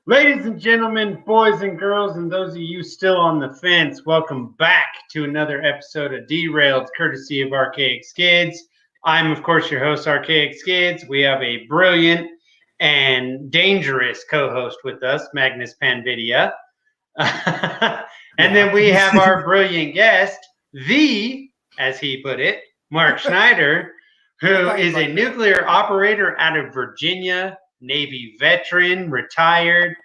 Ladies and gentlemen, boys and girls, and those of you still on the fence, welcome back to another episode of Derailed, courtesy of Arcaicskidz. I'm, of course, your host, Arcaicskidz. We have a brilliant and dangerous co-host with us, Magnus Panvidia. And then we have our brilliant guest, as he put it, Mark Schneider, who is a nuclear operator out of Virginia, Navy veteran, retired.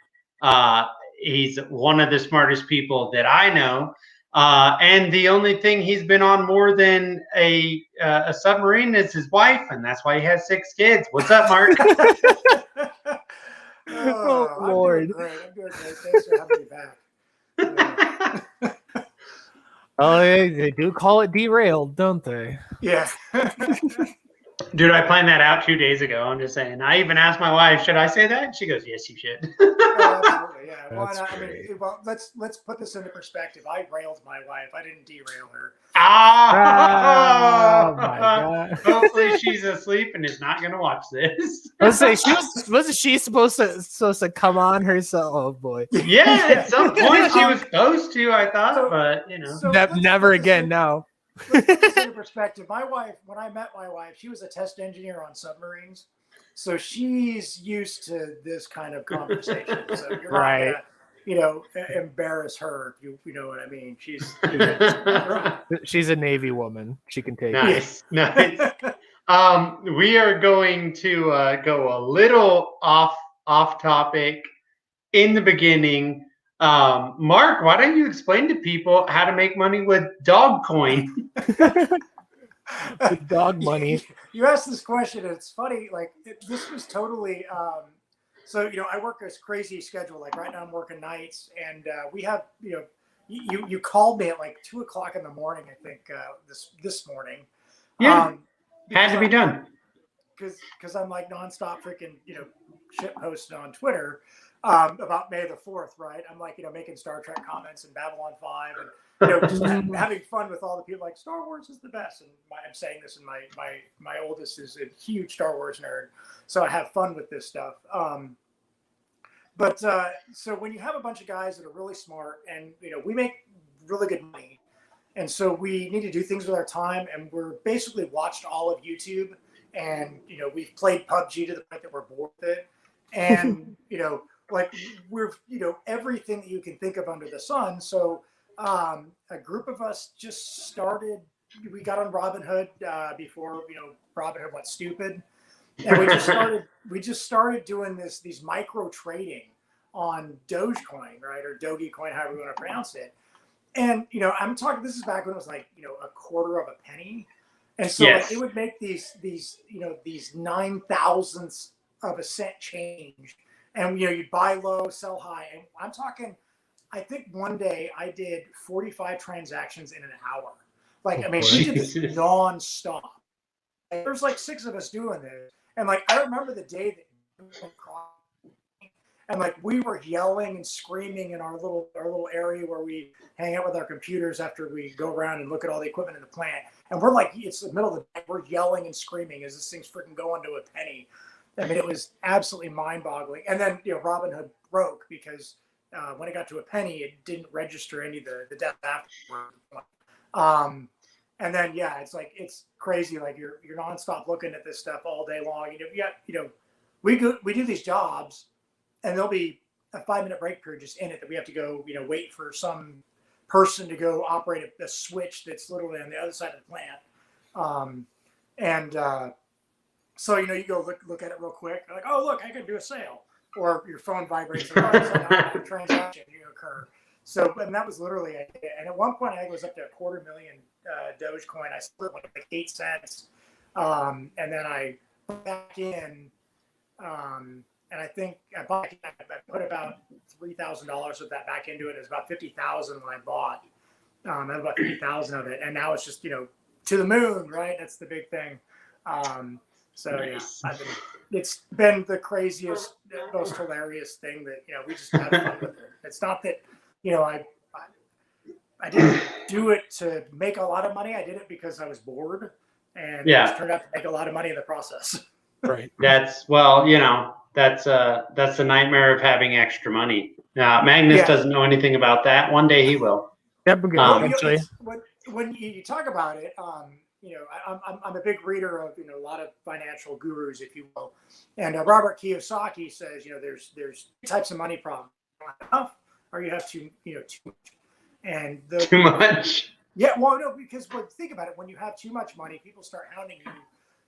He's one of the smartest people that I know. And the only thing he's been on more than a submarine is his wife, and that's why he has 6 kids. What's up, Mark? Oh, Lord. I'm doing great. Thanks for having me back. Oh, they do call it derailed, don't they? Yeah. Dude, I planned that out 2 days ago. I'm just saying. I even asked my wife, should I say that? She goes, yes, you should. Absolutely, yeah. Well, let's put this into perspective. I railed my wife. I didn't derail her. Oh my God. Hopefully she's asleep and is not going to watch this. Let's say wasn't she supposed to come on herself? Oh boy. Yeah, at some point she was supposed to, I thought, but you know. Never again now. Let's put this into perspective. My wife, when I met my wife, she was a test engineer on submarines. So she's used to this kind of conversation. So you're not gonna, embarrass her. You know what I mean? She's a Navy woman. She can take it. Nice. We are going to go a little off topic in the beginning. Mark, why don't you explain to people how to make money with dog coin? With dog money. You asked this question, and it's funny. Like this was totally. So I work this crazy schedule. Like right now, I'm working nights, and we have you called me at like 2:00 in the morning. I think this morning. Yeah, had to be done. Because I'm like nonstop freaking shit posting on Twitter. About May the 4th, right? I'm like, making Star Trek comments and Babylon 5 and, just having fun with all the people like Star Wars is the best. And I'm saying this, and my oldest is a huge Star Wars nerd. So I have fun with this stuff. So when you have a bunch of guys that are really smart and, we make really good money. And so we need to do things with our time. And we're basically watched all of YouTube. And, we've played PUBG to the point that we're bored with it. And, like we're, everything that you can think of under the sun. So a group of us just started, we got on Robinhood before, Robinhood went stupid. And we just started doing these micro trading on Dogecoin, right? Or Dogecoin, however you want to pronounce it. And, I'm talking, this is back when it was like, a quarter of a penny. And so like, it would make these 9,000ths of a cent change. And, you'd buy low, sell high. And I'm talking, I think one day I did 45 transactions in an hour. Like, we did this nonstop. And there's like 6 of us doing this. And like, I remember the day that and like we were yelling and screaming in our little area where we hang out with our computers after we go around and look at all the equipment in the plant. And we're like, it's the middle of the night. We're yelling and screaming as this thing's freaking going to a penny. It was absolutely mind-boggling. And then, Robinhood broke because when it got to a penny, it didn't register any of the death afterward. And then, it's crazy. Like you're nonstop looking at this stuff all day long. We do these jobs, and there'll be a 5-minute break period just in it that we have to go, wait for some person to go operate a switch that's literally on the other side of the plant. So, you go look at it real quick. Like, oh, look, I can do a sale. Or your phone vibrates. Like, oh, a transaction occur. So, and that was literally it. And at one point, I think it was up to 250,000 Dogecoin. I split like 8 cents. And then I put back in. And I think I put about $3,000 of that back into it. It was about 50,000 when I bought. I had about 50,000 of it. And now it's just, to the moon, right? That's the big thing. So nice. It's been the craziest, most hilarious thing that we just have fun with it. It's not that I didn't do it to make a lot of money. I did it because I was bored, and it just turned out to make a lot of money in the process. Right. That's That's the nightmare of having extra money. Magnus doesn't know anything about that. One day he will. Yep, eventually. When you talk about it, I'm a big reader of a lot of financial gurus, if you will, and Robert Kiyosaki says there's two types of money problems: enough, or you have too much. And too much. Yeah, well, no, because think about it. When you have too much money, people start hounding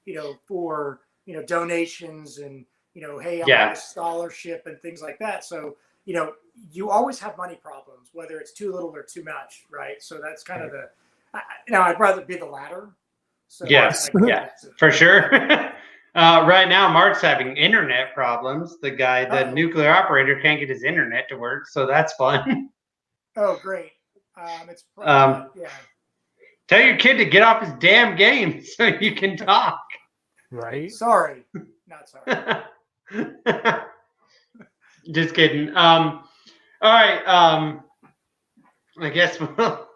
you, for donations and hey, I want a scholarship and things like that. So you always have money problems, whether it's too little or too much, right? So that's kind of I'd rather be the latter. So yes, for sure. Right now, Mark's having internet problems. The nuclear operator can't get his internet to work, so that's fun. Oh, great. It's tell your kid to get off his damn game so you can talk. Right? Sorry, not sorry. Just kidding. All right. I guess we'll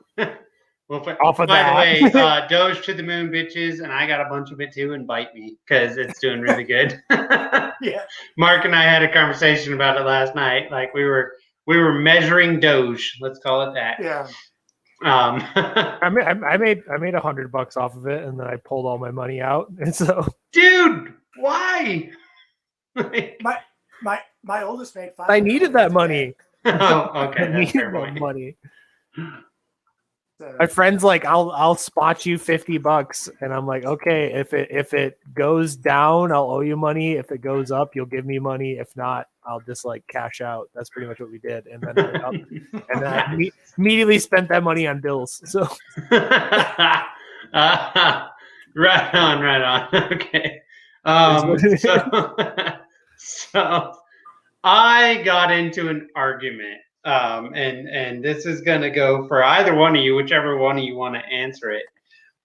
off of by that. the way, Doge to the moon, bitches, and I got a bunch of it too, and bite me because it's doing really good. Yeah. Mark and I had a conversation about it last night. Like we were measuring Doge. Let's call it that. Yeah. I made $100 off of it, and then I pulled all my money out. And so, dude, why? My oldest made $500. I needed that money. Oh, okay. I needed that money. My friend's like, I'll spot you $50, and I'm like, okay, if it goes down, I'll owe you money. If it goes up, you'll give me money. If not, I'll just like cash out. That's pretty much what we did, and then I immediately spent that money on bills. So, right on. Okay. So I got into an argument. And this is going to go for either one of you, whichever one of you want to answer it.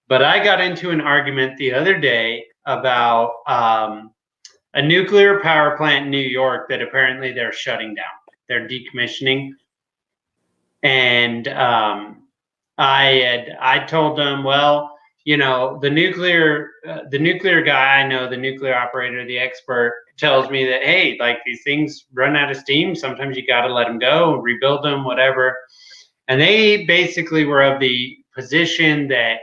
But I got into an argument the other day about a nuclear power plant in New York that apparently they're shutting down. They're decommissioning. And I told them, well, the nuclear guy I know, the nuclear operator, the expert, tells me that, hey, like these things run out of steam. Sometimes you got to let them go, rebuild them, whatever. And they basically were of the position that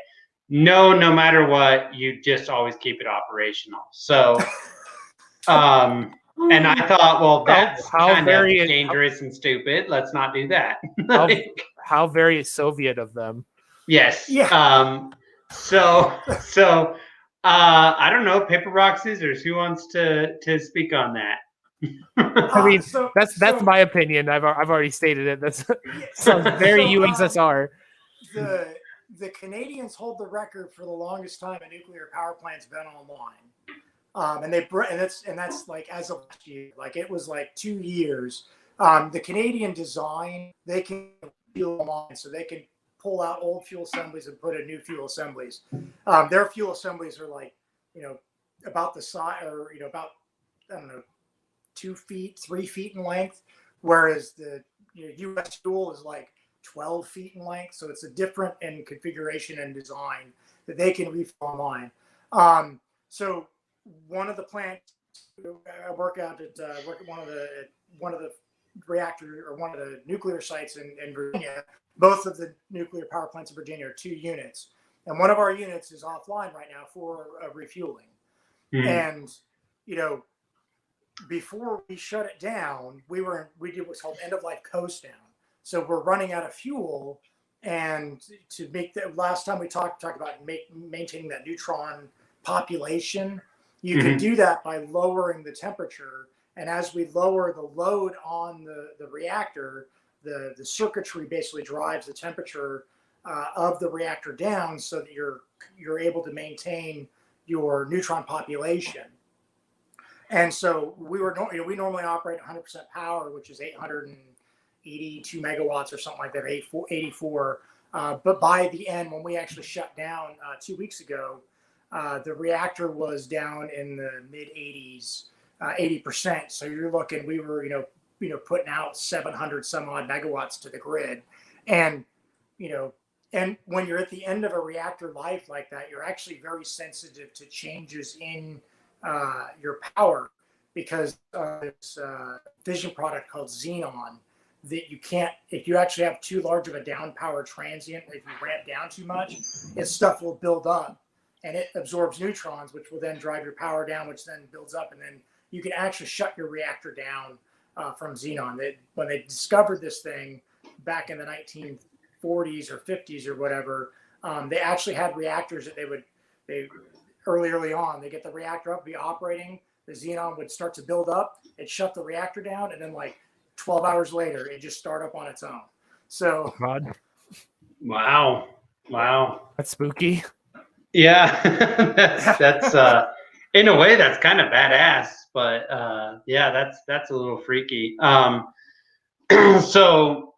no matter what, you just always keep it operational. So, and I thought, well, that's kind of dangerous and stupid. Let's not do that. How very Soviet of them. Yes. Yeah. So I don't know, paper, rock, scissors. Who wants to speak on that? I mean, that's my opinion. I've already stated it. That sounds very USSR. The Canadians hold the record for the longest time a nuclear power plant's been online, and that's like as of last year. Like it was like 2 years. The Canadian design, they can fuel online, so they can pull out old fuel assemblies and put in new fuel assemblies. Their fuel assemblies are like, about the size, or about, I don't know, 2 feet, 3 feet in length, whereas the U.S. fuel is like 12 feet in length. So it's a different in configuration and design that they can refill online. So one of the plants I work at one of the reactor, or one of the nuclear sites in Virginia. Both of the nuclear power plants in Virginia are 2 units, and one of our units is offline right now for refueling. And before we shut it down, we did what's called end of life coast down. So we're running out of fuel, and to make the last time we talked about maintaining that neutron population, you can do that by lowering the temperature. And as we lower the load on the reactor, the circuitry basically drives the temperature of the reactor down, so that you're able to maintain your neutron population. And so we normally operate 100% power, which is 882 megawatts or something like that, 84. But by the end, when we actually shut down 2 weeks ago, the reactor was down in the mid 80s, 80%. So you're looking, we were putting out 700 some odd megawatts to the grid, and and when you're at the end of a reactor life like that, you're actually very sensitive to changes in your power. because this fission product called xenon that you can't, if you actually have too large of a down power transient, if you ramp down too much, its stuff will build up and it absorbs neutrons, which will then drive your power down, which then builds up, and then you can actually shut your reactor down from xenon. When they discovered this thing back in the 1940s or 50s or whatever, they actually had reactors that they early on, they get the reactor up, be operating, the xenon would start to build up, it'd shut the reactor down, and then like 12 hours later, it just start up on its own. So, God. Wow. That's spooky. Yeah, that's in a way that's kind of badass, but yeah, that's a little freaky. So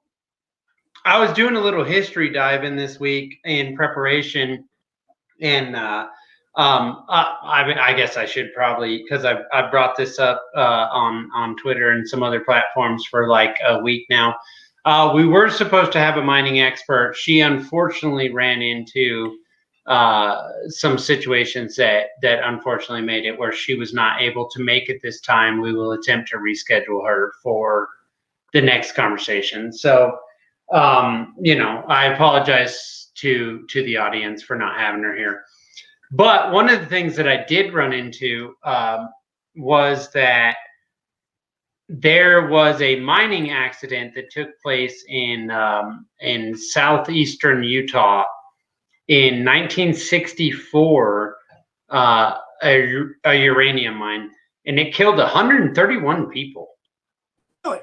I was doing a little history dive in this week in preparation, and I guess I should probably, because I've brought this up on Twitter and some other platforms for like a week now. We were supposed to have a mining expert. She unfortunately ran into some situations that unfortunately made it where she was not able to make it this time. We will attempt to reschedule her for the next conversation. So, I apologize to the audience for not having her here. But one of the things that I did run into was that there was a mining accident that took place in southeastern Utah in 1964, a uranium mine, and it killed 131 people. Really?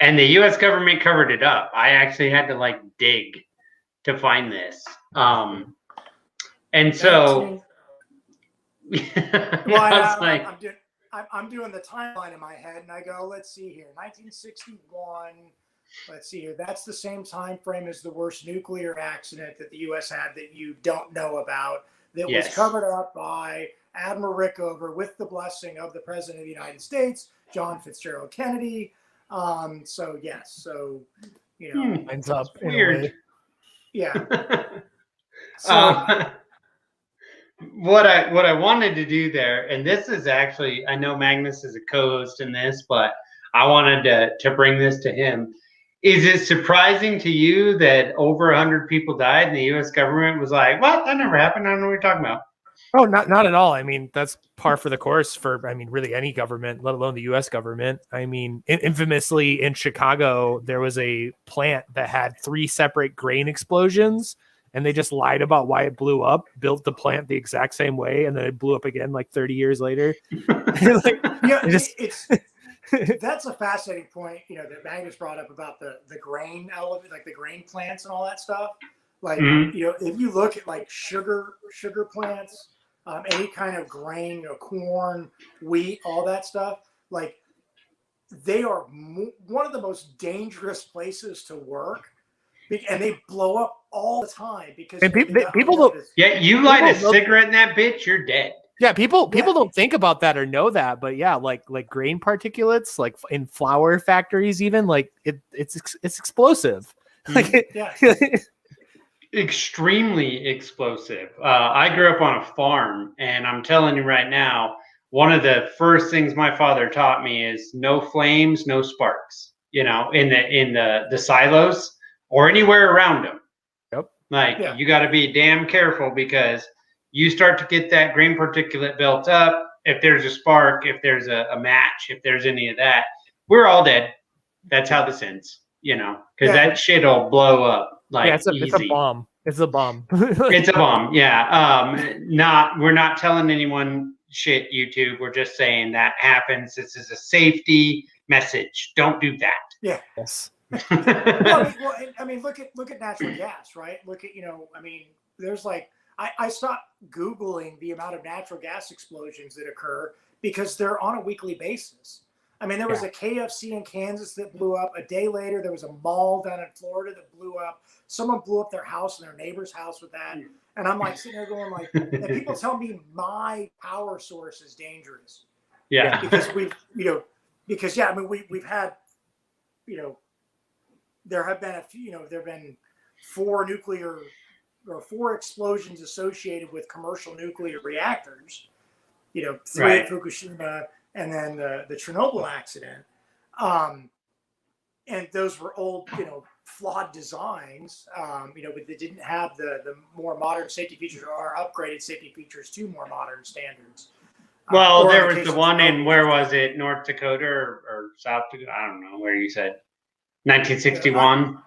And the U.S. government covered it up. I actually had to like dig to find this. And so, I'm doing the timeline in my head, and I go, let's see here, 1961. Let's see here. That's the same time frame as the worst nuclear accident that the U.S. had that you don't know about. That was covered up by Admiral Rickover with the blessing of the President of the United States, John Fitzgerald Kennedy. So yes. So Lines up. Weird. Yeah. So, what I wanted to do there, and this is actually, I know Magnus is a co-host in this, but I wanted to bring this to him. Is it surprising to you that over 100 people died and the U.S. government was like, "What? That never happened. I don't know what you're talking about." Oh, not at all. I mean, that's par for the course for, really any government, let alone the U.S. government. I mean, infamously in Chicago, there was a plant that had 3 separate grain explosions, and they just lied about why it blew up, built the plant the exact same way, and then it blew up again like 30 years later. That's a fascinating point, that Magnus brought up about the grain element, like the grain plants and all that stuff. Like, if you look at like sugar plants, any kind of grain, corn, wheat, all that stuff, like they are one of the most dangerous places to work, and they blow up all the time because people don't. Yeah, you light a cigarette in that bitch, you're dead. Yeah, people don't think about that or know that, but yeah, like grain particulates, like in flour factories, even like it's explosive. Extremely explosive. I grew up on a farm, and I'm telling you right now, one of the first things my father taught me is no flames, no sparks. In the silos or anywhere around them. Yep. You got to be damn careful, because you start to get that grain particulate built up. If there's a spark, if there's a match, if there's any of that, we're all dead. That's how this ends, because that shit'll blow up like easy. It's a bomb. It's a bomb. It's a bomb. Yeah. We're not telling anyone shit, YouTube. We're just saying that happens. This is a safety message. Don't do that. Yeah. Yes. Look at natural gas, right? Look at, there's like, I stopped Googling the amount of natural gas explosions that occur because they're on a weekly basis. There was a KFC in Kansas that blew up. A day later, there was a mall down in Florida that blew up. Someone blew up their house and their neighbor's house with that. And I'm like sitting there going like, and people tell me my power source is dangerous. Yeah. Because we've had, there have been there have been 4 explosions associated with commercial nuclear reactors, 3 at Fukushima, and then the Chernobyl accident. And those were old, flawed designs, but they didn't have the more modern safety features or upgraded safety features to more modern standards. Well, there was the one in, where was it, North Dakota or South Dakota? I don't know where you said. 1961?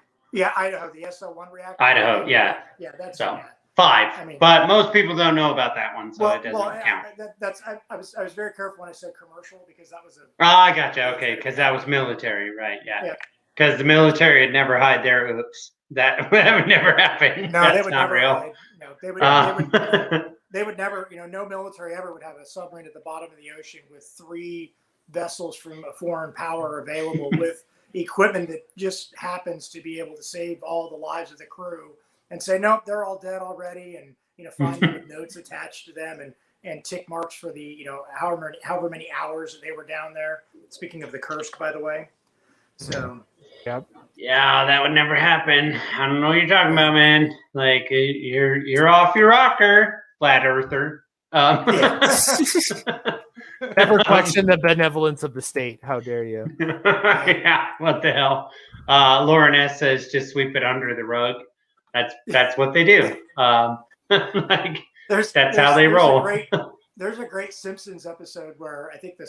Idaho, the SO1 reactor. Idaho, yeah. Yeah, that's so. 5. I mean, but most people don't know about that one, so it doesn't count. I was very careful when I said commercial because that was a. I gotcha. Okay, because that was military, right? Yeah. Because the military would never hide their oops. That would never happen. No, that's they would not never real. Hide. No, they would never. No military ever would have a submarine at the bottom of the ocean with 3 vessels from a foreign power available with equipment that just happens to be able to save all the lives of the crew. And say, nope, they're all dead already, and find them with notes attached to them and tick marks for the however many hours that they were down there. Speaking of the Kursk, by the way. So. Yep. Yeah, that would never happen. I don't know what you're talking about, man. Like you're off your rocker, flat earther. Never question the benevolence of the state. How dare you? Yeah, what the hell? Lauren S says just sweep it under the rug. That's what they do. Like that's how they roll. There's a great Simpsons episode where I think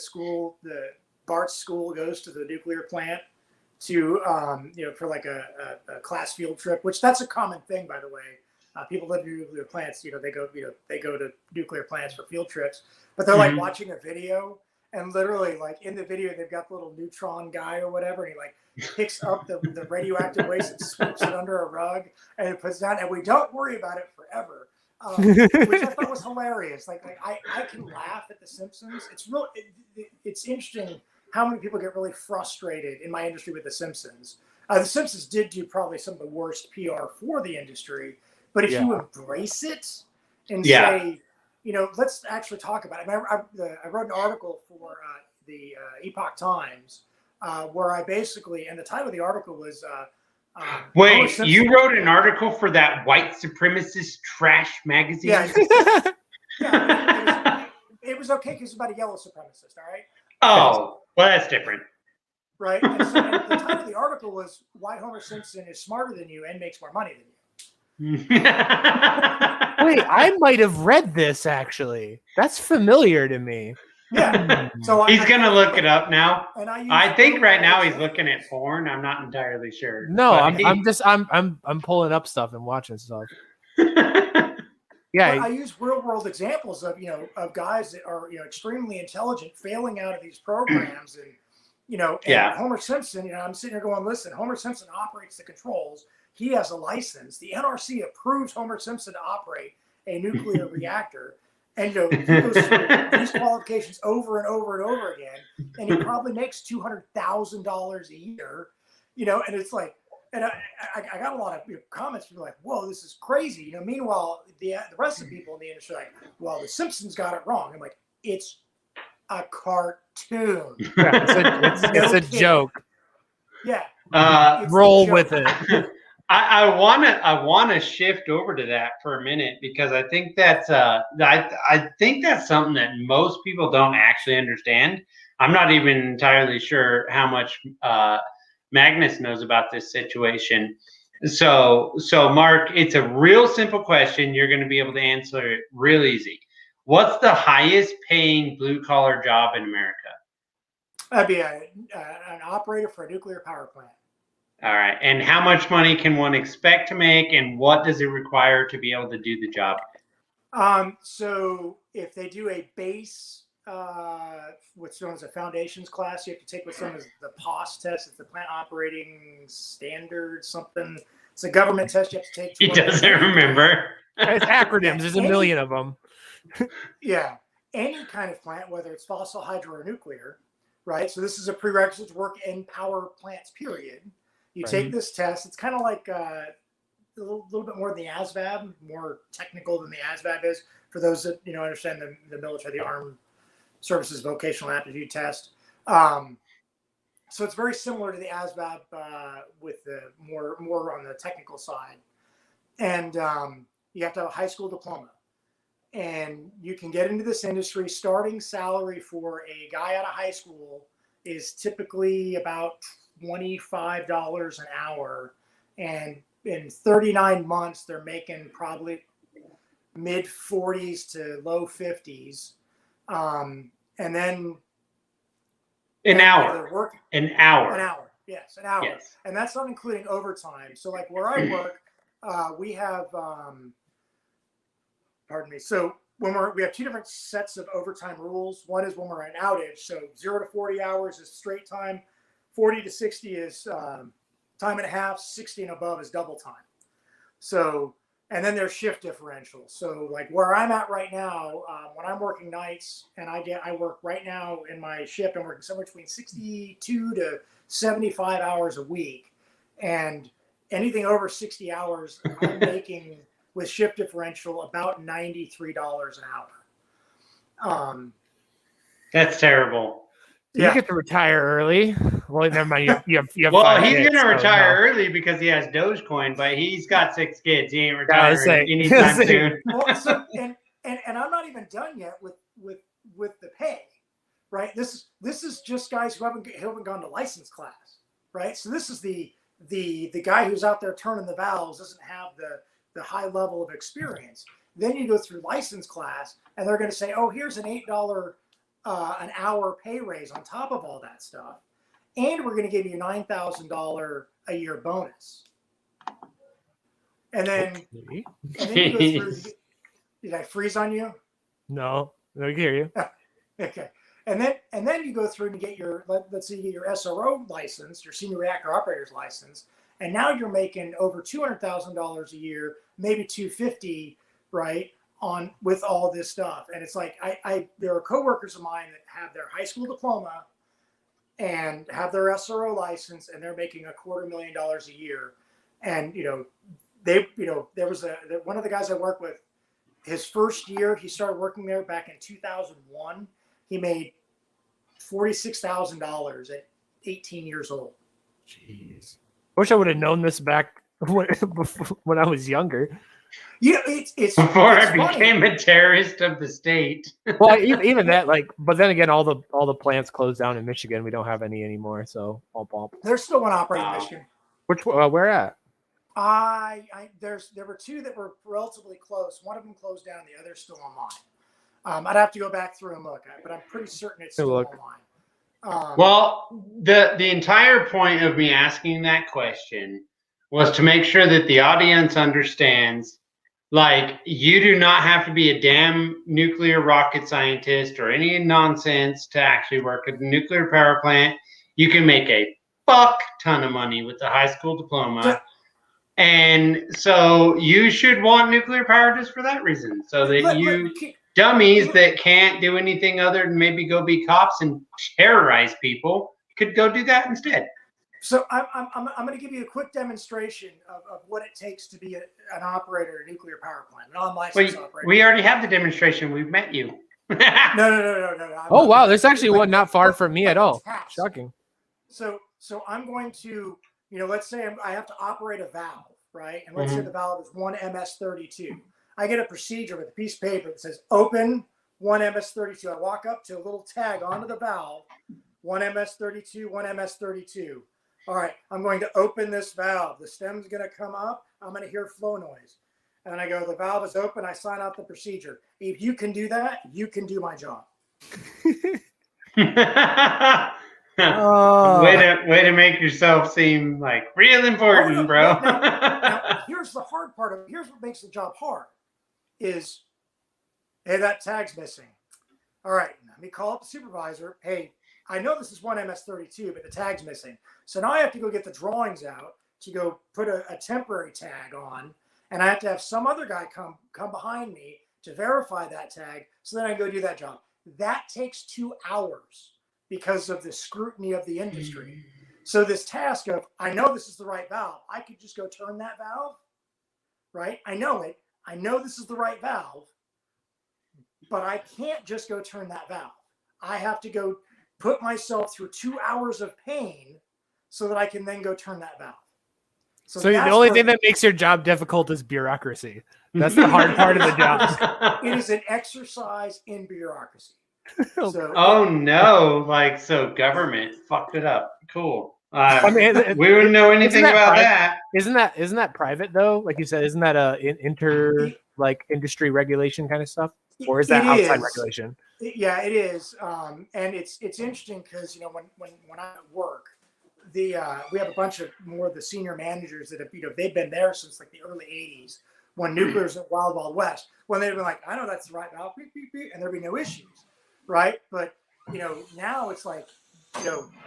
Bart's school goes to the nuclear plant to for like a class field trip, which that's a common thing, by the way. People live in nuclear plants. They go to nuclear plants for field trips, but they're like watching a video, and literally like in the video they've got the little neutron guy or whatever, and he like picks up the radioactive waste and sweeps it under a rug and it puts down, and we don't worry about it forever, which I thought was hilarious. Like I can laugh at the Simpsons. It's interesting how many people get really frustrated in my industry with the Simpsons. The Simpsons did do probably some of the worst PR for the industry, but if you embrace it and say, let's actually talk about it. I wrote an article for the Epoch Times where I basically, and the title of the article was. Wait, you wrote an article for that white supremacist trash magazine? Yeah. It was okay because it's about a yellow supremacist, all right? Oh, well, that's different. Right? And so the title of the article was Why Homer Simpson is Smarter Than You and Makes More Money Than You. Wait, I might have read this actually. That's familiar to me. Yeah. So he's gonna look it up now. And I think right now he's looking at porn. I'm not entirely sure. No, I'm pulling up stuff and watching stuff. Yeah. I use real world examples of of guys that are extremely intelligent failing out of these programs, and Homer Simpson. I'm sitting here going, listen, Homer Simpson operates the controls. He has a license. The NRC approves Homer Simpson to operate a nuclear reactor. And he goes through these qualifications over and over and over again, and he probably makes $200,000 a year, and it's like, and I got a lot of comments from like, whoa, this is crazy, Meanwhile, the rest of the people in the industry are like, well, the Simpsons got it wrong. I'm like, it's a cartoon. Yeah, it's a joke. Yeah, roll with it. I wanna shift over to that for a minute because I think that's I think that's something that most people don't actually understand. I'm not even entirely sure how much Magnus knows about this situation. So Mark, it's a real simple question. You're going to be able to answer it real easy. What's the highest paying blue collar job in America? That'd be an operator for a nuclear power plant. All right. And how much money can one expect to make, and what does it require to be able to do the job? So if they do a base, what's known as a foundations class, you have to take what's known as the POS test. It's the plant operating standard something. It's a government test you have to take. He doesn't remember. It's acronyms. There's a million of them. Yeah. Any kind of plant, whether it's fossil, hydro, or nuclear, right? So this is a prerequisite to work in power plants, period. You take this test. It's kind of like a little bit more than the ASVAB, more technical than the ASVAB is for those that understand the military, the Armed Services Vocational Aptitude Test. So it's very similar to the ASVAB with the more on the technical side, and you have to have a high school diploma. and you can get into this industry. Starting salary for a guy out of high school is typically about $25 an hour. And in 39 months, they're making probably mid 40s to low 50s. And then an hour. Yes, an hour. Yes. And that's not including overtime. So like where I work, we have, pardon me. So we have two different sets of overtime rules. One is when we're in outage. So 0 to 40 hours is straight time. 40 to 60 is time and a half. 60 and above is double time. So, and then there's shift differential. So like where I'm at right now, when I'm working nights and I work right now in my shift, I'm working somewhere between 62 to 75 hours a week. And anything over 60 hours, I'm making with shift differential about $93 an hour. That's terrible. You get to retire early. Well, never mind. You have well, he's going to retire early because he has Dogecoin, but he's got 6 kids. He ain't retiring anytime soon. Well, so, and I'm not even done yet with the pay, right? This is just guys who haven't gone to license class, right? So this is the guy who's out there turning the valves doesn't have the high level of experience. Then you go through license class, and they're going to say, "Oh, here's an $8 an hour pay raise on top of all that stuff, and we're going to give you $9,000 a year bonus." And then, you go through. Did I freeze on you? No, I can hear you. Okay. And then you go through and you get your, let's say you get your SRO license, your senior reactor operator's license, and now you're making over $200,000 a year, maybe $250,000, right? On with all this stuff. And it's like there are coworkers of mine that have their high school diploma and have their SRO license, and they're making $250,000 a year. And there was one of the guys I work with, his first year he started working there back in 2001. He made $46,000 at 18 years old. Jeez. I wish I would have known this back when I was younger. It's before I became a terrorist of the state. Well, even that, but then again, all the plants closed down in Michigan. We don't have any anymore. So, there's still one operating in Michigan. Which where at? There were two that were relatively close. One of them closed down. The other's still online. I'd have to go back through and look, but I'm pretty certain it's still online. Well, the entire point of me asking that question was to make sure that the audience understands, like, you do not have to be a damn nuclear rocket scientist or any nonsense to actually work at a nuclear power plant. You can make a fuck ton of money with a high school diploma. And so you should want nuclear power just for that reason, so that dummies that can't do anything other than maybe go be cops and terrorize people could go do that instead. So I'm going to give you a quick demonstration of what it takes to be an operator at a nuclear power plant, an unlicensed operator. We already have the demonstration. We've met you. No. Oh, wow. There's actually one not far from me at all. Shocking. So I'm going to, let's say I have to operate a valve, right? And let's say the valve is 1MS32. I get a procedure with a piece of paper that says open 1MS32. I walk up to a little tag onto the valve, 1MS32, 1MS32. All right, I'm going to open this valve. The stem's going to come up. I'm going to hear flow noise. And I go, the valve is open. I sign out the procedure. If you can do that, you can do my job. Way to make yourself seem like real important, bro. Now, here's the hard part of it. Here's what makes the job hard is, hey, that tag's missing. All right, let me call up the supervisor. Hey, I know this is 1MS32, but the tag's missing. So now I have to go get the drawings out to go put a temporary tag on, and I have to have some other guy come behind me to verify that tag, so then I go do that job. That takes 2 hours because of the scrutiny of the industry. So this task of, I know this is the right valve. I could just go turn that valve, right? I know it. I know this is the right valve, but I can't just go turn that valve. I have to go put myself through 2 hours of pain so that I can then go turn that valve. So the only thing that makes your job difficult is bureaucracy. That's the hard part of the job. It is an exercise in bureaucracy. So oh no! Like so, government fucked it up. Cool. I mean, We wouldn't know anything about private? that. Isn't that private though? Like you said, isn't that a industry regulation kind of stuff, or is that outside regulation? Yeah, it is, and it's interesting because when I'm at work, we have a bunch of more of the senior managers that have they've been there since like the early '80s when nuclear's at Wild West, when they've been like, I know that's the right valve, beep, beep, beep, and there'd be no issues, right? But now it's like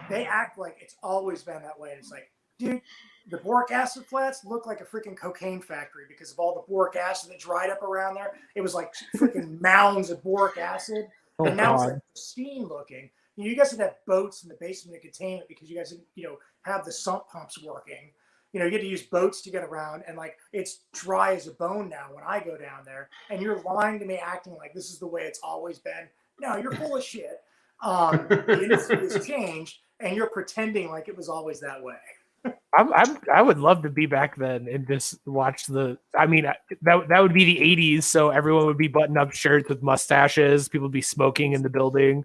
they act like it's always been that way, and it's like, dude, the boric acid flats look like a freaking cocaine factory because of all the boric acid that dried up around there. It was like freaking mounds of boric acid. And now it's like pristine looking. You guys would have boats in the basement to contain it because you guys didn't, have the sump pumps working. You get to use boats to get around, and like it's dry as a bone now when I go down there. And you're lying to me, acting like this is the way it's always been. No, you're full of shit. The industry has changed, and you're pretending like it was always that way. I would love to be back then and just watch that would be the 80s, so everyone would be button up shirts with mustaches, people would be smoking in the building.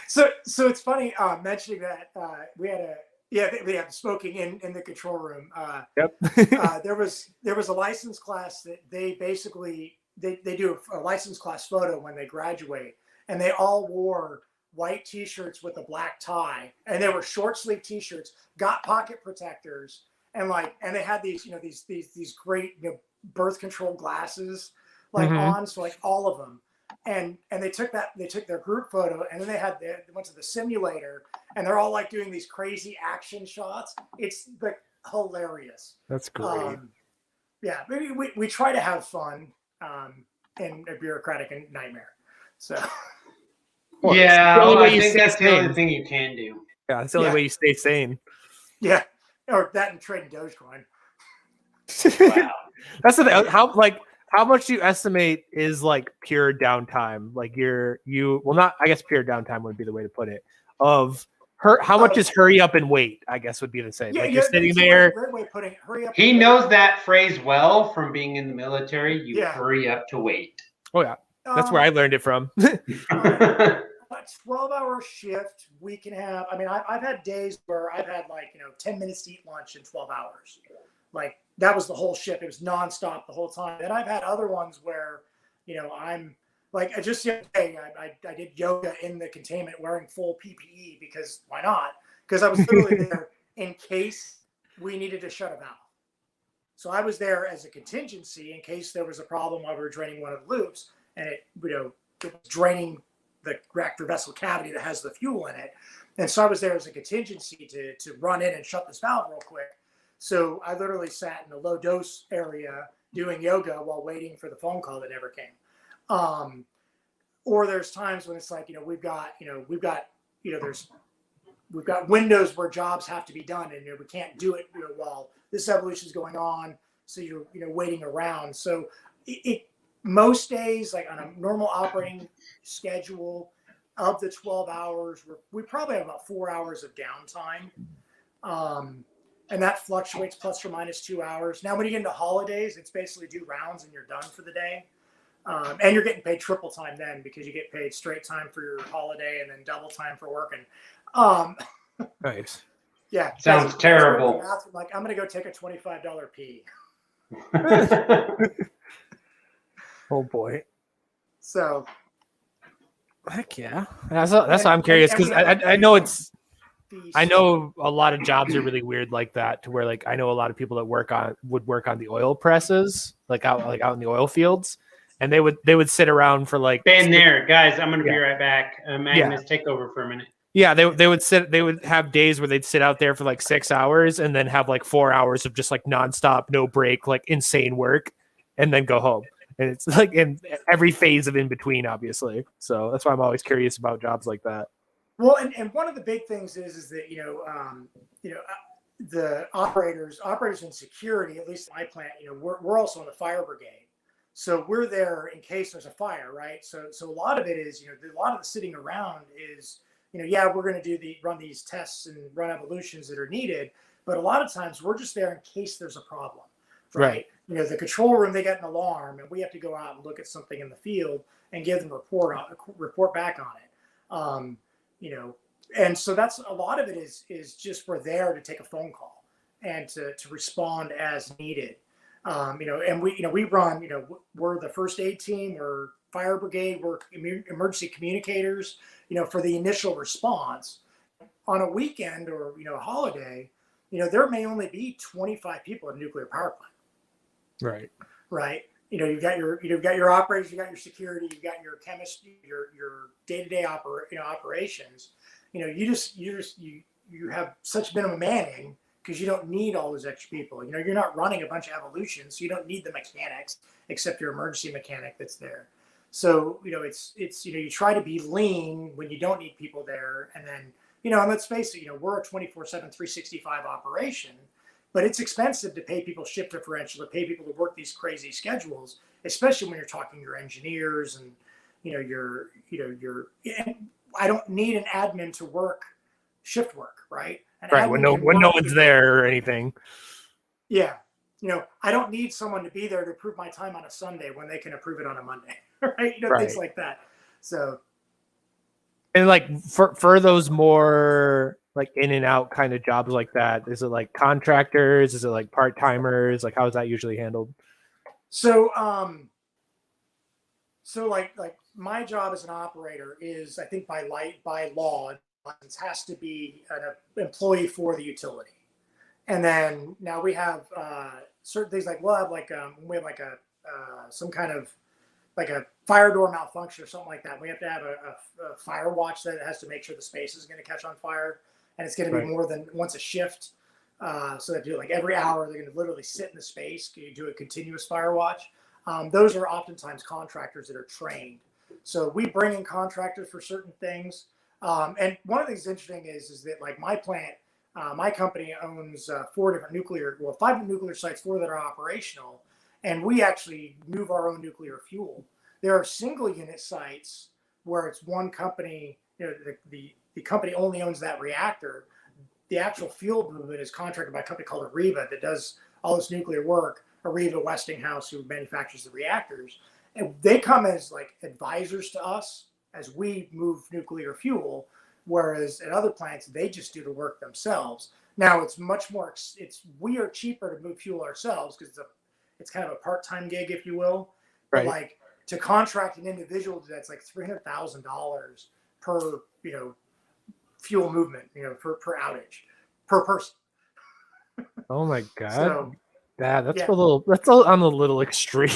so it's funny mentioning that we had smoking in the control room. There was a license class that they basically they do a license class photo when they graduate, and they all wore white t-shirts with a black tie, and they were short sleeve t-shirts, got pocket protectors, and they had these these great birth control glasses on, so like all of them, and they took their group photo, and then they went to the simulator, and they're all like doing these crazy action shots. It's like hilarious. That's great. Yeah, maybe we try to have fun in a bureaucratic nightmare. So. Yeah, I think that's the only thing you can do. Yeah, that's the only way you stay sane. Yeah, or that and trading Dogecoin. Wow, that's how much do you estimate is like pure downtime? Like I guess pure downtime would be the way to put it. How much is hurry up and wait? I guess would be the same. You're sitting there. Great way of putting it. Hurry up. He knows that phrase well from being in the military. You hurry up to wait. Oh yeah. That's where I learned it from. A 12-hour shift, we can have. I mean, I've had days where I've had 10 minutes to eat lunch in 12 hours. Like that was the whole shift. It was nonstop the whole time. And I've had other ones where, I'm like, just yesterday, I did yoga in the containment wearing full PPE because why not? Because I was literally there in case we needed to shut a valve. So I was there as a contingency in case there was a problem while we were draining one of the loops. And it was draining the reactor vessel cavity that has the fuel in it. And so I was there as a contingency to run in and shut this valve real quick. So I literally sat in the low dose area doing yoga while waiting for the phone call that never came. Or there's times when it's like, we've got windows where jobs have to be done, and we can't do it while this evolution is going on. So you're waiting around. So most days, like on a normal operating schedule of the 12 hours, we probably have about 4 hours of downtime. And that fluctuates plus or minus 2 hours. Now, when you get into holidays, it's basically do rounds and you're done for the day. And you're getting paid triple time then because you get paid straight time for your holiday and then double time for working. Nice. Yeah. Sounds terrible. Like, I'm going to go take a $25 pee. Oh boy. So. Heck yeah. That's why I'm curious because I know I know a lot of jobs are really weird like that, to where like I know a lot of people that would work on the oil presses, like out in the oil fields, and they would sit around for like. Been there, guys. I'm gonna be right back. Magnus, take over for a minute. Yeah, they would have days where they'd sit out there for like 6 hours and then have like 4 hours of just like nonstop, no break, like insane work, and then go home. And it's like in every phase of in between, obviously. So that's why I'm always curious about jobs like that. Well, and one of the big things is that the operators in security, at least in my plant, we're also in the fire brigade, so we're there in case there's a fire, right? So a lot of it is a lot of the sitting around is we're going to run these tests and run evolutions that are needed, but a lot of times we're just there in case there's a problem, right? the control room, they get an alarm, and we have to go out and look at something in the field and give them report back on it. And so that's a lot of it is just we're there to take a phone call and to respond as needed. And we run, we're the first aid team, we're fire brigade, we're emergency communicators, for the initial response. On a weekend or, a holiday, there may only be 25 people at a nuclear power plant. Right. Right. You've got your operators, you've got your security, you've got your chemist, your day-to-day operations. You have such minimum manning because you don't need all those extra people. You're not running a bunch of evolutions, so you don't need the mechanics except your emergency mechanic that's there. So, it's you try to be lean when you don't need people there. And then, and let's face it, we're a 24/7, 365 operation, but it's expensive to pay people shift differential, to pay people to work these crazy schedules, especially when you're talking your engineers and, I don't need an admin to work shift work, right? Right. When no one's there or anything. Yeah. I don't need someone to be there to approve my time on a Sunday when they can approve it on a Monday, right? Things like that. So. And like for those more like in and out kind of jobs like that, is it like contractors? Is it like part-timers? Like how is that usually handled? So, like my job as an operator is, I think by law, has to be an employee for the utility. And then now we have certain things like we have some kind of like a fire door malfunction or something like that. We have to have a fire watch that has to make sure the space is going to catch on fire, and it's going to be more than once a shift. So they do like every hour. They're going to literally sit in the space. You do a continuous fire watch. Those are oftentimes contractors that are trained. So we bring in contractors for certain things. And one of the things interesting is that like my plant, my company owns 5 nuclear sites, 4 that are operational, and we actually move our own nuclear fuel. There are single unit sites where it's one company, the company only owns that reactor. The actual fuel movement is contracted by a company called Areva that does all this nuclear work. Areva Westinghouse, who manufactures the reactors, and they come as like advisors to us as we move nuclear fuel, whereas at other plants they just do the work themselves. Now it's much more. We are cheaper to move fuel ourselves because it's kind of a part-time gig, if you will. Right. But like to contract an individual that's like $300,000 per fuel movement, per outage per person. Oh my god. So, that's on the little extreme.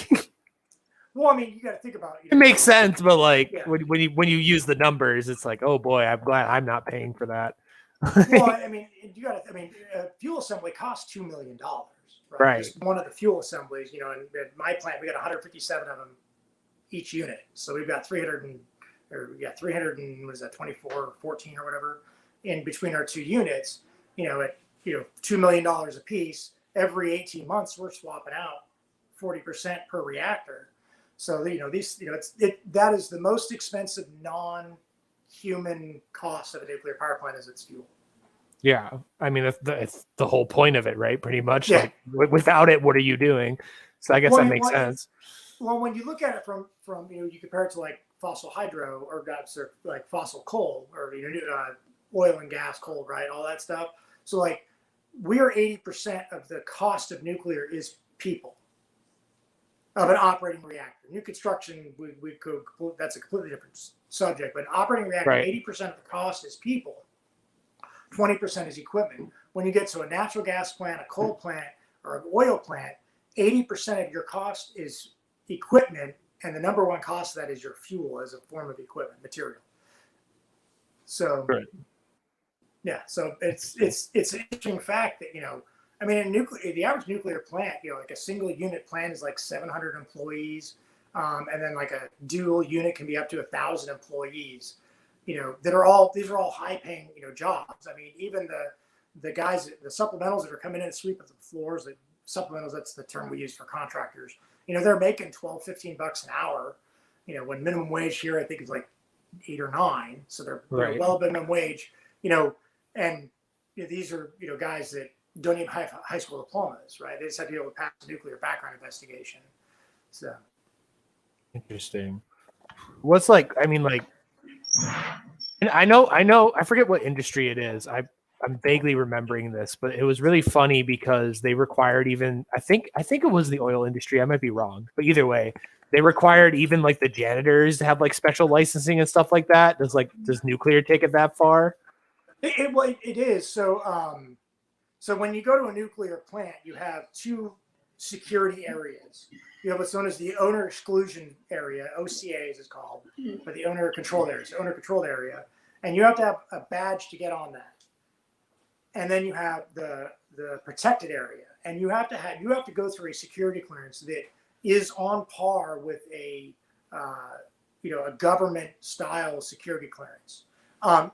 Well, I mean, you got to think about it. It makes sense, but like when you use the numbers, it's like, oh boy, I'm glad I'm not paying for that. Well, I mean, fuel assembly costs $2 million, right? Just one of the fuel assemblies, and at my plant we got 157 of them each unit, so we've got 300 and what is that, 24, 14 or whatever in between our 2 units. At $2 million a piece. Every 18 months, we're swapping out 40% per reactor. So that is the most expensive non-human cost of a nuclear power plant is its fuel. Yeah, I mean it's the whole point of it, right? Pretty much. Yeah. Like without it, what are you doing? So I guess that makes sense. Well, when you look at it from you compare it to like fossil hydro or like fossil coal or oil and gas, coal, right? All that stuff. So like we are 80% of the cost of nuclear is people. Of an operating reactor. New construction, we could, that's a completely different subject, but an operating reactor, 80% of the cost is people, 20% is equipment. When you get to a natural gas plant, a coal plant, or an oil plant, 80% of your cost is equipment, and the number one cost of that is your fuel as a form of equipment, material. So, so it's an interesting fact that, I mean, the average nuclear plant, like a single unit plant is like 700 employees. And then like a dual unit can be up to 1,000 employees, these are all high paying, jobs. I mean, even the guys, the supplementals that are coming in and sweeping the floors, the supplementals, that's the term we use for contractors, they're making $12-15 an hour, when minimum wage here, I think is like 8 or 9. So they're well above minimum wage, and these are, guys that, don't even have high school diplomas, right? They just have to be able to pass a nuclear background investigation. So interesting. What's like? I mean, like, and I know. I forget what industry it is. I'm vaguely remembering this, but it was really funny because they required even. I think it was the oil industry. I might be wrong, but either way, they required even like the janitors to have like special licensing and stuff like that. Does nuclear take it that far? It is. So when you go to a nuclear plant, you have two security areas. You have what's known as the owner exclusion area, OCA as it's called, or the owner controlled area, and you have to have a badge to get on that. And then you have the protected area, and you have to go through a security clearance that is on par with a government style security clearance.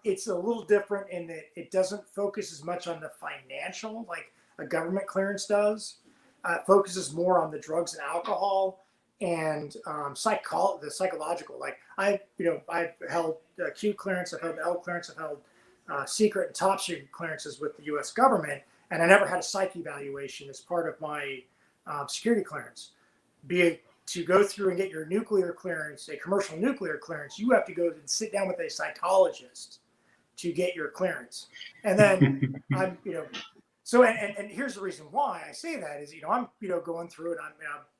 It's a little different in that it doesn't focus as much on the financial like a government clearance does. It focuses more on the drugs and alcohol and the psychological. Like I've held Q clearance, I've held L clearance, I've held secret and top secret clearances with the U.S. government, and I never had a psych evaluation as part of my security clearance. To go through and get your nuclear clearance, a commercial nuclear clearance, you have to go and sit down with a psychologist to get your clearance. And then so here's the reason why I say that is, I'm, going through it. I'm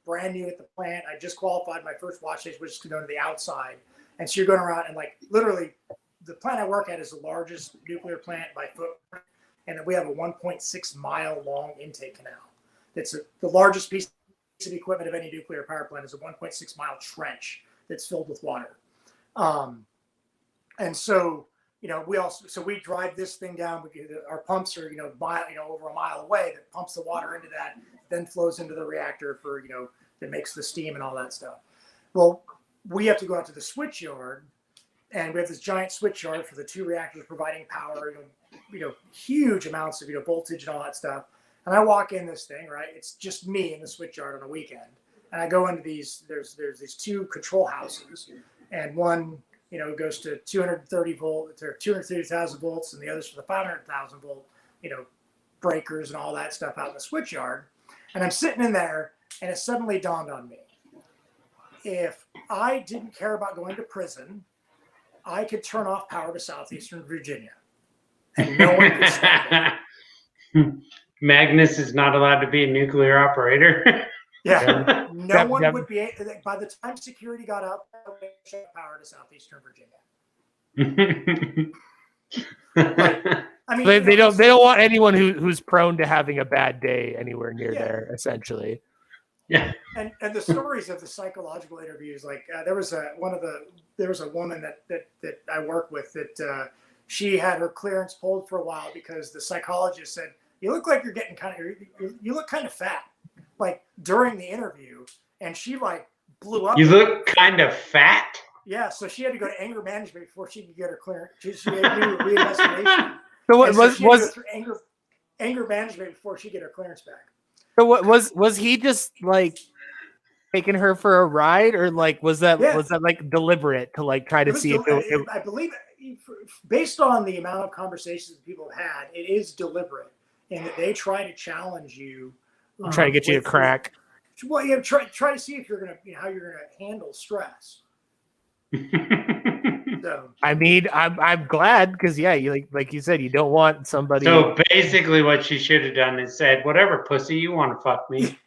brand new at the plant. I just qualified my first watch stage, which is to go to the outside. And so you're going around and like literally the plant I work at is the largest nuclear plant by footprint. And we have a 1.6 mile long intake canal. It's the largest piece of equipment of any nuclear power plant is a 1.6 mile trench that's filled with water. And so, we drive this thing down. Our pumps are, over a mile away that pumps the water into that, then flows into the reactor for, that makes the steam and all that stuff. Well, we have to go out to the switch yard, and we have this giant switch yard for the two reactors providing power, huge amounts of, voltage and all that stuff. And I walk in this thing, right? It's just me in the switch yard on a weekend. And I go into there's these two control houses, and one, goes to 230,000 volts, and the other's for the 500,000 volt, breakers and all that stuff out in the switch yard. And I'm sitting in there, and it suddenly dawned on me. If I didn't care about going to prison, I could turn off power to southeastern Virginia, and no one could stop it. Magnus is not allowed to be a nuclear operator. Yeah, no one would be. By the time security got up, I would shut power to southeastern Virginia. I mean, they don't want anyone who's prone to having a bad day anywhere near there. Essentially, yeah. And the stories of the psychological interviews, like there was a woman that I work with that she had her clearance pulled for a while because the psychologist said, "You look like you're getting you look kind of fat." Like during the interview, and she like blew up. You look kind of fat. Yeah, so she had to go to anger management before she could get her clearance. She had to do a reinvestigation. So what was anger management before she get her clearance back? So what was he just like taking her for a ride, or like was that like deliberate to like try to see if it I believe based on the amount of conversations that people have had, it is deliberate in that they try to challenge you. Try to get you to crack. Well, yeah, try to see if you're gonna, how you're gonna handle stress. So, I mean, I'm glad because you like you said, you don't want somebody. So basically, what she should have done is said, "Whatever, pussy, you want to fuck me."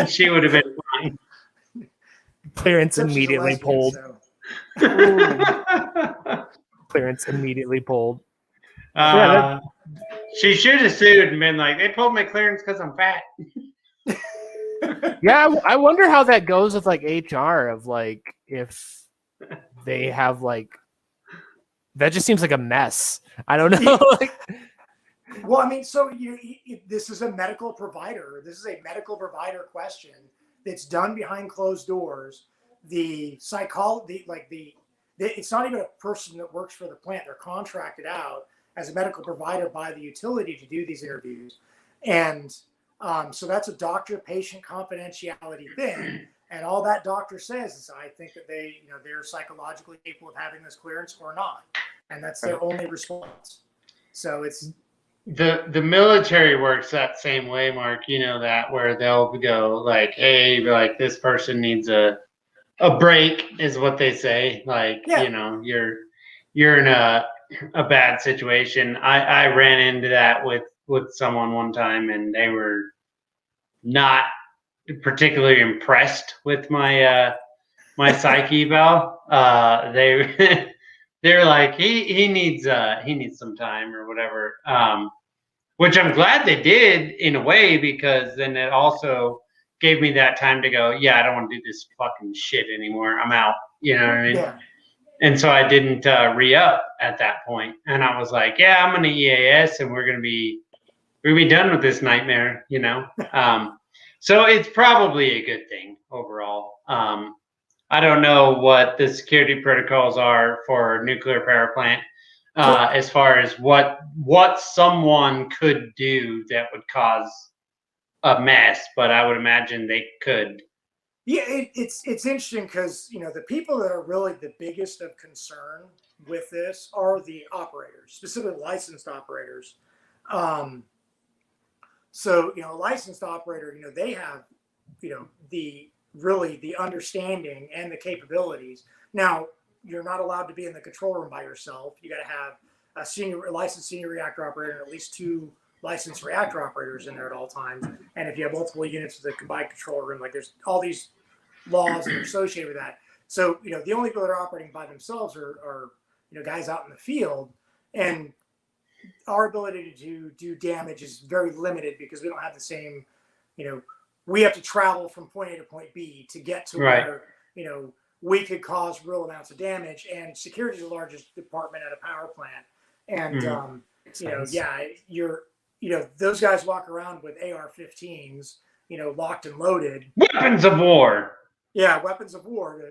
She would have been fine. Clearance immediately pulled. So. Clearance immediately pulled. She should have sued and been like, "They pulled my clearance because I'm fat." Yeah, I wonder how that goes with like HR of like if they have like that just seems like a mess. I don't know. Well, I mean, so this is a medical provider. This is a medical provider question that's done behind closed doors. The psychology, it's not even a person that works for the plant. They're contracted out as a medical provider by the utility to do these interviews. And so that's a doctor-patient confidentiality thing. And all that doctor says is, I think that they're psychologically capable of having this clearance or not. And that's their only response. So it's, The military works that same way, Mark. You know that, where they'll go like, "Hey, like this person needs a break," is what they say. Like, Yeah. you're in a bad situation. I ran into that with someone one time, and they were not particularly impressed with my psych eval. They they're like, he needs some time or whatever. Which I'm glad they did in a way, because then it also gave me that time to go, yeah, I don't want to do this fucking shit anymore. I'm out. You know what I mean? Yeah. And so I didn't re-up at that point. And I was like, yeah, I'm gonna EAS, and we're gonna be done with this nightmare, you know. So it's probably a good thing overall. I don't know what the security protocols are for a nuclear power plant, as far as what someone could do that would cause a mess, but I would imagine they could. Yeah, it's interesting because the people that are really the biggest of concern with this are the operators, specifically licensed operators. So a licensed operator, they have the understanding and the capabilities. Now, you're not allowed to be in the control room by yourself. You got to have a licensed senior reactor operator and at least 2 licensed reactor operators in there at all times. And if you have multiple units of the combined control room, like there's all these laws that are associated with that. So, the only people that are operating by themselves are guys out in the field. And our ability to do damage is very limited because we don't have the same, we have to travel from point A to point B to get to where, we could cause real amounts of damage. And security is the largest department at a power plant. And, those guys walk around with AR-15s, locked and loaded. Weapons of war. Yeah, weapons of war.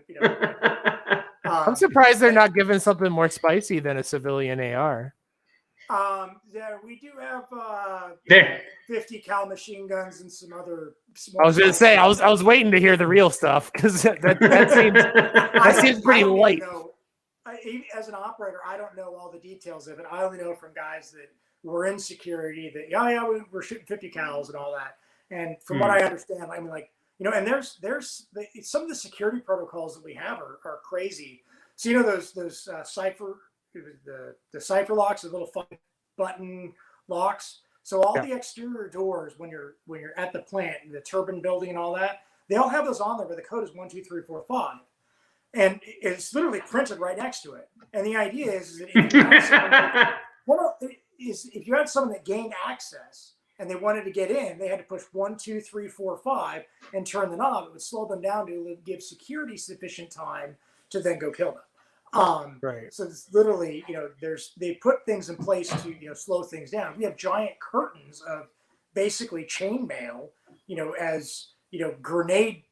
I'm surprised they're not given something more spicy than a civilian AR. Yeah, we do have 50 cal machine guns and some other. I was going to say I was waiting to hear the real stuff because that seems pretty light. As an operator, I don't know all the details of it. I only know from guys that were in security that we're shooting 50 cals and all that. And from what I understand, I mean, like and there's some of the security protocols that we have are crazy. So those cipher. The cipher locks, the little fun button locks. So all the exterior doors when you're at the plant, the turbine building and all that, they all have those on there where the code is 1, 2, 3, 4, 5, and it's literally printed right next to it. And the idea is that if you had someone that gained access and they wanted to get in, they had to push 1, 2, 3, 4, 5 and turn the knob. It would slow them down to give security sufficient time to then go kill them. Right. So it's literally, they put things in place to, slow things down. We have giant curtains of basically chainmail, as, grenade,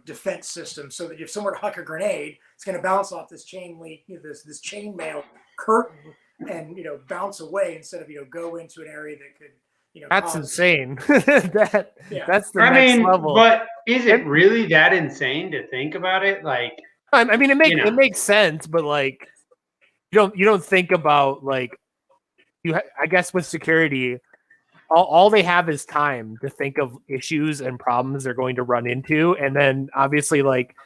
defense system. So that if someone were to huck a grenade, it's going to bounce off this this chainmail curtain and, bounce away instead of, go into an area that could, that's insane. That's the next level. But is it really that insane to think about it? Like, I mean, it makes sense, but like, you don't think about like, I guess with security, all they have is time to think of issues and problems they're going to run into, and then obviously like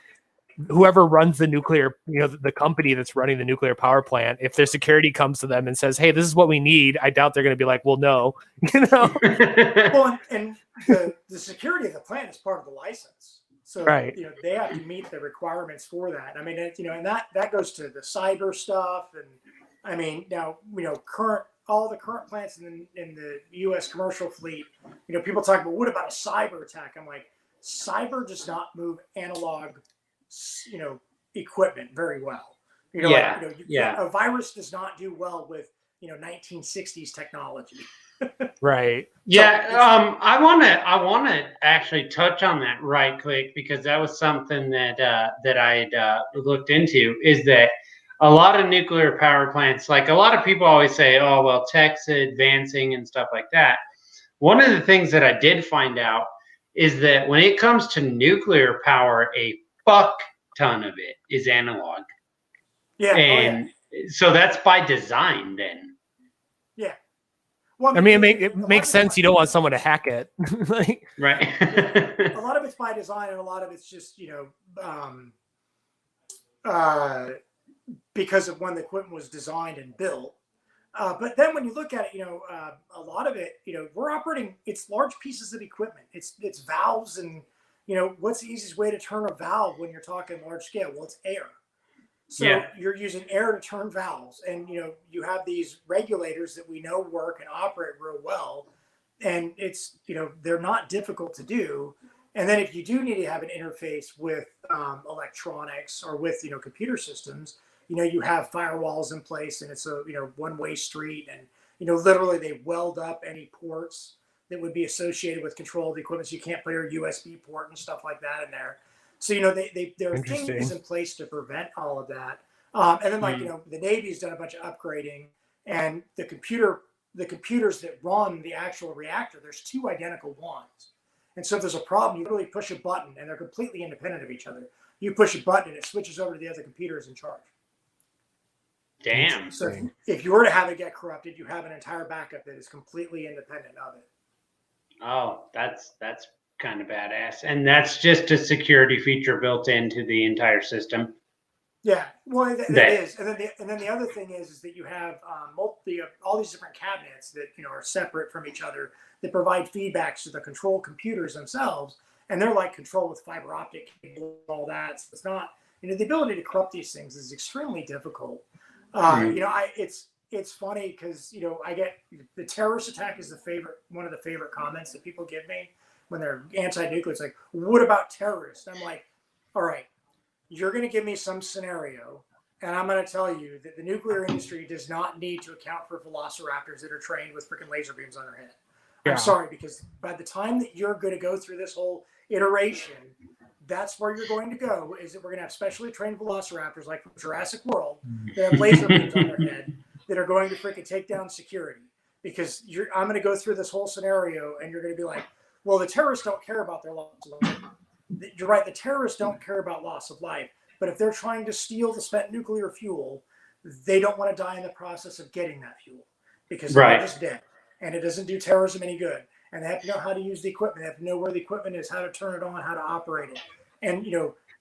whoever runs the nuclear, the company that's running the nuclear power plant, if their security comes to them and says, "Hey, this is what we need," I doubt they're going to be like, "Well, no," Well, and the security of the plant is part of the license. So, right. They have to meet the requirements for that. I mean, and that goes to the cyber stuff. And I mean, now, all the current plants in the U.S. commercial fleet, people talk about, what about a cyber attack? I'm like, cyber does not move analog, equipment very well. A virus does not do well with, 1960s technology. Right. Yeah. I want to actually touch on that right quick, because that was something that I had looked into, is that a lot of nuclear power plants, like a lot of people always say, oh, well, tech's advancing and stuff like that. One of the things that I did find out is that when it comes to nuclear power, a fuck ton of it is analog. Yeah. And so that's by design then. Yeah. Well, I mean, it makes sense. You don't want someone to hack it. Like, right. A lot of it's by design, and a lot of it's just, because of when the equipment was designed and built. But then when you look at it, a lot of it, we're operating, it's large pieces of equipment. It's valves and, what's the easiest way to turn a valve when you're talking large scale? Well, it's air. So you're using air to turn valves, and you have these regulators that we know work and operate real well, and it's they're not difficult to do. And then if you do need to have an interface with electronics or with computer systems, you have firewalls in place, and it's a one-way street, and literally they weld up any ports that would be associated with control of the equipment, so you can't put your USB port and stuff like that in there. So there are things in place to prevent all of that. And then the Navy's done a bunch of upgrading, and the computers that run the actual reactor, there's 2 identical ones. And so if there's a problem, you literally push a button, and they're completely independent of each other. You push a button, and it switches over to the other computers in charge. Damn. So if you were to have it get corrupted, you have an entire backup that is completely independent of it. Oh, that's kind of badass. And that's just a security feature built into the entire system. Yeah, well, that is. And then the other thing is that you have all these different cabinets that are separate from each other that provide feedbacks to the control computers themselves, and they're like controlled with fiber optic cable and all that. So it's not the ability to corrupt these things is extremely difficult. It's funny because I get the terrorist attack is one of the favorite comments that people give me when they're anti-nuclear. It's like, what about terrorists? I'm like, all right, you're going to give me some scenario, and I'm going to tell you that the nuclear industry does not need to account for velociraptors that are trained with freaking laser beams on their head. Yeah. I'm sorry, because by the time that you're going to go through this whole iteration, that's where you're going to go, is that we're going to have specially trained velociraptors like from Jurassic World that have laser beams on their head that are going to freaking take down security. Because I'm going to go through this whole scenario, and you're going to be like, well, the terrorists don't care about their loss of life. You're right, the terrorists don't care about loss of life. But if they're trying to steal the spent nuclear fuel, they don't want to die in the process of getting that fuel, because they're just dead. And it doesn't do terrorism any good. And they have to know how to use the equipment. They have to know where the equipment is, how to turn it on, how to operate it. And,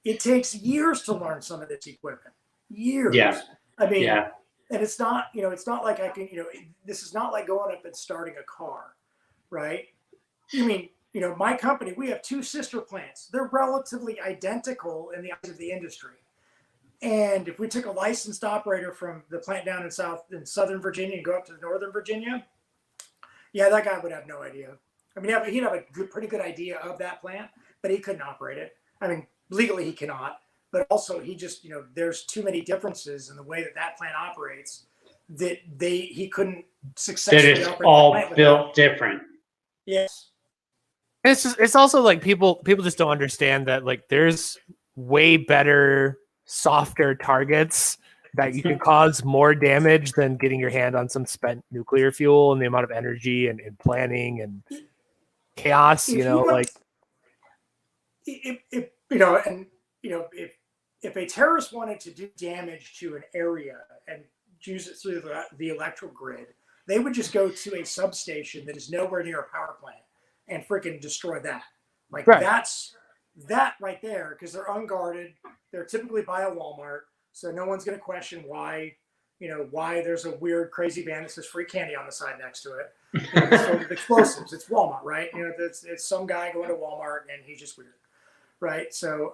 it takes years to learn some of this equipment. Years. Yeah. I mean, and it's not, it's not like I can, this is not like going up and starting a car, right? You mean, my company, we have 2 sister plants. They're relatively identical in the eyes of the industry. And if we took a licensed operator from the plant down in Southern Virginia and go up to Northern Virginia, that guy would have no idea. I mean, he'd have a pretty good idea of that plant, but he couldn't operate it. I mean, legally he cannot, but also he just, there's too many differences in the way that plant operates that he couldn't successfully operate. It's all built different. Yes. It's also like people just don't understand that like there's way better, softer targets that you can cause more damage than getting your hand on some spent nuclear fuel, and the amount of energy and planning and chaos, if a terrorist wanted to do damage to an area and use it through the electrical grid, they would just go to a substation that is nowhere near a power plant and freaking destroy that. That's that right there, because they're unguarded. They're typically by a Walmart. So no one's going to question why there's a weird, crazy van that says free candy on the side next to it. It's filled with explosives. It's Walmart, right? It's some guy going to Walmart and he's just weird, right? So,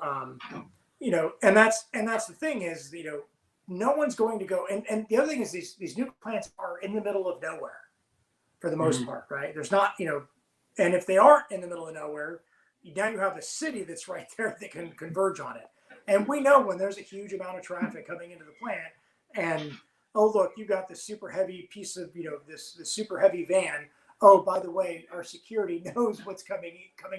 and that's the thing is, no one's going to go. And the other thing is these nuclear plants are in the middle of nowhere for the most part, right? There's not, and if they aren't in the middle of nowhere, now you have a city that's right there that can converge on it. And we know when there's a huge amount of traffic coming into the plant, and oh look, you got this super heavy piece of this super heavy van. Oh, by the way, our security knows what's coming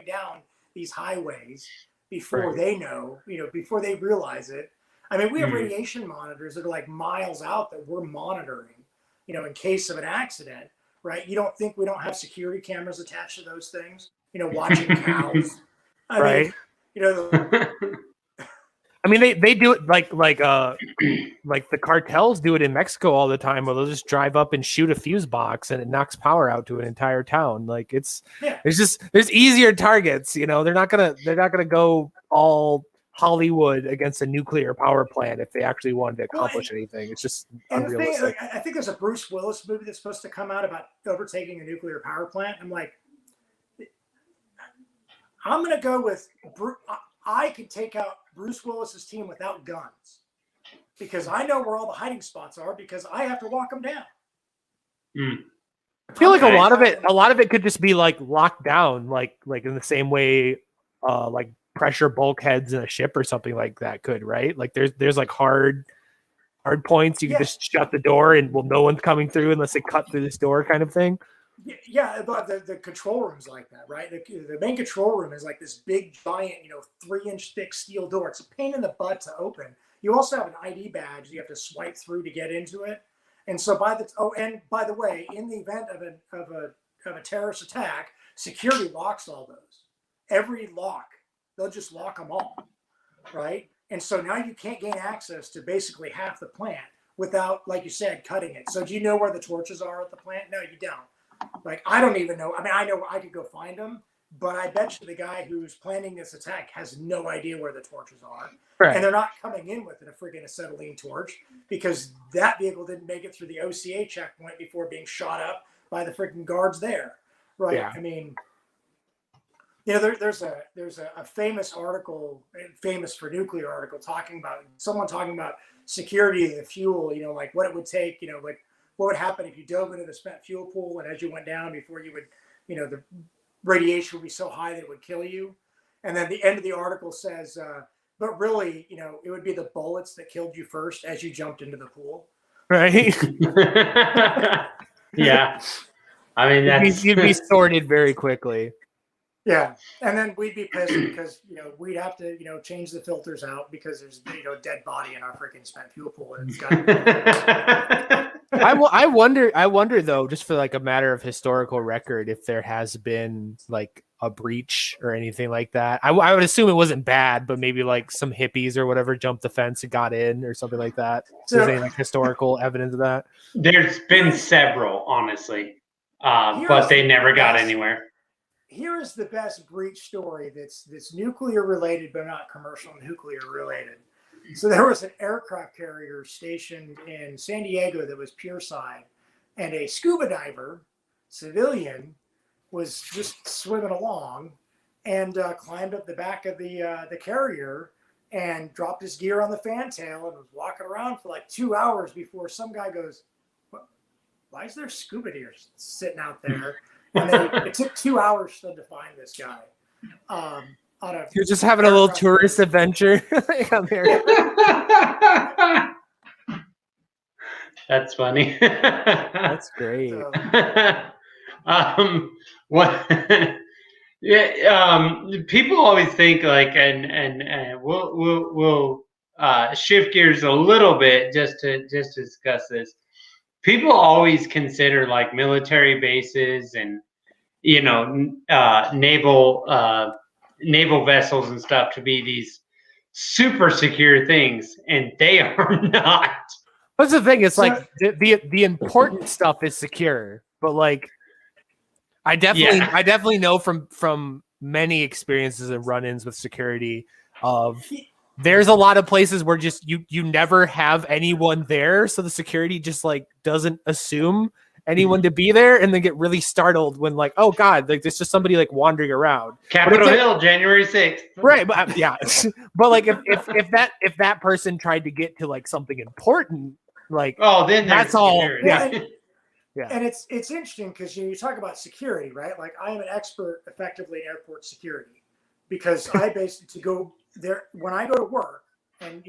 down these highways before they know, before they realize it. I mean, we have radiation monitors that are like miles out that we're monitoring, in case of an accident, right? You don't think we don't have security cameras attached to those things, watching cows. I mean, I mean, they do it like the cartels do it in Mexico all the time, where they'll just drive up and shoot a fuse box and it knocks power out to an entire town. Like there's easier targets. You know, they're not gonna go all Hollywood against a nuclear power plant if they actually wanted to accomplish anything. It's just unrealistic. I think there's a Bruce Willis movie that's supposed to come out about overtaking a nuclear power plant. I'm like, I'm gonna go with I could take out Bruce Willis's team without guns because I know where all the hiding spots are because I have to walk them down. I feel like a lot of it could just be like locked down, like in the same way, like pressure bulkheads in a ship or something like that could, right? Like there's like hard points. You can just shut the door and no one's coming through unless they cut through this door kind of thing. Yeah, but the control room's like that, right? The main control room is like this big, giant, 3-inch thick steel door. It's a pain in the butt to open. You also have an ID badge you have to swipe through to get into it. And so by the way, in the event of a terrorist attack, security locks all those. Every lock, they'll just lock them all, right? And so now you can't gain access to basically half the plant without, like you said, cutting it. So do you know where the torches are at the plant? No, you don't. Like, I don't even know. I mean, I know I could go find them, but I bet you the guy who's planning this attack has no idea where the torches are. Right. And they're not coming in with a friggin' acetylene torch because that vehicle didn't make it through the OCA checkpoint before being shot up by the freaking guards there. Right. Yeah. I mean, there's a famous article, famous for nuclear article, talking about security of the fuel, like what it would take, like what would happen if you dove into the spent fuel pool and as you went down before you would, the radiation would be so high that it would kill you. And then the end of the article says, but really, it would be the bullets that killed you first as you jumped into the pool. Right. Yeah. I mean, you'd be sorted very quickly. Yeah, and then we'd be pissed because we'd have to change the filters out because there's a dead body in our freaking spent fuel pool. And it's got I wonder though, just for like a matter of historical record, if there has been like a breach or anything like that. I would assume it wasn't bad, but maybe like some hippies or whatever jumped the fence and got in or something like that. So there's any like historical evidence of that? There's been several, honestly, but they never got anywhere. Here is the best breach story that's nuclear related, but not commercial nuclear related. So there was an aircraft carrier stationed in San Diego that was pure side, and a scuba diver, civilian, was just swimming along and climbed up the back of the carrier and dropped his gear on the fantail and was walking around for like 2 hours before some guy goes, why is there scuba gear sitting out there? And then it took 2 hours to find this guy. You're just having a little tourist adventure. That's funny. That's great. People always think like, and we'll shift gears a little bit just to discuss this. People always consider like military bases and naval vessels and stuff to be these super secure things, and they are not. What's the thing? It's like the important stuff is secure, but like I definitely know from many experiences and run-ins with security of. There's a lot of places where just you never have anyone there, so the security just like doesn't assume anyone to be there, and then get really startled when like, oh god, like there's just somebody like wandering around. Capitol Hill, January 6th. Right, but yeah, but like if that person tried to get to like something important, like then that's all. Yeah. Yeah. And it's interesting because you talk about security, right? Like I am an expert effectively in airport security because I basically go there when I go to work, and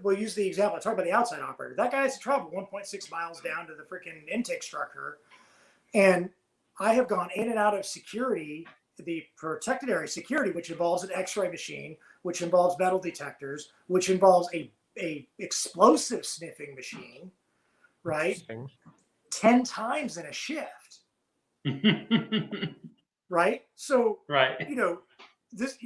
we'll use the example. I talk about the outside operator. That guy has to travel 1.6 miles down to the freaking intake structure, and I have gone in and out of security, the protected area security, which involves an X-ray machine, which involves metal detectors, which involves a explosive sniffing machine, right? 10 times in a shift, right? So right, this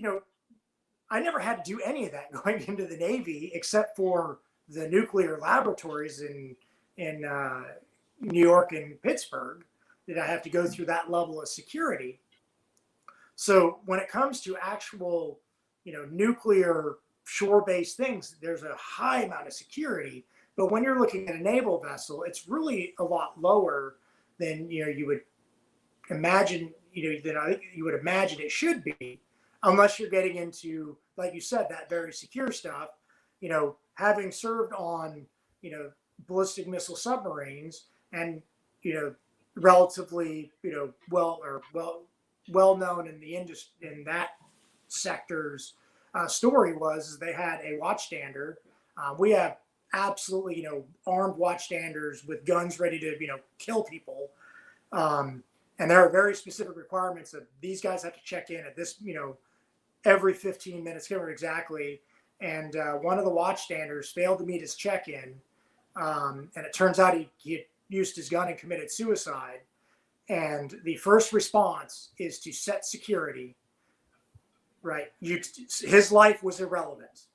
I never had to do any of that going into the Navy, except for the nuclear laboratories in New York and Pittsburgh. Did I have to go through that level of security? So when it comes to actual, nuclear shore-based things, there's a high amount of security. But when you're looking at a naval vessel, it's really a lot lower than you would imagine. Than I think you would imagine it should be, unless you're getting into, like you said, that very secure stuff. Having served on ballistic missile submarines and relatively well known in the industry, in that sector's story was they had a watchstander. We have absolutely armed watchstanders with guns ready to kill people, and there are very specific requirements that these guys have to check in at this every 15 minutes, can't remember exactly. And one of the watchstanders failed to meet his check-in, and it turns out he had used his gun and committed suicide. And the first response is to set security. Right, his life was irrelevant.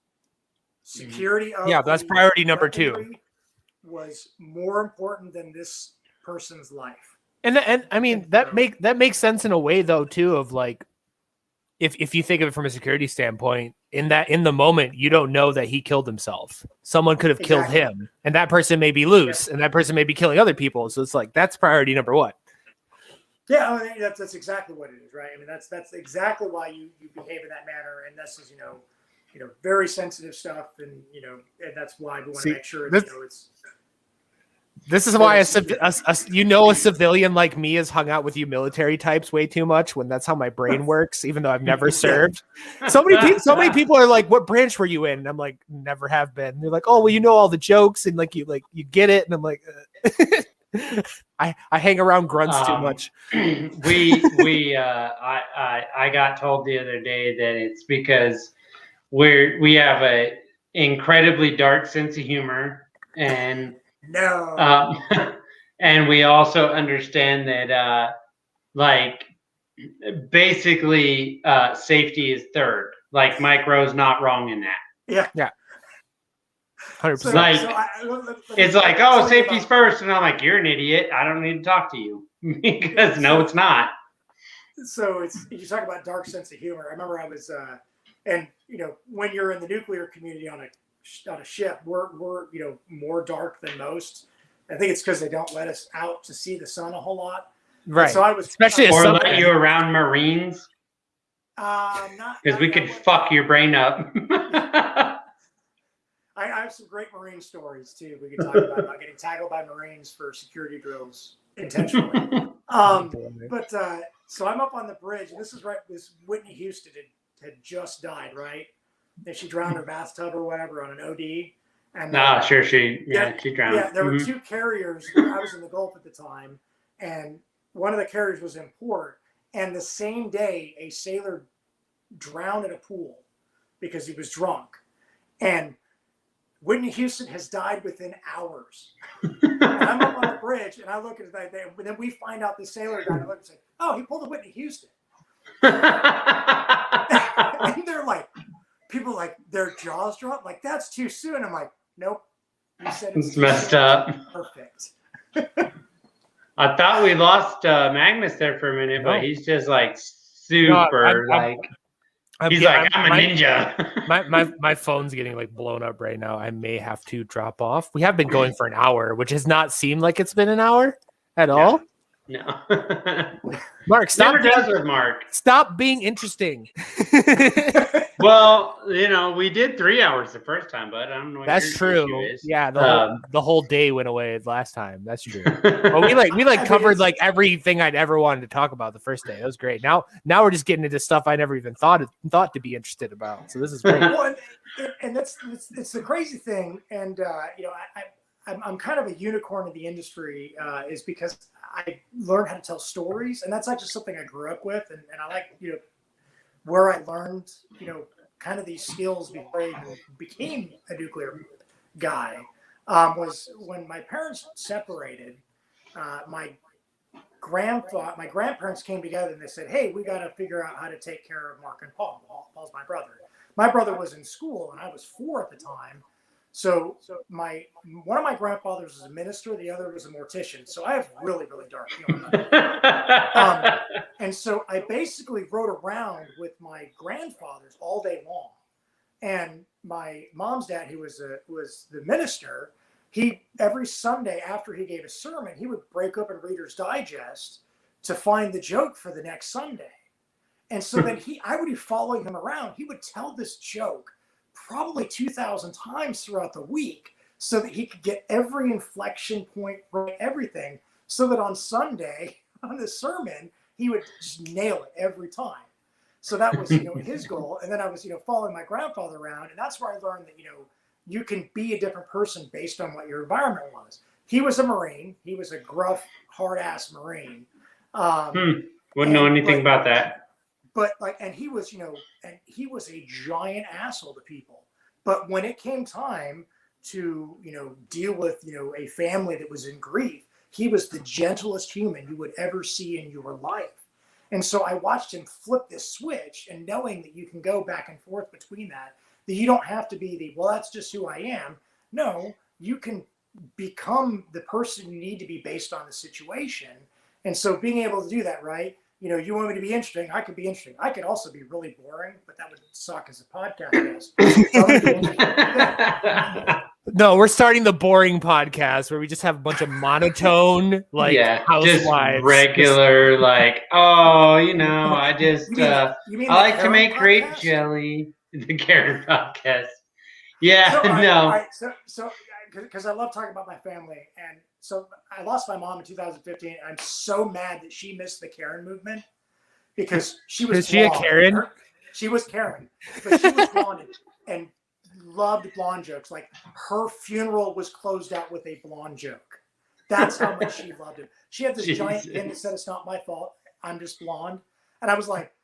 Security of that's priority number 2. Was more important than this person's life. And I mean that makes sense in a way though too, of like if you think of it from a security standpoint, in the moment you don't know that he killed himself. Someone could have killed him, and that person may be loose, and that person may be killing other people. So it's like that's priority number 1. Yeah, I mean, that's exactly what it is, right? I mean, that's exactly why you behave in that manner, and this is very sensitive stuff, and and that's why we want to make sure it's. This is why a civilian like me has hung out with you military types way too much, when that's how my brain works, even though I've never served. So many people are like, "What branch were you in?" And I'm like, "Never have been." And they're like, "Oh, well, all the jokes and you get it." And I'm like. I hang around grunts too much. I got told the other day that it's because we have a incredibly dark sense of humor, and and we also understand that basically safety is third. Like Mike Rowe's not wrong in that. Yeah. 100%. It's like, oh, safety's first, and I'm like, you're an idiot. I don't need to talk to you because no, it's not. So you talk about dark sense of humor. I remember I was, and when you're in the nuclear community on a ship, we're more dark than most. I think it's because they don't let us out to see the sun a whole lot. Right. And so I was especially or let you around Marines. Because we could fuck your brain up. I have some great Marine stories too. We could talk about getting tackled by Marines for security drills intentionally. So I'm up on the bridge, and this is right. This Whitney Houston had just died, right? And she drowned her bathtub or whatever on an OD. And sure, she drowned. Yeah, there were 2 carriers. I was in the Gulf at the time, and one of the carriers was in port. And the same day, a sailor drowned in a pool because he was drunk, and Whitney Houston has died within hours. And I'm up on the bridge, and I look at that, and then we find out the sailor died. I look and say, "Oh, he pulled a Whitney Houston." And they're like, people like their jaws drop, like that's too soon. I'm like, nope. You said it's messed up. Perfect. I thought we lost Magnus there for a minute, but he's just like super he's like, I'm a ninja. My phone's getting blown up right now. I may have to drop off. We have been going for an hour, which has not seemed like it's been an hour at all. No. Mark, stop. Never does with Mark. Stop being interesting. Well, we did 3 hours the first time, but I don't know what that's true. Is. Yeah, the whole day went away last time. That's true. But we covered everything I'd ever wanted to talk about the first day. It was great. Now we're just getting into stuff I never even thought to be interested about. So this is great. Well, and it's the crazy thing, and I'm kind of a unicorn in the industry, is because I learned how to tell stories, and that's not just something I grew up with, and I like where I learned kind of these skills before I even became a nuclear guy, was when my parents separated. My grandparents came together and they said, "Hey, we got to figure out how to take care of Mark and Paul. Paul's my brother." My brother was in school and I was 4 at the time. So one of my grandfathers was a minister, the other was a mortician. So I have really, really dark humor. And so I basically rode around with my grandfathers all day long. And my mom's dad, who was the minister, he every Sunday after he gave a sermon, he would break open Reader's Digest to find the joke for the next Sunday. And so then I would be following him around. He would tell this joke probably 2,000 times throughout the week so that he could get every inflection point right, everything, so that on Sunday, on the sermon, he would just nail it every time. So that was, his goal. And then I was, following my grandfather around. And that's where I learned that, you can be a different person based on what your environment was. He was a Marine. He was a gruff, hard-ass Marine. Wouldn't know anything about that. But and he was, and he was a giant asshole to people. But when it came time to, deal with, a family that was in grief, he was the gentlest human you would ever see in your life. And so I watched him flip this switch, and knowing that you can go back and forth between that you don't have to be that's just who I am. No, you can become the person you need to be based on the situation. And so being able to do that, right? You want me to be interesting, I could be interesting. I could also be really boring, but that would suck as a podcast guest. No, we're starting the boring podcast where we just have a bunch of monotone, housewives. Just regular, I just I like to make grape jelly. The Karen podcast. Yeah, So because I love talking about my family, and so I lost my mom in 2015. And I'm so mad that she missed the Karen movement because she was. Is she a Karen? She was Karen, but she was blonde and loved blonde jokes. Like her funeral was closed out with a blonde joke. That's how much she loved it. She had this giant pin that said, "It's not my fault. I'm just blonde," and I was like,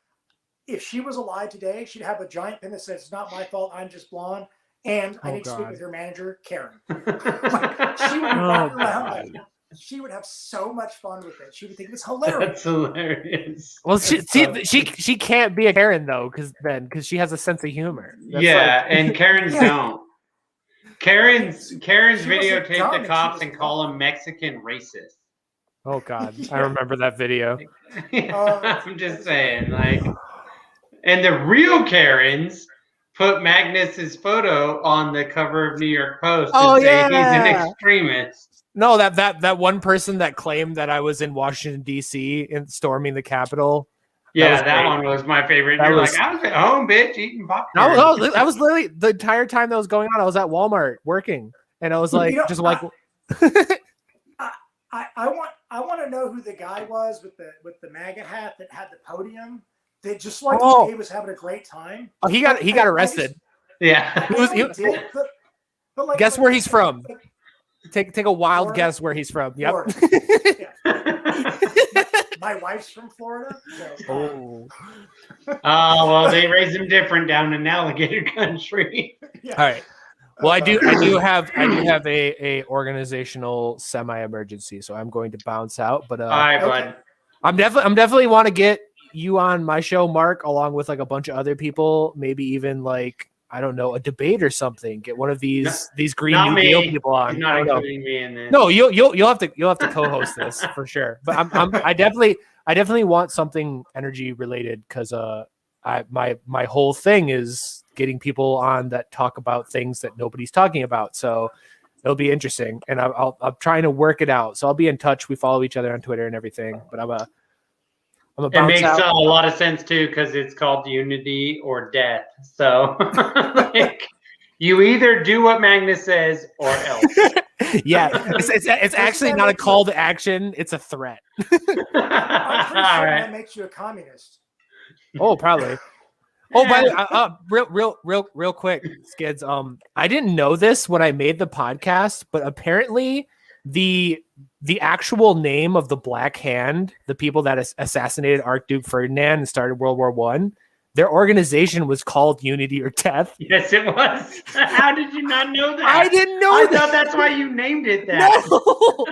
if she was alive today, she'd have a giant pin that says, "It's not my fault. I'm just blonde." And I need to speak with her manager, Karen. She would walk around she would have so much fun with it. She would think it's hilarious. That's hilarious. Well, she can't be a Karen though, because she has a sense of humor. That's and Karens don't. Karens videotape the cops and call them Mexican racist. Oh God, I remember that video. I'm just saying, and the real Karens put Magnus's photo on the cover of New York Post and say he's an extremist. No, that one person that claimed that I was in Washington D.C. and storming the Capitol. That one was my favorite. You're like, I was at home, bitch, eating popcorn. No, that was literally the entire time that was going on. I was at Walmart working, and I was like, I want to know who the guy was with the MAGA hat that had the podium. That just he was having a great time. Oh, he got arrested. Guess where he's from. Take a wild Florida? Guess where he's from. Yep. My wife's from Florida. So, well, they raise them different down in alligator country. All right. Well, I do have a organizational semi-emergency, so I'm going to bounce out. But all right, bud. I'm definitely want to get you on my show, Mark, along with a bunch of other people, maybe even I don't know, a debate or something. Get one of these Green New Deal people on. You're not including me in this. No, you'll have to co-host this for sure. But I definitely want something energy related because my whole thing is getting people on that talk about things that nobody's talking about. So it'll be interesting, and I'm trying to work it out. So I'll be in touch. We follow each other on Twitter and everything. But it makes a lot of sense too because it's called unity or death. So you either do what Magnus says or else. It's actually not a call to action; it's a threat. I'm pretty sure that makes you a communist. Oh, probably. Oh, by the way, real quick, Skids. I didn't know this when I made the podcast, but apparently the actual name of the Black Hand, the people that assassinated Archduke Ferdinand and started World War I, their organization was called Unity or Death. Yes, it was. How did you not know that? I didn't know that. I thought that's why you named it that. No. Oh,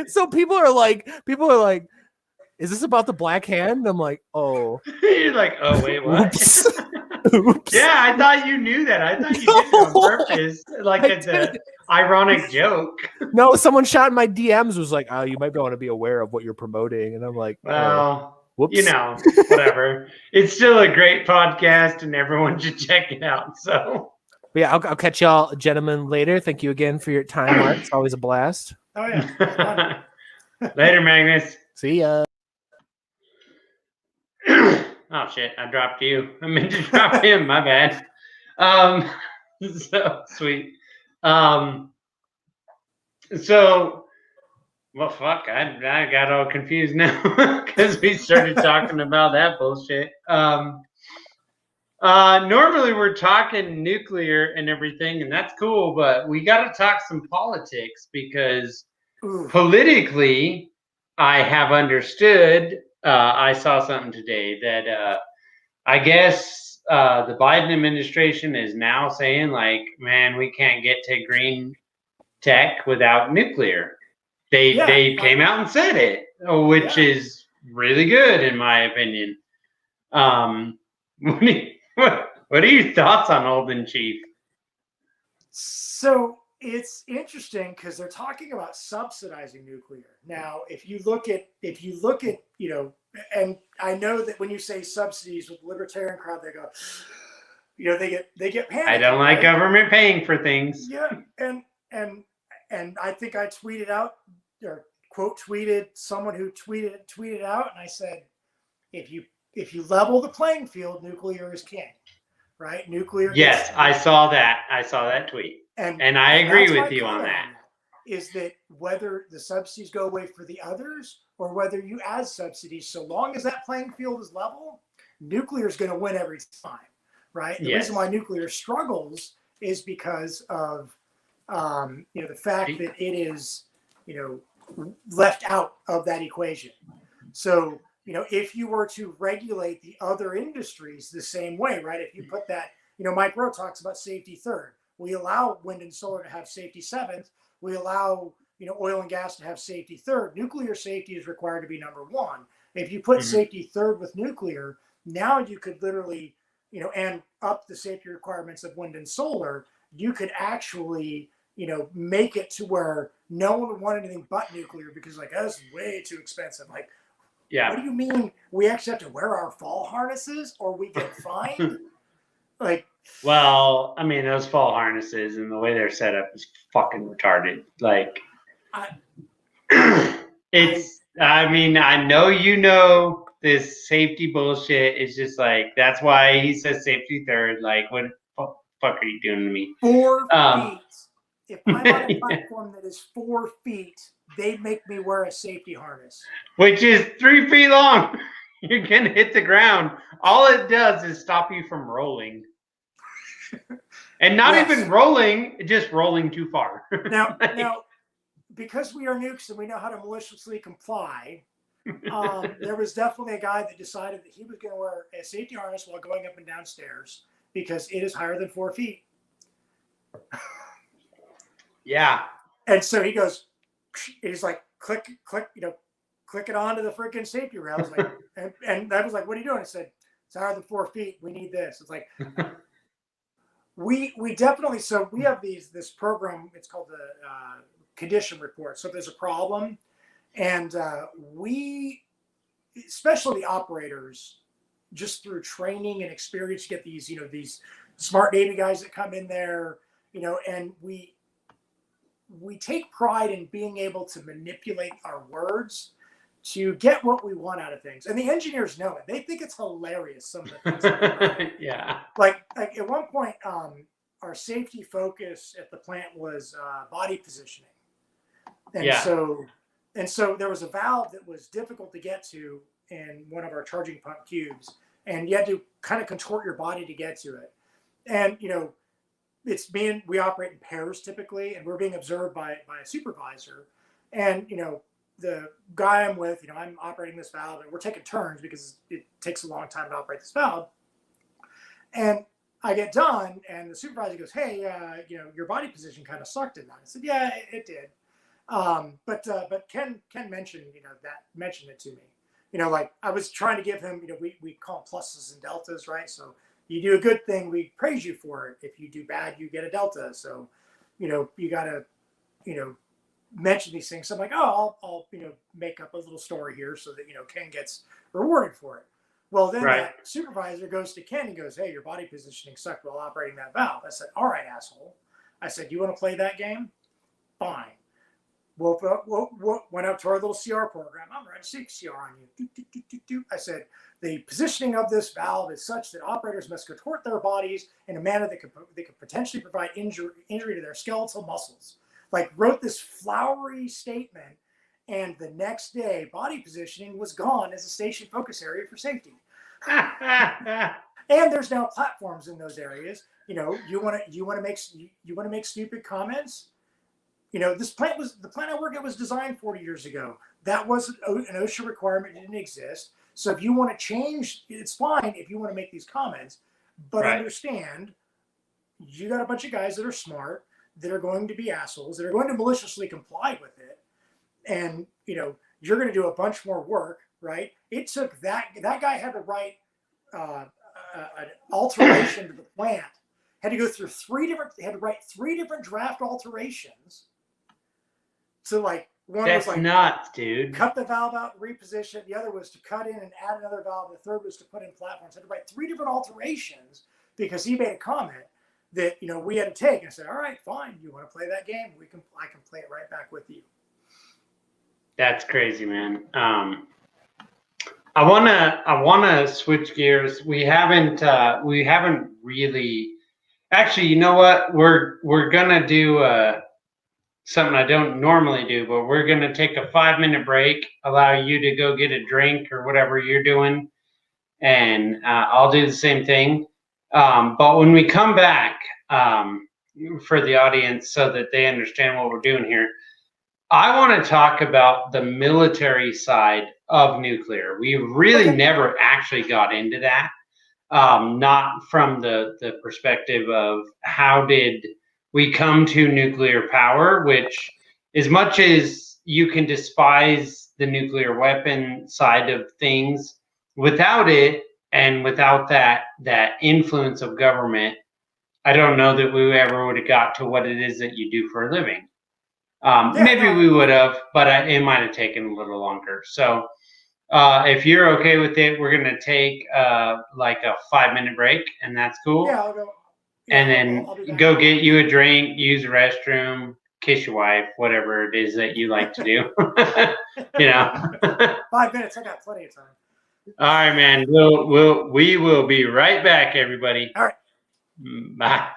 so people are like, is this about the Black Hand? I'm like, oh. You're like, oh, wait, what? Oops. Yeah, I thought you knew that. I thought you did it on purpose, like as a ironic joke. No, someone shot in my DMs was like, "Oh, you might want to be aware of what you're promoting," and I'm like, Well, whoops. you know, whatever. It's still a great podcast, and everyone should check it out. So, But yeah, I'll catch y'all, gentlemen, later. Thank you again for your time, Mark. It's always a blast. Oh yeah. Later, Magnus. See ya. Oh shit! I dropped you. I meant to drop him. My bad. So sweet. So, well, fuck. I got all confused now because we started talking about that bullshit. Normally we're talking nuclear and everything, and that's cool, but we got to talk some politics because politically, I have understood. I saw something today that I guess the Biden administration is now saying, like, man, we can't get to green tech without nuclear. They came out and said it, which is really good in my opinion. What are your thoughts on Old and Chief? So it's interesting because they're talking about subsidizing nuclear. Now, if you look at, you know, and I know that when you say subsidies with the libertarian crowd, they go, you know, they get panicked. I don't like government paying for things. Yeah, and I think I tweeted out or quote tweeted someone who tweeted out, and I said, if you level the playing field, nuclear is king, right? Nuclear. Yes, I saw that tweet. And I agree with you on that. Is that whether the subsidies go away for the others or whether you add subsidies, so long as that playing field is level, nuclear is going to win every time, right? The reason why nuclear struggles is because of you know, the fact that it is, you know, left out of that equation. So, you know, if you were to regulate the other industries the same way, right? If you put that, you know, Mike Rowe talks about safety third. We allow wind and solar to have safety seventh. We allow, you know, oil and gas to have safety third. Nuclear safety is required to be number one. If you put safety third with nuclear, now you could literally, you know, and up the safety requirements of wind and solar, you could actually, you know, make it to where no one would want anything but nuclear because, like, that's way too expensive. Like, what do you mean we actually have to wear our fall harnesses or we get fined? Like, well, I mean, those fall harnesses and the way they're set up is fucking retarded. Like, I mean, I know you know this safety bullshit is just like, that's why he says safety third. Like, what the fuck are you doing to me? 4 feet. If I'm on a platform that is 4 feet, they make me wear a safety harness. Which is 3 feet long. You're going to hit the ground. All it does is stop you from rolling. And not even rolling, just rolling too far. Now, because we are nukes and we know how to maliciously comply, there was definitely a guy that decided that he was going to wear a safety harness while going up and down stairs because it is higher than 4 feet. Yeah. And so he goes, he's like, click, you know, click it onto the freaking safety rail. I was like, and I was like, what are you doing? I said, it's higher than 4 feet. We need this. It's like, we definitely, so we have this program, it's called the condition report. So if there's a problem, and we, especially the operators, just through training and experience, get these, you know, these smart Navy guys that come in there, you know, and we take pride in being able to manipulate our words to get what we want out of things. And the engineers know it. They think it's hilarious, some of the things that we yeah. Like at one point, our safety focus at the plant was body positioning. And so there was a valve that was difficult to get to in one of our charging pump cubes. And you had to kind of contort your body to get to it. And, you know, we operate in pairs typically, and we're being observed by a supervisor. And, you know, the guy I'm with, you know, I'm operating this valve and we're taking turns because it takes a long time to operate this valve. And I get done and the supervisor goes, hey, you know, your body position kind of sucked in that. I said, yeah, it did. But Ken mentioned, you know, mentioned it to me. You know, like I was trying to give him, you know, we call them pluses and deltas, right? So You do a good thing, we praise you for it. If you do bad, you get a delta. So, you got to, mention these things. So I'm like, oh, I'll make up a little story here so that, Ken gets rewarded for it. Well, then that supervisor goes to Ken and goes, hey, your body positioning sucked while operating that valve. I said, all right, asshole. I said, you want to play that game? Fine. We'll went up to our little CR program. I'm running 6 CR on you. I said, the positioning of this valve is such that operators must contort their bodies in a manner that could potentially provide injury to their skeletal muscles. Like, wrote this flowery statement, and the next day, body positioning was gone as a station focus area for safety. And there's now platforms in those areas. You want to make stupid comments. This plant the plant I work at was designed 40 years ago. That was an OSHA requirement. It didn't exist. So if you want to change, it's fine if you want to make these comments, but understand you got a bunch of guys that are smart, that are going to be assholes, that are going to maliciously comply with it. And, you're going to do a bunch more work, right? It took that guy had to write an alteration to the plant, had to go through had to write 3 different draft alterations. So one That's was nuts, dude. Cut the valve out and reposition. The other was to cut in and add another valve. The third was to put in platforms. I had to write 3 different alterations because he made a comment that we had to take. And I said, all right, fine. You want to play that game? I can play it right back with you. That's crazy, man. I wanna switch gears. We haven't really. Actually, you know what? We're gonna do something I don't normally do, but we're gonna take a 5-minute break, allow you to go get a drink or whatever you're doing, and I'll do the same thing. But when we come back, for the audience, so that they understand what we're doing here, I want to talk about the military side of nuclear. We really never actually got into that. Not from the perspective of how did we come to nuclear power, which, as much as you can despise the nuclear weapon side of things, without it and without that influence of government, I don't know that we ever would have got to what it is that you do for a living. Maybe we would have, but it might have taken a little longer. So if you're okay with it, we're going to take like a 5-minute break, and that's cool. Yeah, I'll go. Yeah, and then I'll go get you a drink, use the restroom, kiss your wife, whatever it is that you like to do. 5 minutes. I got plenty of time. All right, man. We will be right back, everybody. All right. Bye.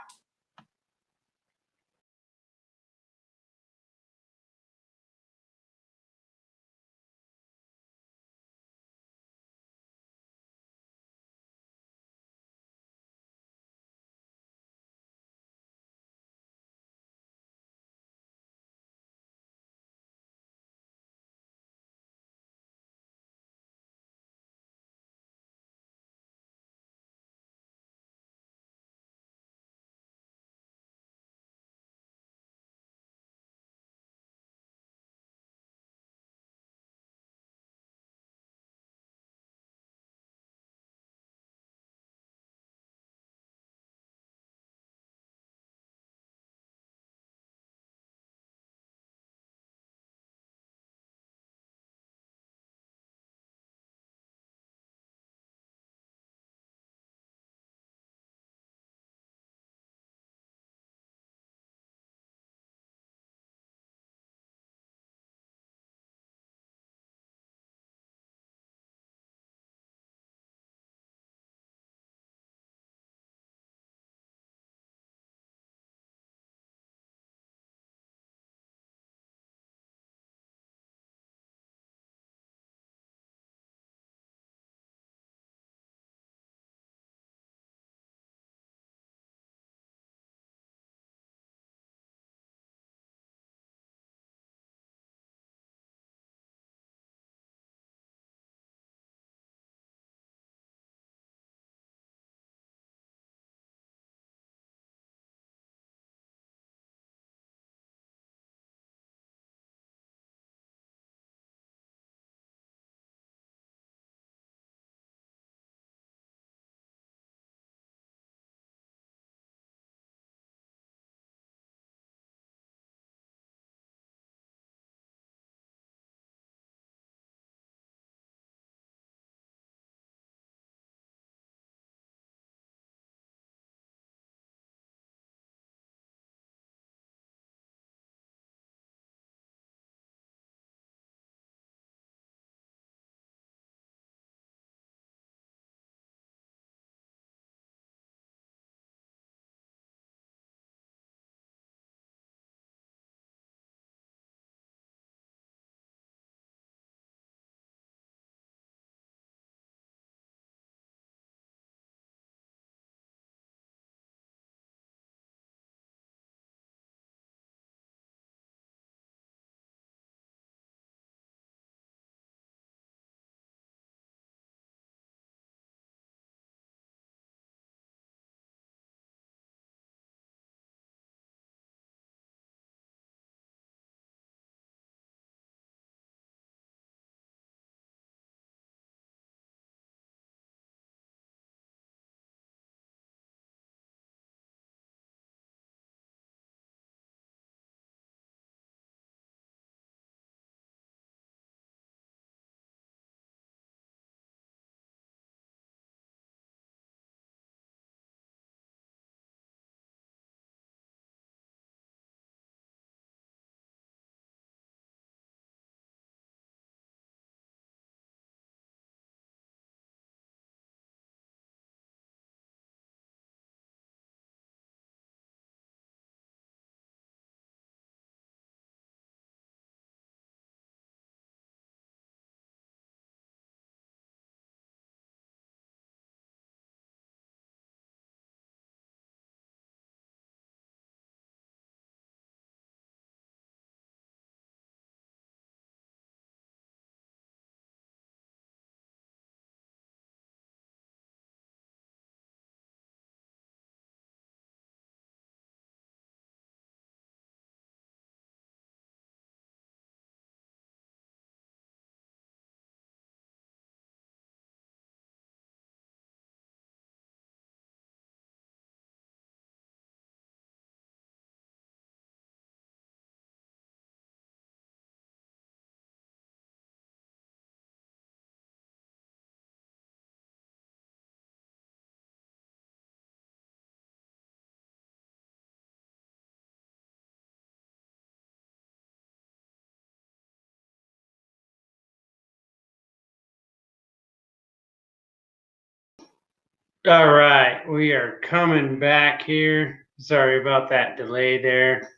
All right, we are coming back here. Sorry about that delay there.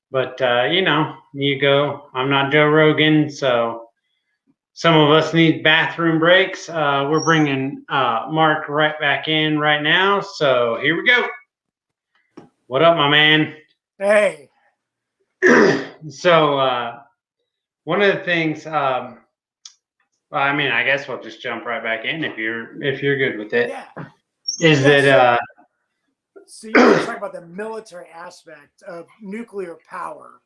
But, you go. I'm not Joe Rogan, so some of us need bathroom breaks. We're bringing Mark right back in right now. So here we go. What up, my man? Hey. So one of the things, I guess we'll just jump right back in if you're good with it. Yeah. Is that So you want to talk about the military aspect of nuclear power?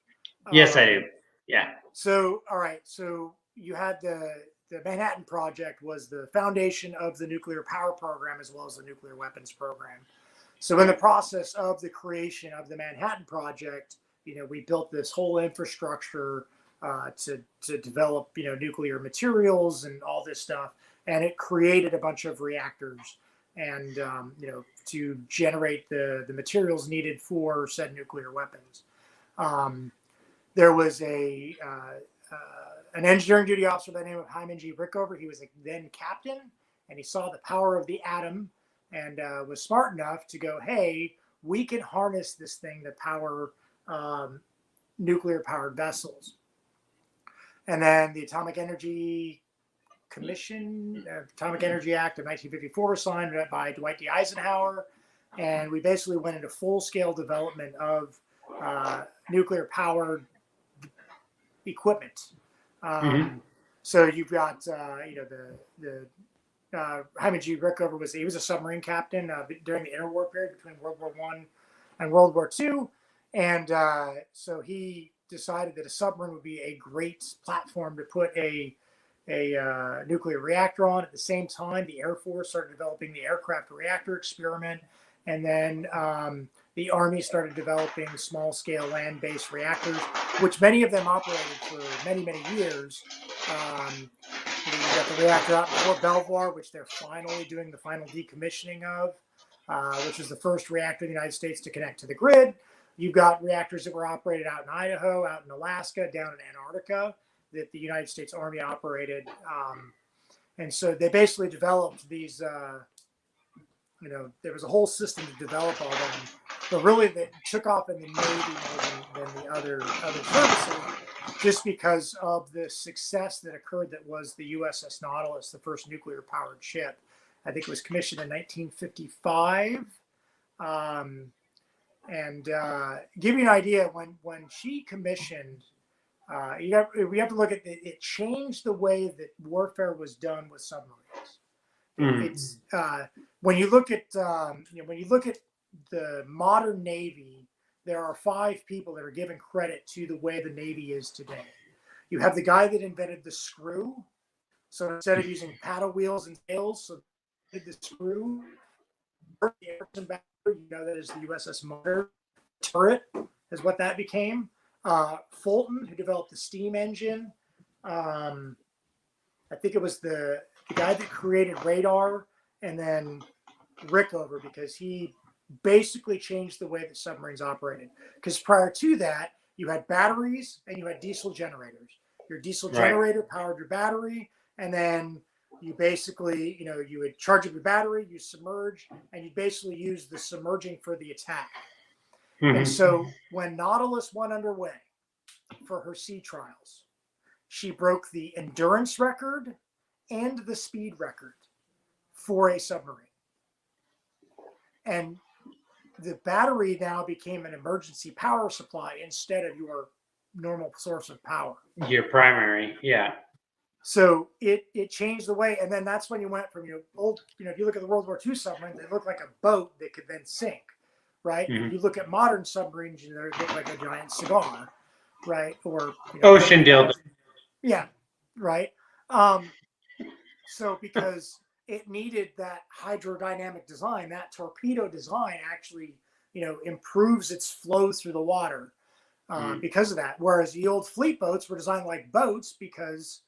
Yes, I do. Yeah. So, all right. So you had the Manhattan Project was the foundation of the nuclear power program as well as the nuclear weapons program. So in the process of the creation of the Manhattan Project, we built this whole infrastructure to develop, nuclear materials and all this stuff, and it created a bunch of reactors and to generate the materials needed for said nuclear weapons. There was an engineering duty officer by the name of Hyman G. Rickover. He was a then captain, and he saw the power of the atom and was smart enough to go, hey, we can harness this thing to power nuclear-powered vessels. And then the Atomic Energy Commission, Atomic Energy Act of 1954 was signed by Dwight D. Eisenhower, and we basically went into full-scale development of nuclear-powered equipment. So you've got, the Hyman G. Rickover was a submarine captain during the interwar period between World War I and World War II. And so he decided that a submarine would be a great platform to put a nuclear reactor on. At the same time, the Air Force started developing the aircraft reactor experiment. And then the Army started developing small-scale land-based reactors, which many of them operated for many, many years. You got the reactor out in Fort Belvoir, which they're finally doing the final decommissioning of, which is the first reactor in the United States to connect to the grid. You've got reactors that were operated out in Idaho, out in Alaska, down in Antarctica, that the United States Army operated. And so they basically developed these, there was a whole system to develop all them. But really, that took off in the Navy more than the other services, just because of the success that occurred that was the USS Nautilus, the first nuclear-powered ship. I think it was commissioned in 1955. And give you an idea, when she commissioned, we have to look at it. It changed the way that warfare was done with submarines. It's when you look at the modern Navy, there are 5 people that are given credit to the way the Navy is today. You have the guy that invented the screw. So instead of using paddle wheels and sails, so they did the screw. That is the USS Martyr. Turret is what that became. Fulton, who developed the steam engine. I think it was the guy that created radar, and then Rickover, because he basically changed the way that submarines operated. Because prior to that, you had batteries and you had diesel generators. Your diesel generator powered your battery, and then you basically, you would charge up your battery, you submerge, and you basically use the submerging for the attack. And so when Nautilus went underway for her sea trials, she broke the endurance record and the speed record for a submarine. And the battery now became an emergency power supply instead of your normal source of power. Your primary, yeah. So it changed the way, and then that's when you went from old, if you look at the World War II submarines, they look like a boat that could then sink, right? If you look at modern submarines, they look like a giant cigar, right? Or ocean dildo. Yeah, right. So because it needed that hydrodynamic design, that torpedo design actually, improves its flow through the water because of that. Whereas the old fleet boats were designed like boats because,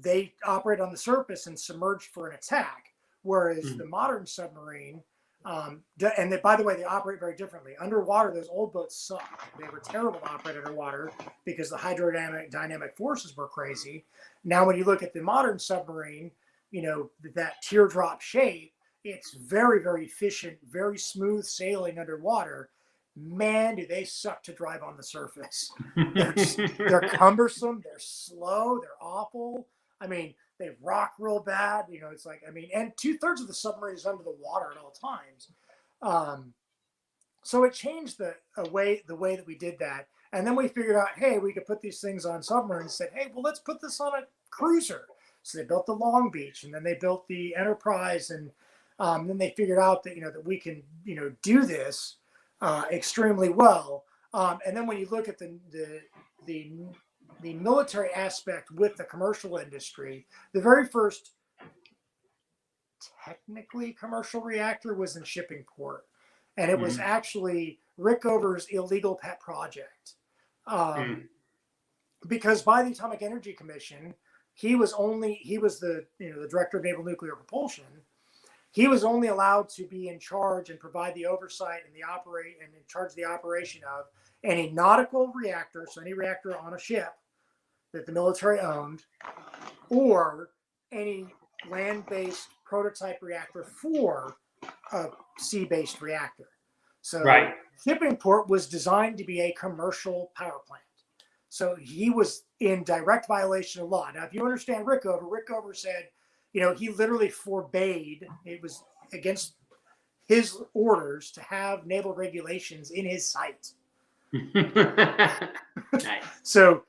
they operate on the surface and submerged for an attack. Whereas the modern submarine, and by the way, they operate very differently. Underwater, those old boats suck. They were terrible to operate underwater because the hydrodynamic forces were crazy. Now, when you look at the modern submarine, that teardrop shape It's very, very efficient, very smooth sailing underwater. Man, do they suck to drive on the surface. They're cumbersome, they're slow, they're awful. I mean, they rock real bad. It's like, and 2/3 of the submarine is under the water at all times. So it changed the way that we did that. And then we figured out, hey, we could put these things on submarines. Said, hey, well, let's put this on a cruiser. So they built the Long Beach, and then they built the Enterprise, and then they figured out that that we can do this extremely well. And then when you look at the military aspect with the commercial industry, the very first technically commercial reactor was in Shippingport, and it was actually Rickover's illegal pet project. Because by the Atomic Energy Commission, he was the the director of naval nuclear propulsion. He was only allowed to be in charge and provide the oversight and in charge of the operation of any nautical reactor, so any reactor on a ship that the military owned, or any land-based prototype reactor for a sea-based reactor. So right. Shippingport was designed to be a commercial power plant. So he was in direct violation of law. Now, if you understand Rickover said, he literally forbade, it was against his orders to have naval regulations in his site. Nice. So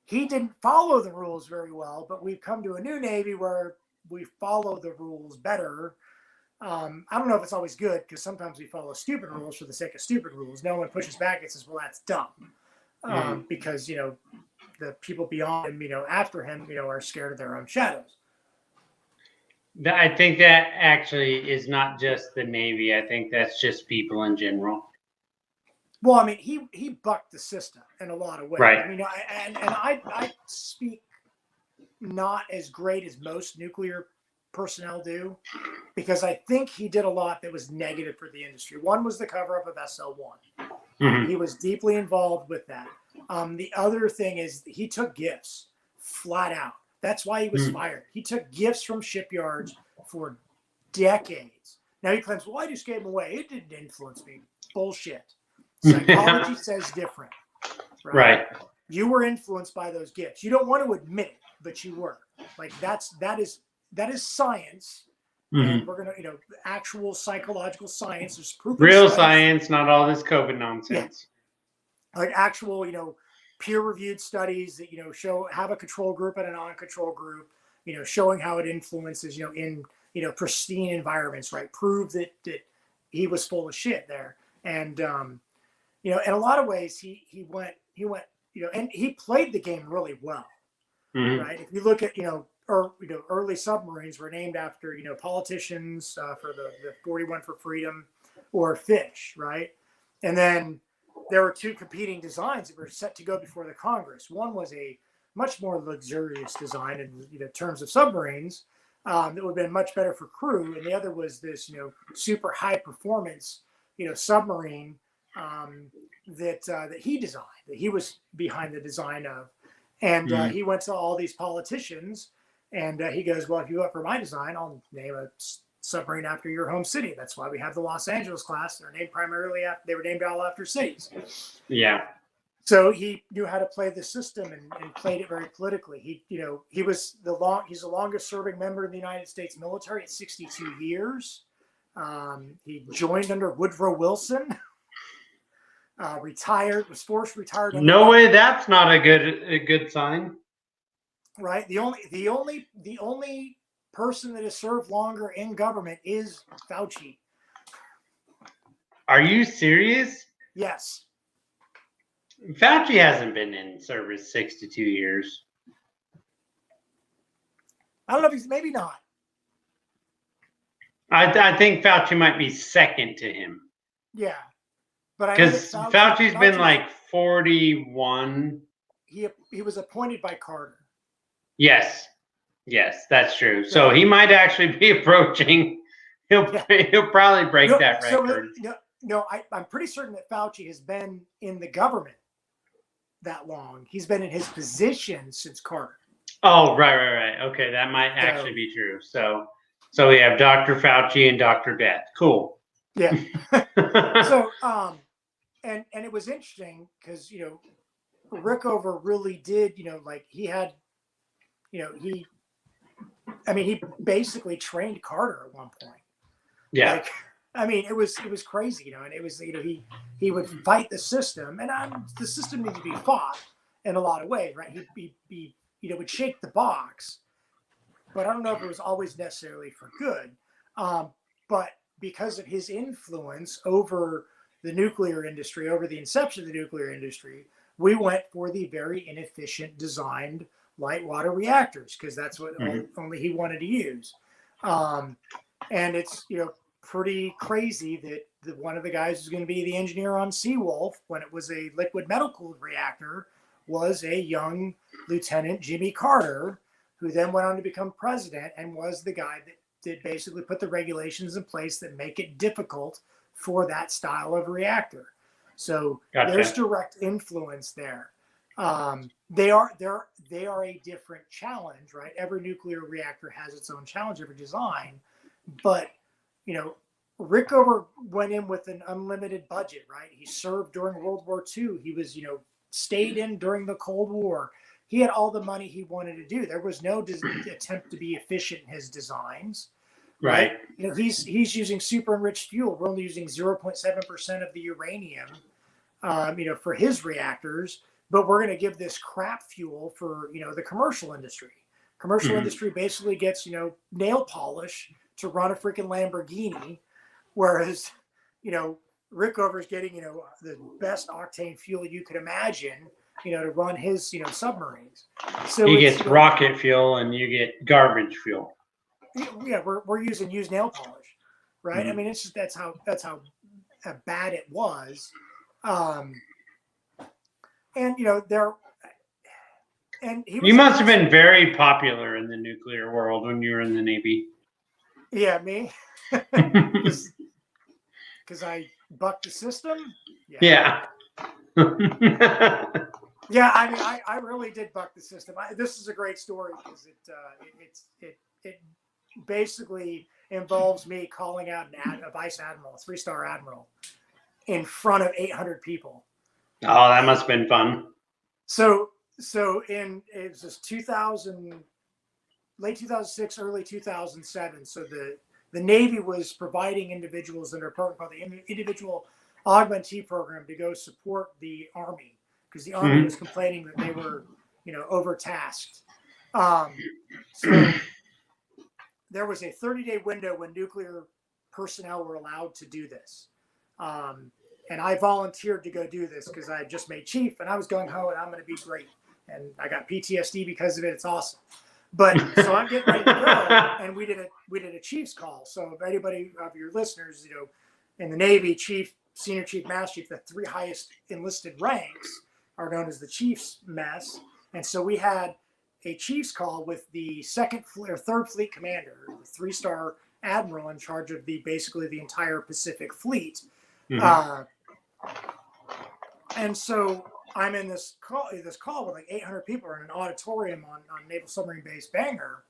he didn't follow the rules very well, but we've come to a new Navy where we follow the rules better. I don't know if it's always good, because sometimes we follow stupid rules for the sake of stupid rules. No one pushes back and says, well, that's dumb. Because, the people beyond him, after him, are scared of their own shadows. I think that actually is not just the Navy. I think that's just people in general. Well, he bucked the system in a lot of ways. Right. I speak not as great as most nuclear personnel do, because I think he did a lot that was negative for the industry. One was the cover-up of SL1. He was deeply involved with that. The other thing is he took gifts flat out. That's why he was fired. He took gifts from shipyards for decades. Now he claims, well, I just gave them away. It didn't influence me. Bullshit. Psychology says different. Right? You were influenced by those gifts. You don't want to admit it, but you were. Like that is science. And we're gonna, actual psychological science. There's proof. Real science, not all this COVID nonsense. Yeah. Like actual, peer-reviewed studies that have a control group and a non-control group, showing how it influences, in pristine environments, right? Prove that he was full of shit there, and in a lot of ways he went, and he played the game really well, right? If you look at early submarines were named after politicians for the 41 for Freedom or Fish, right? And then there were two competing designs that were set to go before the Congress. One was a much more luxurious design in terms of submarines that would have been much better for crew, and the other was this super high performance submarine that he designed, that he was behind the design of, and he went to all these politicians, and he goes, well, if you vote for my design, I'll name a submarine after your home city. That's why we have the Los Angeles class. They're named primarily after, they were named all after cities. Yeah. So he knew how to play the system and played it very politically. He's the longest serving member of the United States military at 62 years. He joined under Woodrow Wilson. Was forced retired. No way, that's not a good sign. Right. The only person that has served longer in government is Fauci. Are you serious? Yes. Fauci hasn't been in service 62 years. I don't know if he's, maybe not. I think Fauci might be second to him. Yeah. But because Fauci's been like 41. He was appointed by Carter. Yes, that's true. So he might actually be approaching. He'll probably break that record. I'm pretty certain that Fauci has been in the government that long. He's been in his position since Carter. Oh, right. Okay, that might actually be true. So So we have Dr. Fauci and Dr. Death. Cool. Yeah. So, and it was interesting because, you know, Rickover really did, you know, like he had, you know, he basically trained Carter at one point. Yeah. Like, I mean, it was crazy, you know, and it was, you know, he would fight the system, and the system needs to be fought in a lot of ways, right? He you know, would shake the box, but I don't know if it was always necessarily for good. But because of his influence over the nuclear industry, over the inception of the nuclear industry, we went for the very inefficient designed light water reactors because that's what only he wanted to use. And it's, you know, pretty crazy that one of the guys who's going to be the engineer on Seawolf when it was a liquid metal cooled reactor was a young Lieutenant Jimmy Carter, who then went on to become president and was the guy that basically put the regulations in place that make it difficult for that style of reactor. So there's direct influence there. They are a different challenge, right? Every nuclear reactor has its own challenge, every design. But, you know, Rickover went in with an unlimited budget, right? He served during World War II. He was, you know, stayed in during the Cold War. He had all the money he wanted to do. There was no attempt to be efficient in his designs. Right. You know, he's using super enriched fuel. We're only using 0.7% of the uranium, you know, for his reactors. But we're going to give this crap fuel for, you know, the commercial industry. Commercial industry basically gets, you know, nail polish to run a freaking Lamborghini, whereas, you know, Rickover's getting, you know, the best octane fuel you could imagine, you know, to run his, you know, submarines. So he gets rocket fuel and you get garbage fuel. Yeah, we're using used nail polish, right? I mean, it's just that's how bad it was. And you know, you must have been very popular in the nuclear world when you were in the Navy. Yeah, me, because I bucked the system. Yeah. Yeah, I mean, I really did buck the system. This is a great story because it basically involves me calling out a vice admiral, a 3-star admiral, in front of 800 people. Oh, that must have been fun. So it was just late 2006, early 2007. So the Navy was providing individuals under a program called the Individual Augmentee Program to go support the Army because the Army was complaining that they were, you know, overtasked. So there was a 30-day window when nuclear personnel were allowed to do this. And I volunteered to go do this because I had just made chief and I was gung ho and I'm going to be great. And I got PTSD because of it. It's awesome. But so I'm getting ready to go, and we did a chief's call. So if anybody of your listeners, you know, in the Navy, chief, senior chief, master chief, the 3 highest enlisted ranks are known as the chief's mess. And so we had a chief's call with the 3rd Fleet commander, the 3-star admiral in charge of basically the entire Pacific Fleet. And so I'm in this call with like 800 people are in an auditorium on Naval Submarine Base Bangor.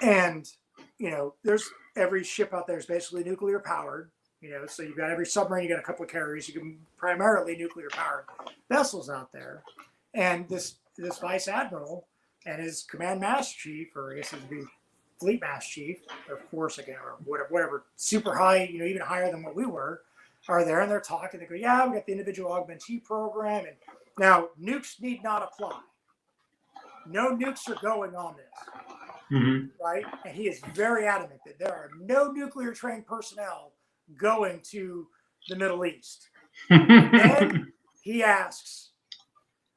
And, you know, there's every ship out there is basically nuclear powered, you know, so you've got every submarine, you got a couple of carriers, you can primarily nuclear powered vessels out there. And this vice admiral and his command master chief, or I guess it would be fleet master chief, or force again, or whatever, super high, you know, even higher than what we were, are there, and they're talking. They go, yeah, we got the individual augmentee program, and now nukes need not apply. No nukes are going on this, right? And he is very adamant that there are no nuclear trained personnel going to the Middle East. Then he asks,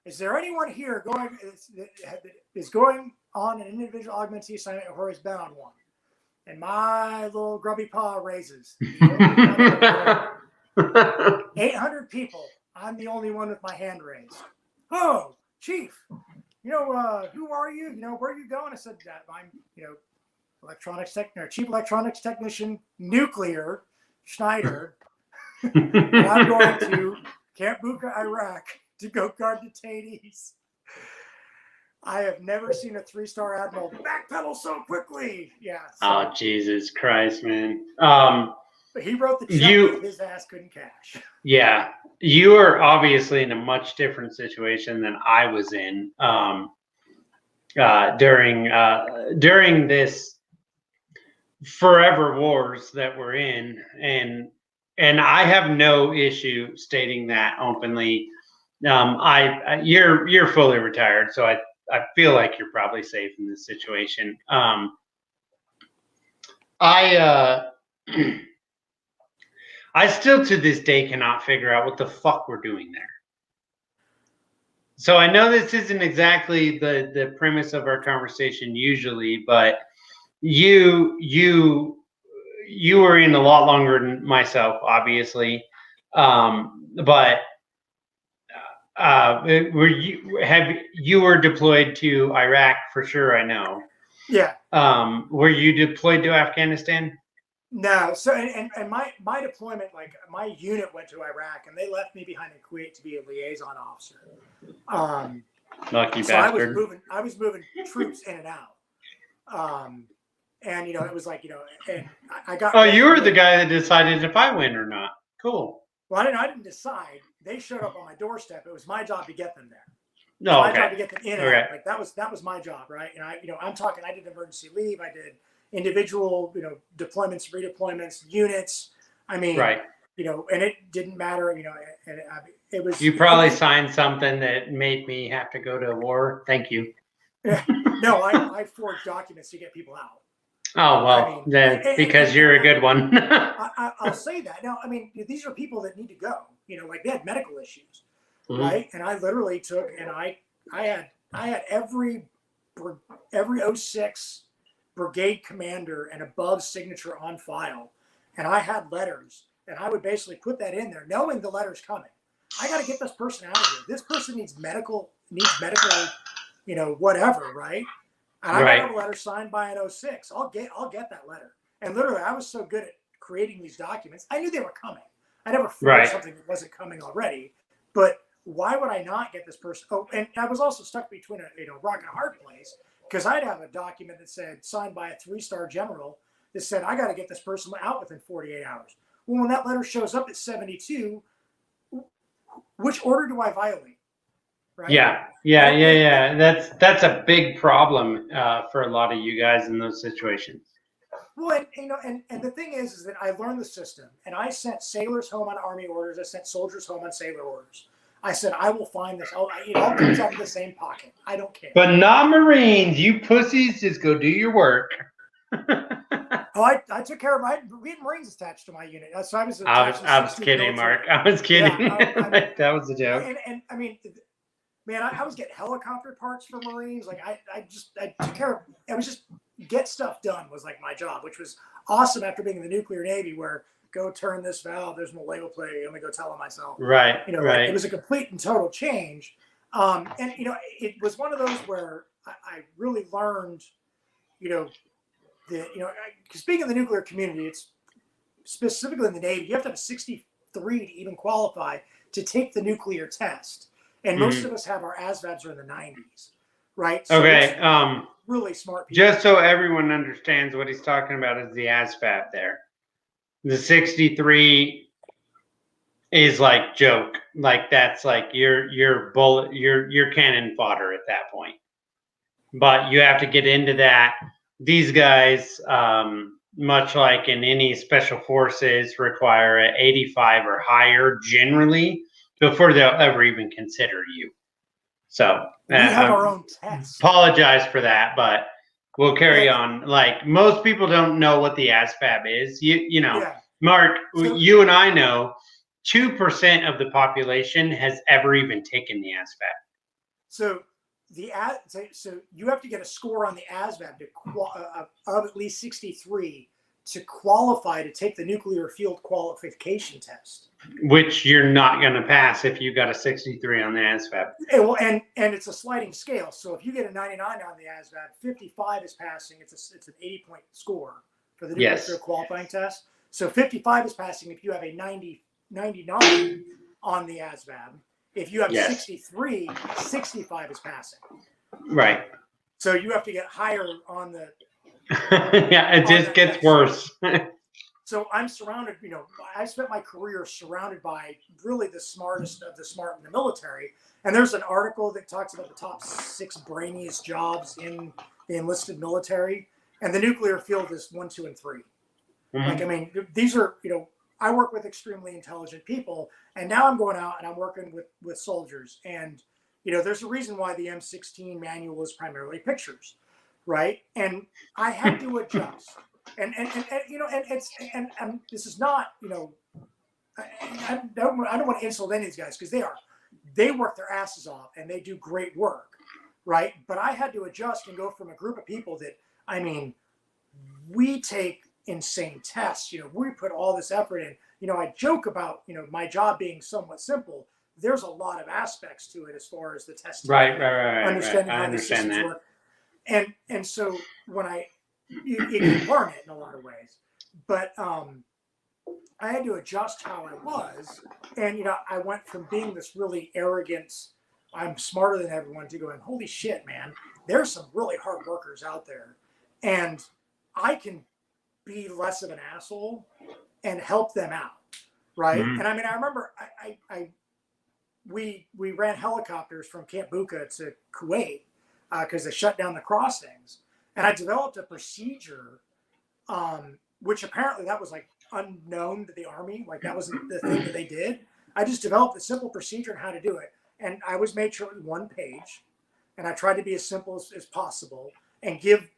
is there anyone here is going on an individual augmentee assignment or has been on one? And my little grubby paw raises. 800 people. I'm the only one with my hand raised. Oh, chief, you know, who are you? You know, where are you going? I said, I'm, you know, chief electronics technician, nuclear, Schneider. And I'm going to Camp Bucca, Iraq to go guard detainees. I have never seen a 3-star admiral backpedal so quickly. Yeah. So, Oh, Jesus Christ, man. but he wrote the check that his ass couldn't cash. Yeah, you are obviously in a much different situation than I was in during this forever wars that we're in, and I have no issue stating that openly. You're fully retired, so I feel like you're probably safe in this situation. I still to this day cannot figure out what the fuck we're doing there. So I know this isn't exactly the premise of our conversation usually, but you were in a lot longer than myself, obviously. But you were deployed to Iraq for sure, I know. Yeah. Were you deployed to Afghanistan? No. So and my deployment, like my unit went to Iraq and they left me behind in Kuwait to be a liaison officer. Lucky so bastard. I was moving troops in and out. And it was like, and I got. Oh, you were the guy that decided if I win or not. Cool. Well, I didn't decide. They showed up on my doorstep. It was my job to get them there. No, my job to get them in and out. Like that was my job, right? And I'm talking. I did emergency leave. I did individual, deployments, redeployments, units. I mean, right. And it didn't matter. And it was. You probably signed something that made me have to go to war. Thank you. No, I forged documents to get people out. Oh, well, because you're a good one. I'll say that. Now, I mean, these are people that need to go, like they had medical issues, right? And I literally took, and I had every 06 brigade commander and above signature on file. And I had letters, and I would basically put that in there, knowing the letter's coming. I got to get this person out of here. This person needs medical, whatever, right? And I got a letter signed by an 06. I'll get that letter. And literally, I was so good at creating these documents. I knew they were coming. I never forged something that wasn't coming already. But why would I not get this person? Oh, and I was also stuck between a rock and a hard place because I'd have a document that said signed by a 3-star general that said I got to get this person out within 48 hours. Well, when that letter shows up at 72, which order do I violate? Right? Yeah. That's a big problem for a lot of you guys in those situations. Well, and the thing is that I learned the system, and I sent sailors home on Army orders. I sent soldiers home on sailor orders. I said I will find this. It all comes out of the same pocket. I don't care. But not Marines. You pussies, just go do your work. I took care of we had Marines attached to my unit. So I was kidding, Mark. I was kidding. Yeah, that was a joke. And I mean. Man, I was getting helicopter parts for Marines. Like I took care of. I was just get stuff done was like my job, which was awesome after being in the nuclear Navy, where go turn this valve. There's no Lego play. I'm gonna go tell them myself. Right. Right. It was a complete and total change. And it was one of those where I really learned, because being in the nuclear community, it's specifically in the Navy, you have to have a 63 to even qualify to take the nuclear test. And most of us have our ASVABs are in the 90s, right? So really smart people. Just so everyone understands what he's talking about is the ASVAB there. The 63 is like joke. Like that's like your bullet, your cannon fodder at that point. But you have to get into that. These guys, much like in any special forces, require an 85 or higher generally before they'll ever even consider you. So we have our own test. Apologize for that, but we'll carry on. Like most people don't know what the ASVAB is. Mark, you and I know 2% of the population has ever even taken the ASVAB. So so you have to get a score on the ASVAB of at least 63 to qualify to take the nuclear field qualification test. Which you're not going to pass if you got a 63 on the ASVAB. And it's a sliding scale. So if you get a 99 on the ASVAB, 55 is passing. It's an 80-point score for the nuclear field qualifying test. So 55 is passing if you have a 99 on the ASVAB. If you have 63, 65 is passing. Right. So you have to get higher on the. Yeah, it just gets worse. So I'm surrounded, I spent my career surrounded by really the smartest of the smart in the military. And there's an article that talks about the top 6 brainiest jobs in the enlisted military. And the nuclear field is 1, 2, and 3. Mm-hmm. Like, I mean, these are, I work with extremely intelligent people. And now I'm going out and I'm working with soldiers. And, there's a reason why the M16 manual is primarily pictures, right? And I had to adjust. And this is not, I don't want to insult any of these guys because they work their asses off and they do great work, right? But I had to adjust and go from a group of people that, I mean, we take insane tests, we put all this effort in. I joke about, my job being somewhat simple. There's a lot of aspects to it as far as the testing, right, understanding how the systems work, and so when you can learn it in a lot of ways, but I had to adjust how I was, and I went from being this really arrogant, I'm smarter than everyone, to going, holy shit, man, there's some really hard workers out there, and I can be less of an asshole and help them out, right? Mm-hmm. And I mean, I remember we ran helicopters from Camp Bucca to Kuwait because they shut down the crossings. And I developed a procedure, which apparently that was like unknown to the Army. Like that wasn't the thing that they did. I just developed a simple procedure on how to do it. And I was made sure it was 1 page. And I tried to be as simple as possible and give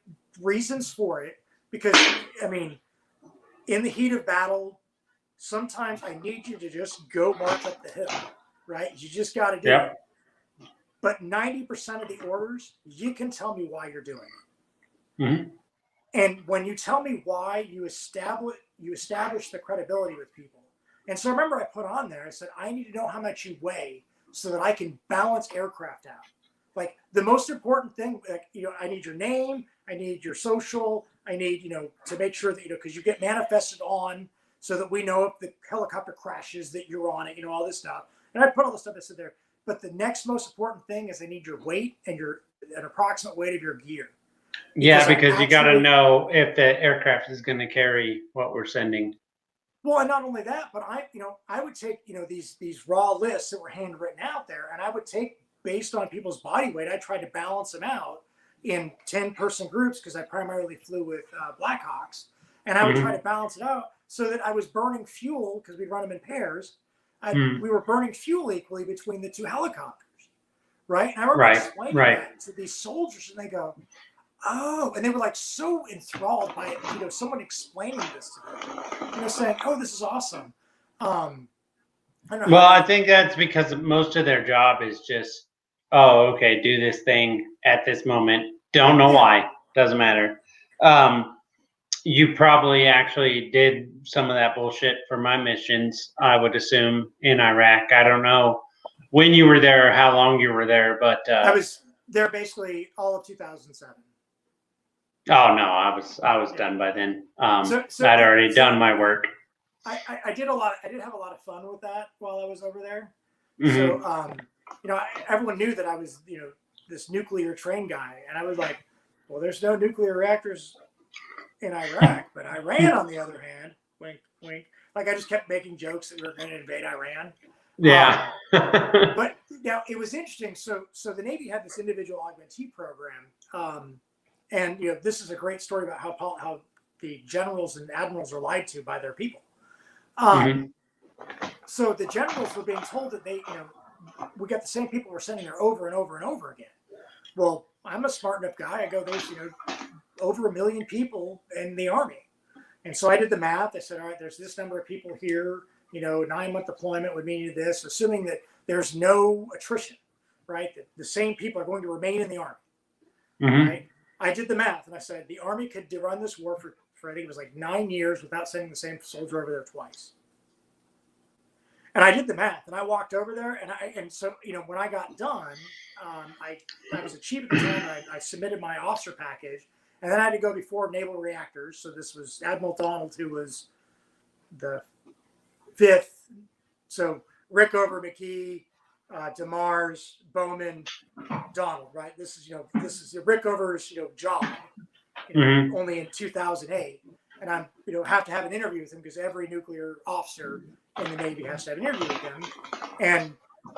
reasons for it. Because, I mean, in the heat of battle, sometimes I need you to just go march up the hill, right? You just got to do it. But 90% of the orders, you can tell me why you're doing it. Mm-hmm. And when you tell me why, you establish the credibility with people. And so I remember I put on there, I said, I need to know how much you weigh so that I can balance aircraft out. Like the most important thing, I need your name, I need your social, I need, to make sure that, because you get manifested on so that we know if the helicopter crashes that you're on it, all this stuff. And I put all the stuff I said there. But the next most important thing is I need your weight and an approximate weight of your gear. Because you got to know if the aircraft is going to carry what we're sending. Well, and not only that, but I would take, these raw lists that were handwritten out there, and I would take based on people's body weight. I tried to balance them out in 10-person groups because I primarily flew with Blackhawks, and I would try to balance it out so that I was burning fuel because we'd run them in pairs. We were burning fuel equally between the 2 helicopters, right? And I remember explaining that to these soldiers, and they go, oh, and they were like so enthralled by it, someone explaining this to them, saying, oh, this is awesome. I think that's because most of their job is just, oh, okay, do this thing at this moment. Don't know why. Doesn't matter. You probably actually did some of that bullshit for my missions, I would assume, in Iraq. I don't know when you were there or how long you were there, but I was there basically all of 2007. Oh no, I was done by then. I'd already done my work. I did have a lot of fun with that while I was over there. Mm-hmm. So everyone knew that I was this nuclear train guy, and I was like, well, there's no nuclear reactors in Iraq, but Iran, on the other hand, wink, wink. Like I just kept making jokes that we were going to invade Iran. Yeah. But now it was interesting. So the Navy had this individual augmentee program, and this is a great story about how the generals and admirals are lied to by their people. So the generals were being told that they, we got the same people we're sending there over and over and over again. Well, I'm a smart enough guy. I go, there's over 1 million people in the Army. And so I did the math. I said, all right, there's this number of people here, 9-month deployment would mean this, assuming that there's no attrition, right? That the same people are going to remain in the Army, right? I did the math and I said, the Army could run this war for I think it was like 9 years without sending the same soldier over there twice. And I did the math and I walked over there and so, when I got done, I was a chief at the time. I submitted my officer package. And then I had to go before naval reactors. So this was Admiral Donald, who was the 5th. So Rickover, McKee, DeMars, Bowman, Donald, right? This is Rickover's, job, only in 2008. And I'm, have to have an interview with him because every nuclear officer in the Navy has to have an interview with him. And,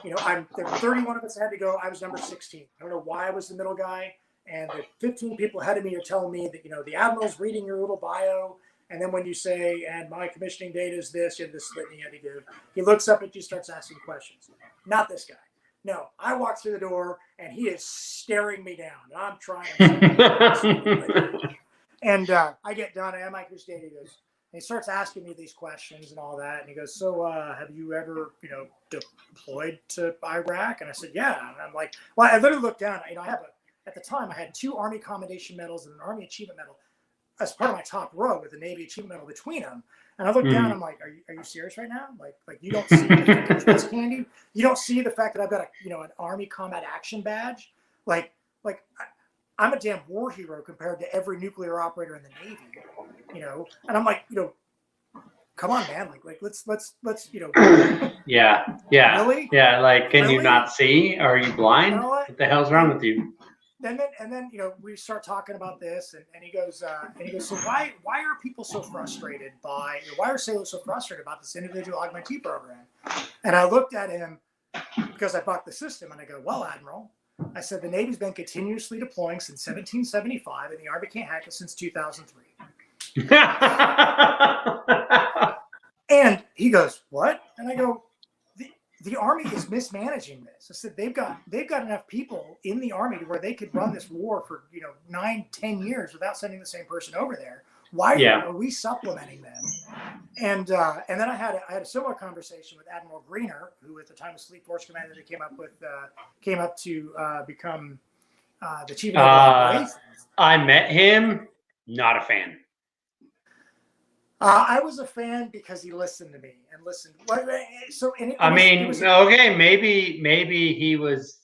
there were 31 of us that had to go. I was number 16. I don't know why I was the middle guy. And the 15 people ahead of me are telling me that, the admiral's reading your little bio. And then when you say, and my commissioning date is this, you have this litany you had to give. He looks up at you, starts asking questions. Not this guy. No, I walk through the door and he is staring me down. And I'm trying to and I get done. I am my commissioning date. He goes, and he starts asking me these questions and all that. And he goes, so have you ever, deployed to Iraq? And I said, yeah. And I'm like, well, I literally looked down. I have at the time, I had 2 Army Commendation Medals and an Army Achievement Medal as part of my top row with the Navy Achievement Medal between them. And I looked down, I'm like, are you serious right now? Like you don't see the candy? You don't see the fact that I've got an Army Combat Action badge? I'm a damn war hero compared to every nuclear operator in the Navy, And I'm like, come on, man. Let's Yeah. Really? Yeah. Like, can you Really? not see? Are you blind? What the hell's wrong with you? And then we start talking about this, and he goes, so why are people so frustrated why are sailors so frustrated about this individual augmentee program? And I looked at him because I bought the system, and I go, well, Admiral, I said the Navy's been continuously deploying since 1775, and the Army can't hack it since 2003. And he goes, what? And I go, the Army is mismanaging this. I said they've got enough people in the Army to where they could run this war for 9-10 years without sending the same person over there. Why are we supplementing them? And then I had a similar conversation with Admiral Greener, who at the time was Fleet Force Commander, that came up to become the Chief of Naval Operations. I met him. Not a fan. I was a fan because he listened to me and listened. Okay, maybe he was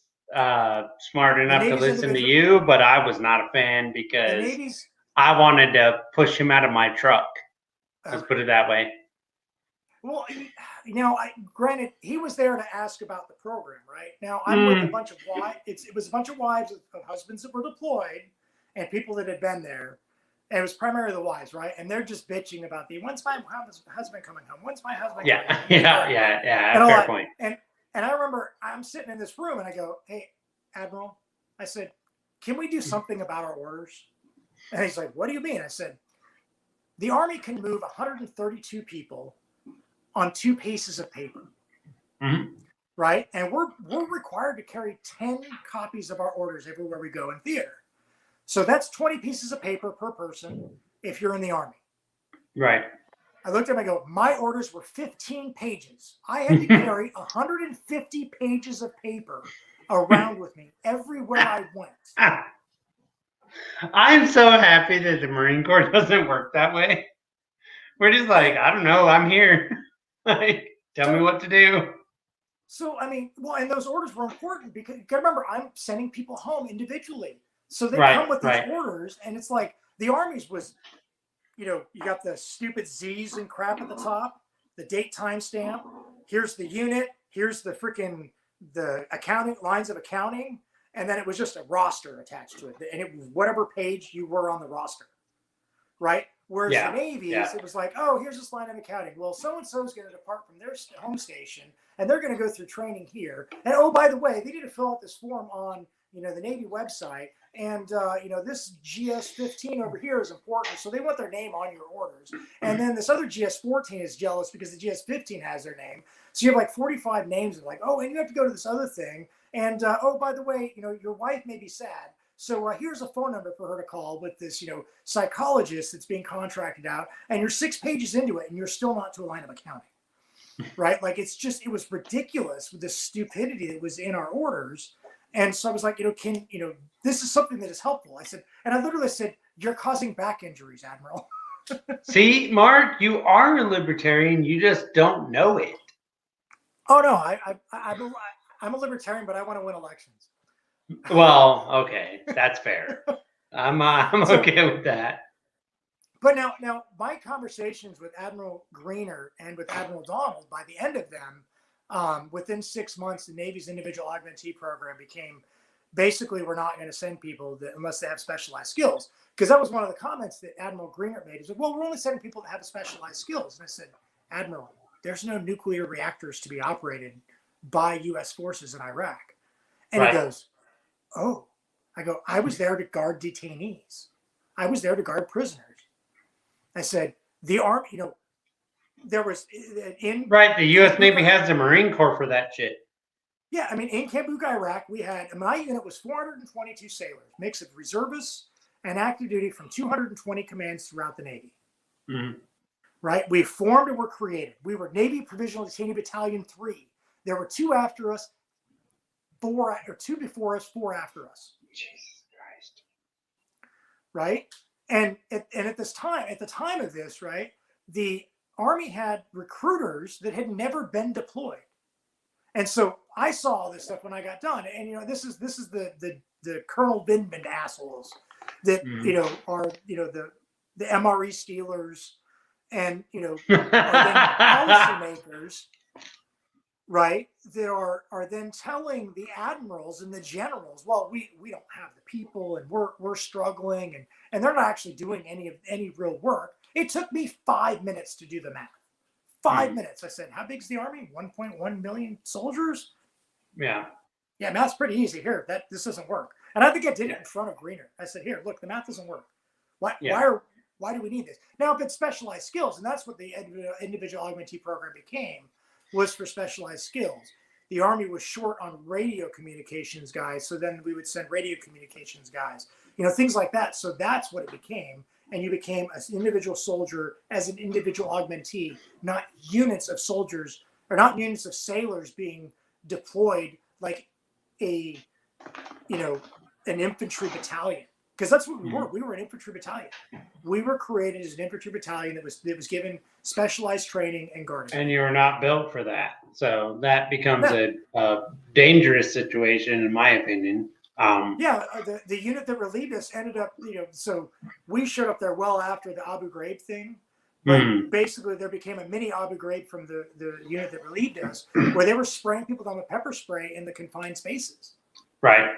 smart enough to listen to you, but I was not a fan because I wanted to push him out of my truck. Let's put it that way. Well, granted, he was there to ask about the program, right? Now, I'm with a bunch of wives. It was a bunch of wives of husbands that were deployed and people that had been there. And it was primarily the wives, right? And they're just bitching about when's my husband coming home? When's my husband coming home? Yeah. Fair point. And I remember I'm sitting in this room and I go, hey, Admiral, I said, can we do something about our orders? And he's like, what do you mean? I said, the Army can move 132 people on 2 pieces of paper, right? And we're required to carry 10 copies of our orders everywhere we go in theater. So that's 20 pieces of paper per person if you're in the Army. Right. I looked at him, I go, my orders were 15 pages. I had to carry 150 pages of paper around with me everywhere I went. I'm so happy that the Marine Corps doesn't work that way. We're just like, I don't know, I'm here. Tell me what to do. So, and those orders were important because you gotta remember, I'm sending people home individually. So they come with these orders, and it's like the Army's was, you got the stupid Z's and crap at the top, the date timestamp. Here's the unit. Here's the accounting lines of accounting, and then it was just a roster attached to it, and it was whatever page you were on the roster, right? Whereas the Navy's, it was like, oh, here's this line of accounting. Well, so and so is going to depart from their home station, and they're going to go through training here. And oh, by the way, they need to fill out this form on the Navy website. And, this GS-15 over here is important. So they want their name on your orders. And then this other GS-14 is jealous because the GS-15 has their name. So you have like 45 names of oh, and you have to go to this other thing. And, oh, by the way, your wife may be sad. So here's a phone number for her to call with this, psychologist that's being contracted out. And you're 6 pages into it and you're still not to a line of accounting. Right? It was ridiculous with the stupidity that was in our orders. And so I was like, this is something that is helpful. I said, and I literally said, you're causing back injuries, Admiral. See, Mark, you are a libertarian. You just don't know it. Oh, no, I'm a libertarian, but I want to win elections. Well, okay, that's fair. I'm okay with that. But now my conversations with Admiral Greener and with Admiral Donald, by the end of them, within 6 months, the Navy's individual augmentee program became basically we're not going to send people unless they have specialized skills. Because that was one of the comments that Admiral Greenert made. He said, well, we're only sending people that have specialized skills. And I said, Admiral, there's no nuclear reactors to be operated by U.S. forces in Iraq. And he goes, oh. I go, I was there to guard detainees. I was there to guard prisoners. I said, the Army, there was in... Right, the U.S. Navy has the Marine Corps for that shit. Yeah, I mean, in Kambuka, Iraq, we had, my unit was 422 sailors, mix of reservists and active duty from 220 commands throughout the Navy. Mm-hmm. Right? We formed and were created. We were Navy Provisional Detainee Battalion 3. There were 2 after us, 2 before us, 4 after us. Jesus Christ. Right? And at this time, at the time of this, right, the Army had recruiters that had never been deployed. And so I saw all this stuff when I got done. And this is the Colonel Vindman assholes that are the MRE stealers and are then policymakers, right? That are then telling the admirals and the generals, well, we don't have the people and we're struggling and they're not actually doing any real work. It took me 5 minutes to do the math. 5 minutes. I said, how big's the Army? 1.1 million soldiers? Yeah. Yeah, math's pretty easy. Here, this doesn't work. And I think I did it in front of Greener. I said, here, look, the math doesn't work. Why do we need this? Now, if it's specialized skills, and that's what the individual augmentee program became, was for specialized skills. The Army was short on radio communications guys, so then we would send radio communications guys, things like that. So that's what it became. And you became an individual soldier as an individual augmentee, not units of soldiers or not units of sailors being deployed like an infantry battalion. Because that's what we were. We were an infantry battalion. We were created as an infantry battalion that was given specialized training and guarding. And you were not built for that. So that becomes a dangerous situation, in my opinion. The unit that relieved us ended up, so we showed up there well after the Abu Ghraib thing. But basically, there became a mini Abu Ghraib from the unit that relieved us, where they were spraying people down with pepper spray in the confined spaces. Right.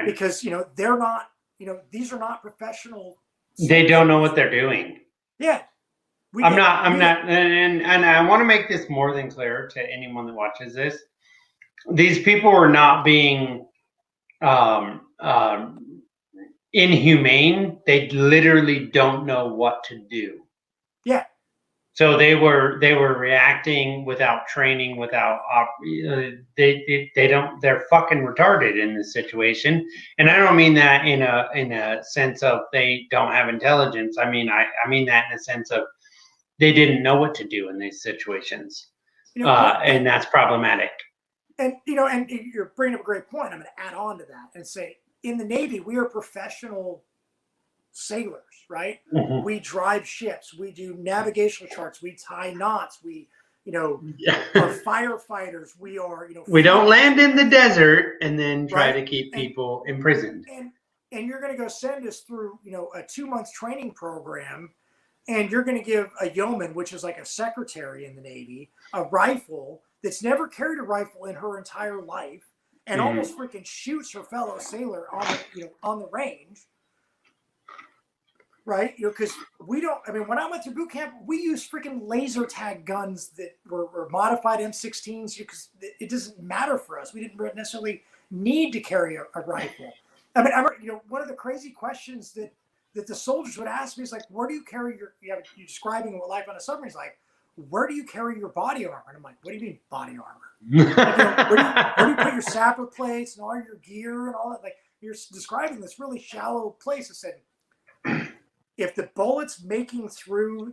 Because, they're not, these are not professional. They don't know what they're doing. Yeah. I'm not, and I want to make this more than clear to anyone that watches this. These people were not being inhumane. They literally don't know what to do. Yeah. So they were reacting without training, without they're fucking retarded in this situation. And I don't mean that in a sense of they don't have intelligence. I mean that in a sense of they didn't know what to do in these situations. And that's problematic. And and you're bringing up a great point. I'm going to add on to that and say, in the Navy, we are professional sailors, right? Mm-hmm. We drive ships. We do navigational charts. We tie knots. We, are firefighters. We are, we don't land in the desert and then try to keep people imprisoned. And you're going to go send us through, a 2-month training program, and you're going to give a yeoman, which is like a secretary in the Navy, a rifle that's never carried a rifle in her entire life, and almost freaking shoots her fellow sailor on the range, right? Because we don't. I mean, when I went through boot camp, we used freaking laser tag guns that were modified M16s because it doesn't matter for us. We didn't necessarily need to carry a rifle. I mean, one of the crazy questions that the soldiers would ask me is like, where do you carry you're describing what life on a submarine is like. Where do you carry your body armor? And I'm like, what do you mean body armor? Where do you put your sapper plates and all your gear and all that? Like, you're describing this really shallow place. I said, if the bullet's making through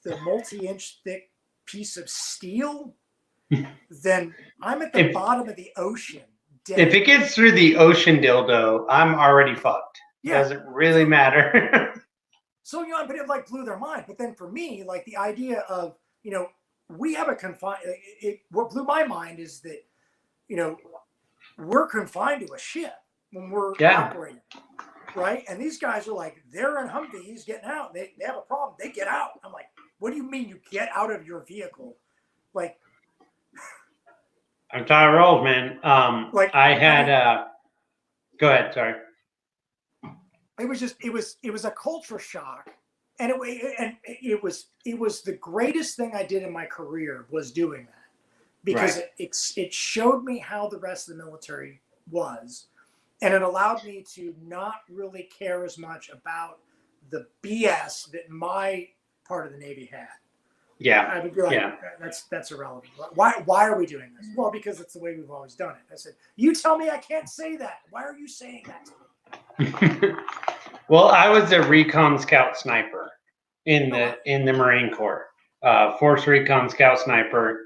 the multi-inch thick piece of steel, then I'm at the bottom of the ocean. Dead. If it gets through the ocean dildo, I'm already fucked. Yeah. Doesn't really matter. So, but it like blew their mind. But then for me, like the idea of, we have a confined, what blew my mind is that, we're confined to a ship when we're operating, right? And these guys are like, they're in Humvees getting out. They have a problem. They get out. I'm like, what do you mean you get out of your vehicle? Like, I'm tired old, man. I had go ahead, sorry. It was a culture shock. And it was the greatest thing I did in my career was doing that, because it showed me how the rest of the military was, and it allowed me to not really care as much about the BS that my part of the Navy had. Yeah, I would be like, that's irrelevant. Why are we doing this? Well, because it's the way we've always done it. I said, you tell me I can't say that. Why are you saying that to me? Well, I was a recon scout sniper in the Marine Corps, Force Recon Scout Sniper,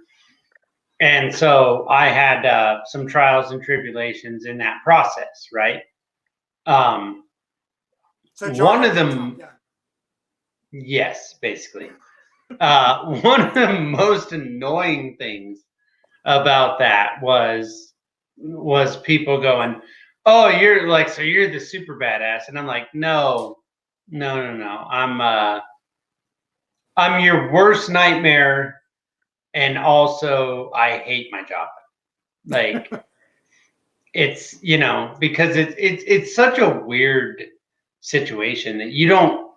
and so I had some trials and tribulations in that process, right? So one of them, yes, basically, one of the most annoying things about that was people going, "Oh, you're the super badass," and I'm like, no. I'm your worst nightmare, and also I hate my job. Like, it's because it's such a weird situation that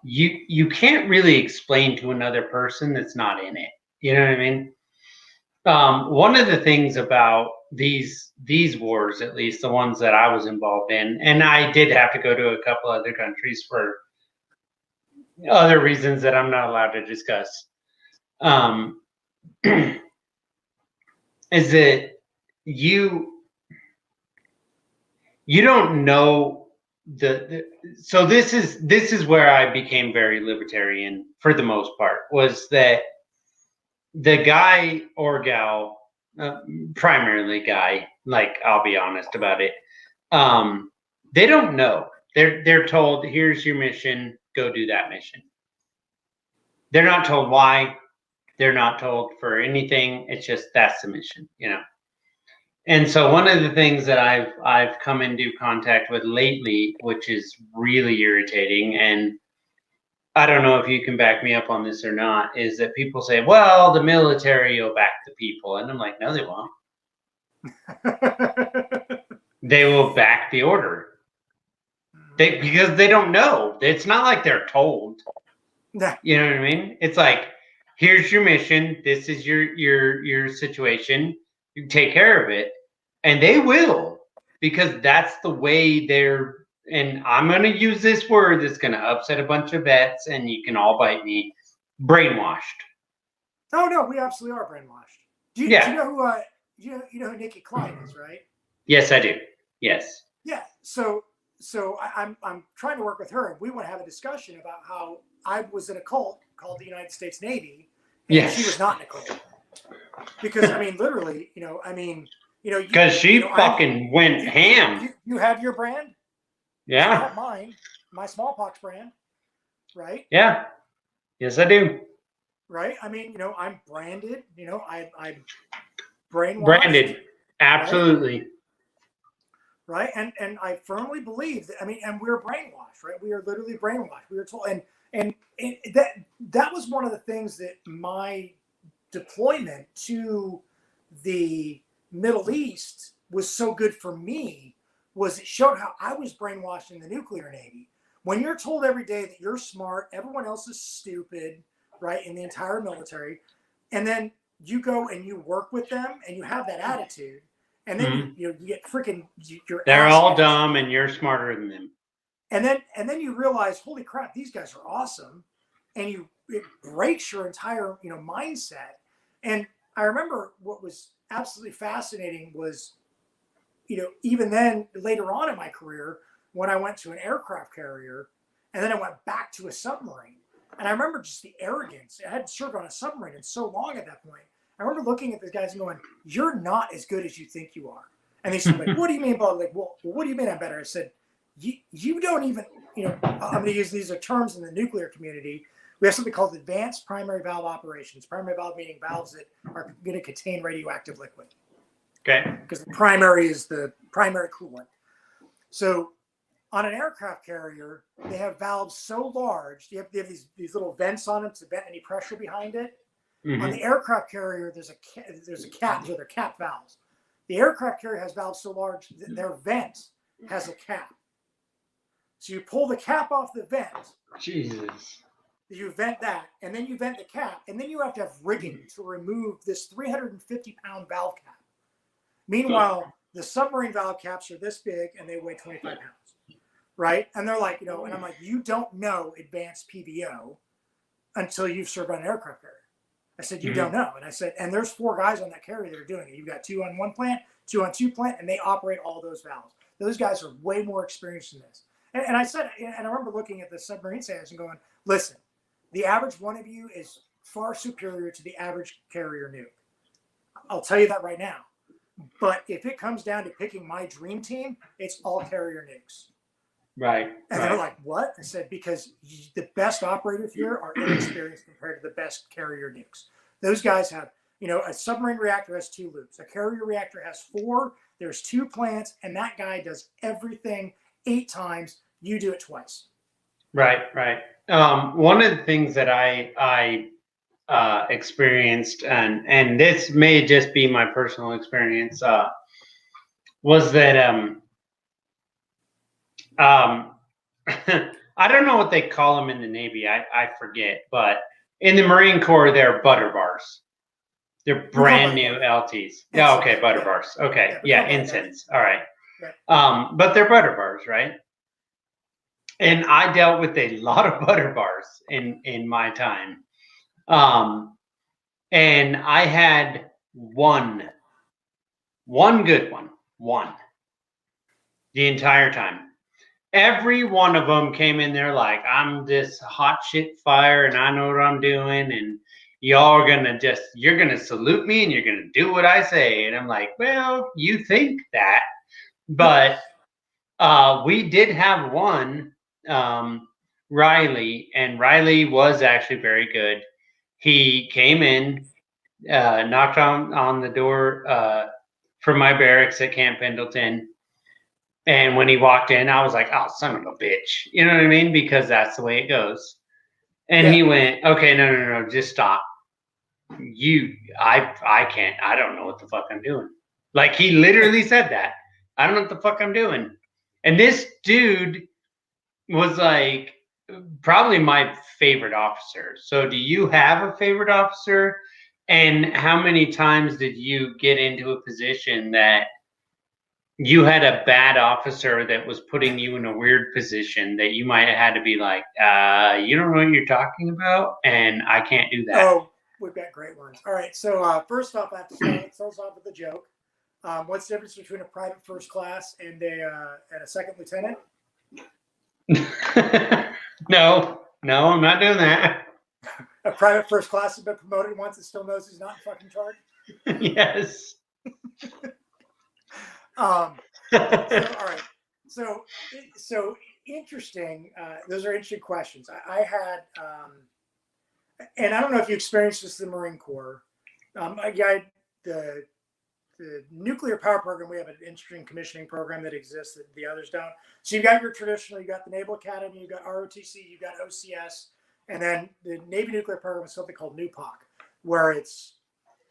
you can't really explain to another person that's not in it. You know what I mean? One of the things about these wars, at least the ones that I was involved in, and I did have to go to a couple other countries for other reasons that I'm not allowed to discuss, is that you don't know so this is where I became very libertarian for the most part, was that the guy or gal, primarily guy, like, I'll be honest about it, they don't know. They're told, here's your mission, go do that mission. They're not told why. They're not told for anything. It's just, that's the mission, And so one of the things that I've come into contact with lately, which is really irritating, and I don't know if you can back me up on this or not, is that people say, well, the military will back the people. And I'm like, no, they won't. They will back the order. Because they don't know. It's not like they're told. Nah. You know what I mean? It's like, here's your mission. This is your situation. You take care of it. And they will, because that's the way they're, and I'm going to use this word that's going to upset a bunch of vets, and you can all bite me, brainwashed. Oh, no, we absolutely are brainwashed. Do you know who Nikki Klein is, right? Yes, I do. Yes. Yeah. So I'm trying to work with her. We want to have a discussion about how I was in a cult called the United States Navy, and she was not in a cult. Because, I mean, literally, because she fucking went ham. You have your brand? Yeah. I have mine, my smallpox brand, right? Yeah. Yes, I do. Right? I mean, I'm branded, I'm brainwashed. Branded. Absolutely. Right? And I firmly believe that, and we're brainwashed, right? We are literally brainwashed. We were told, and that was one of the things that my deployment to the Middle East was so good for me, was it showed how I was brainwashed in the nuclear Navy. When you're told every day that you're smart, everyone else is stupid, right, in the entire military, and then you go and you work with them and you have that attitude, and then you get freaking they're all dumb and you're smarter than them. And then you realize, holy crap, these guys are awesome, and it breaks your entire mindset. And I remember what was absolutely fascinating was, even then later on in my career, when I went to an aircraft carrier and then I went back to a submarine, and I remember just the arrogance. I hadn't served on a submarine in so long at that point. I remember looking at these guys and going, you're not as good as you think you are. And they said, like, what do you mean? Like, well, what do you mean I'm better? I said, you don't even, I'm going to use, these are terms in the nuclear community. We have something called advanced primary valve operations. Primary valve meaning valves that are going to contain radioactive liquid. Okay. Because the primary is the primary coolant. So on an aircraft carrier, they have valves so large, they have these little vents on them to vent any pressure behind it. On the aircraft carrier, there's a cap, so they're cap valves. The aircraft carrier has valves so large that their vent has a cap. So you pull the cap off the vent. Jesus. You vent that, and then you vent the cap, and then you have to have rigging to remove this 350-pound valve cap. Meanwhile, the submarine valve caps are this big, and they weigh 25 pounds, right? And they're like, and I'm like, you don't know advanced PVO until you've served on an aircraft carrier. I said, you don't know. And I said, and there's 4 guys on that carrier that are doing it. You've got 2 on one plant, 2 on 2 plant, and they operate all those valves. Those guys are way more experienced in this. And I said, and I remember looking at the submarine sales and going, listen, the average one of you is far superior to the average carrier nuke. I'll tell you that right now. But if it comes down to picking my dream team, it's all carrier nukes. Right. And they're like, what? I said, because the best operators here are inexperienced compared to the best carrier nukes. Those guys have, a submarine reactor has 2 loops. A carrier reactor has 4. There's 2 plants, and that guy does everything 8 times. You do it twice. Right. One of the things that I experienced, and this may just be my personal experience, was that I don't know what they call them in the Navy. I forget, but in the Marine Corps, they're butter bars. They're brand new LTs. Yeah, okay, butter bars. Okay, yeah, ensigns. All right. But they're butter bars, right? And I dealt with a lot of butter bars in my time. And I had one good one the entire time. Every one of them came in there like, I'm this hot shit fire and I know what I'm doing, and y'all are you're gonna salute me and you're gonna do what I say. And I'm like, well, you think that, but we did have one, Riley, and Riley was actually very good. He came in, knocked on the door for my barracks at Camp Pendleton. And when he walked in, I was like, oh, son of a bitch. You know what I mean? Because that's the way it goes. And he went, okay, no, just stop. I can't, I don't know what the fuck I'm doing. Like, he literally said that. I don't know what the fuck I'm doing. And this dude was like probably my favorite officer. So do you have a favorite officer? And how many times did you get into a position that you had a bad officer that was putting you in a weird position that you might have had to be like, you don't know what you're talking about, and I can't do that? Oh, we've got great ones. All right, so first off, I have to start off with a joke. What's the difference between a private first class and a second lieutenant? No, I'm not doing that. A private first class has been promoted once and still knows he's not in fucking charge? Yes. All right. So interesting. Those are interesting questions. I had, and I don't know if you experienced this in the Marine Corps. The nuclear power program, we have an interesting commissioning program that exists that the others don't. So you got your traditional, you got the Naval Academy, you got ROTC, you got OCS, and then the Navy nuclear program is something called NUPOC, where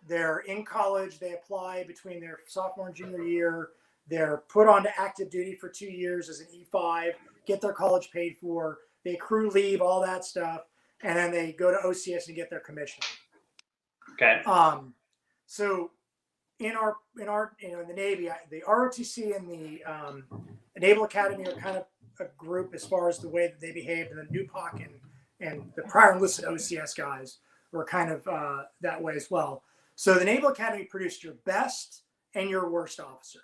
they're in college, they apply between their sophomore and junior year, they're put on to active duty for 2 years as an E5, get their college paid for, they accrue leave, all that stuff, and then they go to OCS and get their commission. Okay. So in the Navy, the ROTC and the Naval Academy are kind of a group as far as the way that they behaved, and the NUPOC and the prior enlisted OCS guys were kind of that way as well. So the Naval Academy produced your best and your worst officers.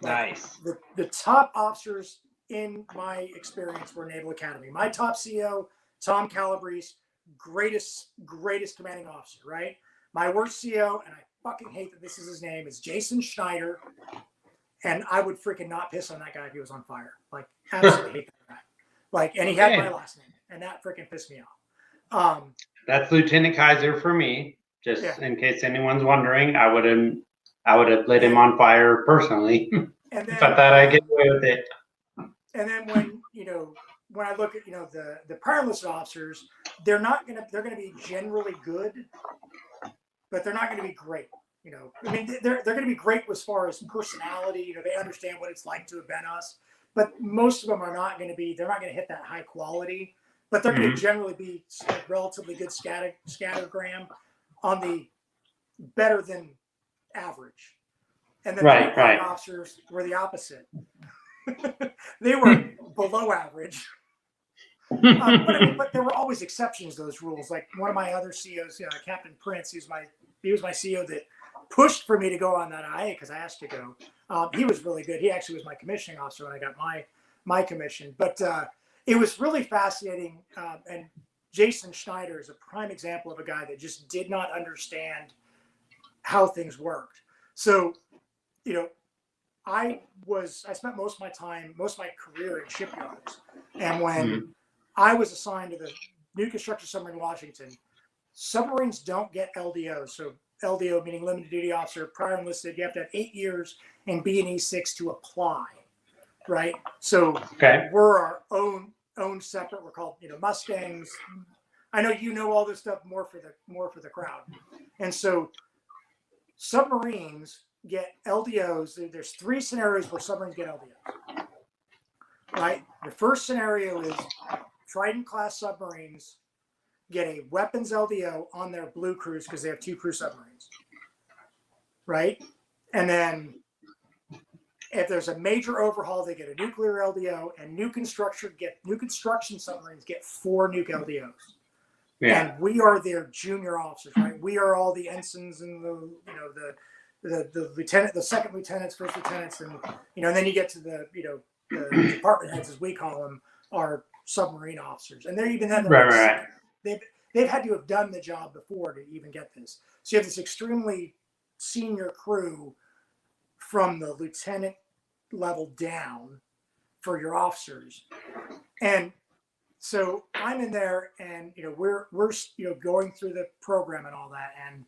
Nice. The top officers in my experience were Naval Academy. My top CO, Tom Calabrese, greatest commanding officer, right? My worst CO, and I fucking hate that this is his name, is Jason Schneider. And I would freaking not piss on that guy if he was on fire. Like, absolutely hate that guy. Like, and he had my last name, and that freaking pissed me off. That's Lieutenant Kaiser for me. Just in case anyone's wondering, I would have lit him on fire personally. And then, if I thought I'd get away with it. And then when I look at the prior enlisted officers, they're gonna be generally good, but they're not gonna be great. I mean, they're going to be great as far as personality. They understand what it's like to have been us, but most of them are not going to be. They're not going to hit that high quality, but they're going to generally be like relatively good scattergram on the better than average. And then the officers were the opposite. They were below average. But there were always exceptions to those rules. Like one of my other CEOs, Captain Prince, he was my CEO that pushed for me to go on that IA because I asked to go. He was really good. He actually was my commissioning officer when I got my commission. But it was really fascinating. And Jason Schneider is a prime example of a guy that just did not understand how things worked. So, I spent most of my career in shipyards. And when I was assigned to the New Construction Submarine Washington, submarines don't get LDO. So LDO meaning limited duty officer, prior enlisted. You have to have 8 years in B&E 6 to apply, right? So we're our own separate. We're called Mustangs. I know all this stuff more for the crowd. And so submarines get LDOs. There's 3 scenarios where submarines get LDOs. Right. The first scenario is Trident class submarines get a weapons LDO on their blue crews because they have 2 crew submarines. Right. And then if there's a major overhaul, they get a nuclear LDO, and new construction submarines get 4 nuke LDOs. Yeah. And we are their junior officers, right? We are all the ensigns and the lieutenant, the second lieutenants, first lieutenants, and and then you get to the the department heads, as we call them, are submarine officers, and they're even then they've had to have done the job before to even get this. So you have this extremely senior crew from the lieutenant level down for your officers, and so I'm in there, and we're going through the program and all that, and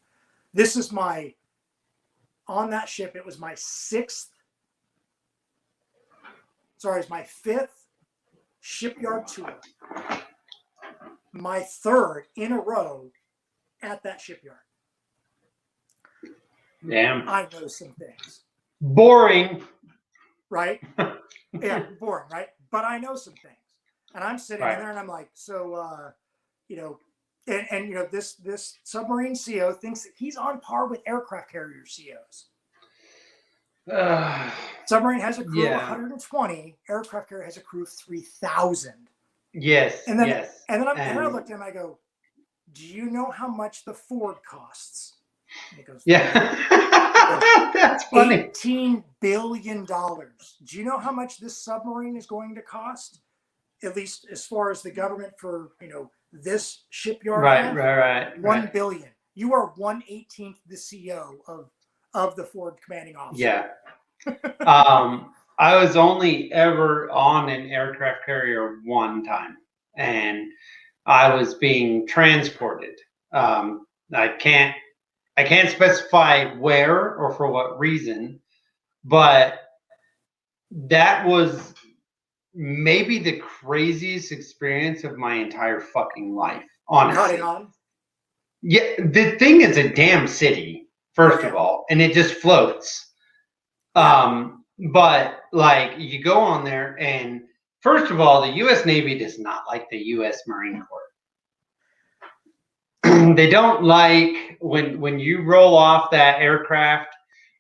this is on that ship. It was my 5th shipyard tour, my 3rd in a row at that shipyard. Damn. I know some things. Boring. Right? Yeah, boring, right? But I know some things. And I'm sitting in there and I'm like, so, this submarine CO thinks that he's on par with aircraft carrier COs. Submarine has a crew of 120. Aircraft carrier has a crew of 3,000. Yes. And then I looked at him. I go, "Do you know how much the Ford costs?" And he goes, "Yeah." That's funny. $18 billion. Do you know how much this submarine is going to cost? At least as far as the government for this shipyard. Right. $1 billion. You are 1/18th the CO of the Ford commanding officer. Yeah. I was only ever on an aircraft carrier one time, and I was being transported. I can't specify where or for what reason, but that was maybe the craziest experience of my entire fucking life, honestly. Yeah, the thing is a damn city, first of all, and it just floats. But like you go on there, and first of all, the U.S. Navy does not like the U.S. Marine Corps. They don't like when you roll off that aircraft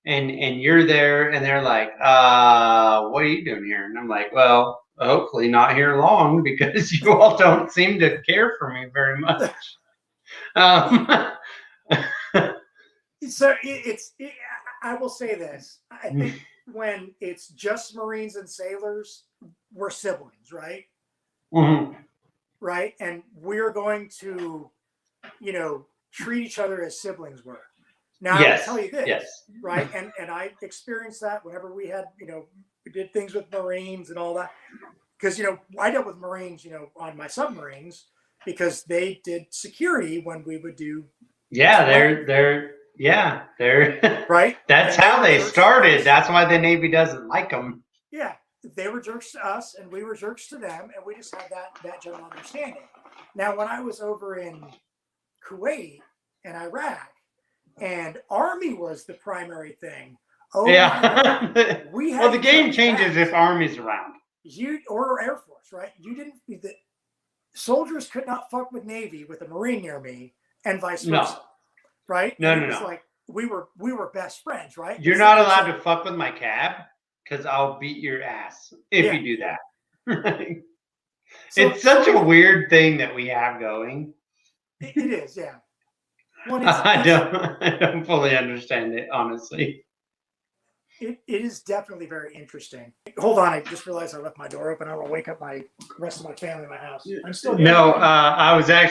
and you're there, and they're like, what are you doing here? And I'm like, well, hopefully not here long, because you all don't seem to care for me very much. So I will say this. I think when it's just Marines and sailors, we're siblings, right? Mm-hmm. Right? And we're going to, treat each other as siblings were. Now, I will tell you this, right? And I experienced that whenever we had, we did things with Marines and all that. Because, I dealt with Marines, on my submarines, because they did security when we would do. Yeah, they're right. That's how they started. That's why the Navy doesn't like them. Yeah, they were jerks to us, and we were jerks to them, and we just had that general understanding. Now, when I was over in Kuwait and Iraq, and Army was the primary thing. Oh yeah. We had the game changes if Army's around. Or Air Force, right? You didn't. The soldiers could not fuck with Navy with a Marine near me, and vice versa, right? No, and it was like we were best friends, right? You're not allowed to fuck with my cab because I'll beat your ass if you do that. It's such a weird thing that we have going. It is, yeah. Well, I don't fully understand it, honestly. It is definitely very interesting. Hold on, I just realized I left my door open. I will wake up my rest of my family in my house. I'm still here. No,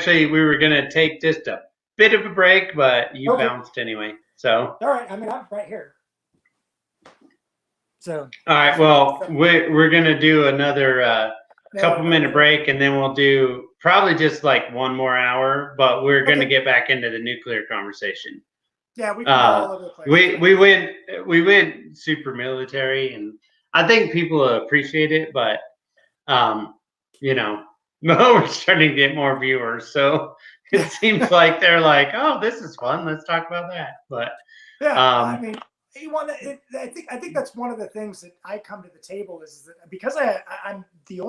we were gonna take just a bit of a break, but you bounced anyway. So all right, I mean I'm right here. So all right, well we're gonna do another couple minute break, and then we'll do probably just like one more hour, but we're gonna get back into the nuclear conversation. Yeah, we can go all over the place. We went super military, and I think people appreciate it, but we're starting to get more viewers, so it seems like they're like, oh, this is fun, let's talk about that. But I mean, I think that's one of the things that I come to the table is that because I'm the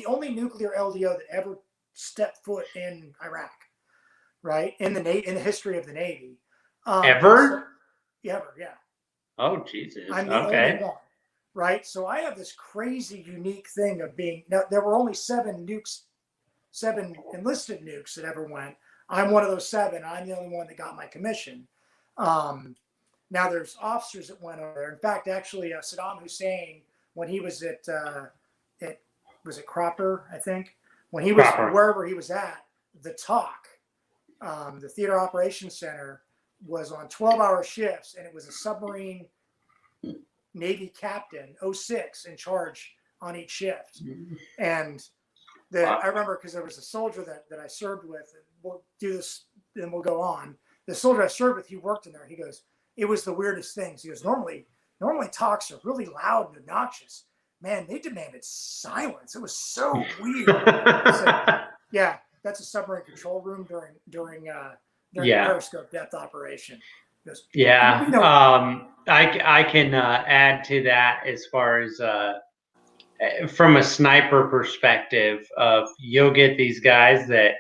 only nuclear LDO that ever stepped foot in Iraq. Right in the history of the Navy, ever, yeah. Oh Jesus! I'm the only one, right? So I have this crazy, unique thing of being. Now there were only 7 enlisted nukes that ever went. I'm one of those 7. I'm the only one that got my commission. Now there's officers that went over there. In fact, actually, Saddam Hussein, when he was at was it Cropper, I think, when he was wherever he was at, the TOC. The Theater Operations Center was on 12-hour shifts, and it was a submarine Navy captain, 06, in charge on each shift. And I remember because there was a soldier that I served with, and we'll do this, then we'll go on. The soldier I served with, he worked in there. He goes, it was the weirdest things. He goes, normally talks are really loud and obnoxious. Man, they demanded silence. It was so weird. So, yeah. That's a submarine control room during the periscope depth operation. I can add to that as far as from a sniper perspective of you'll get these guys that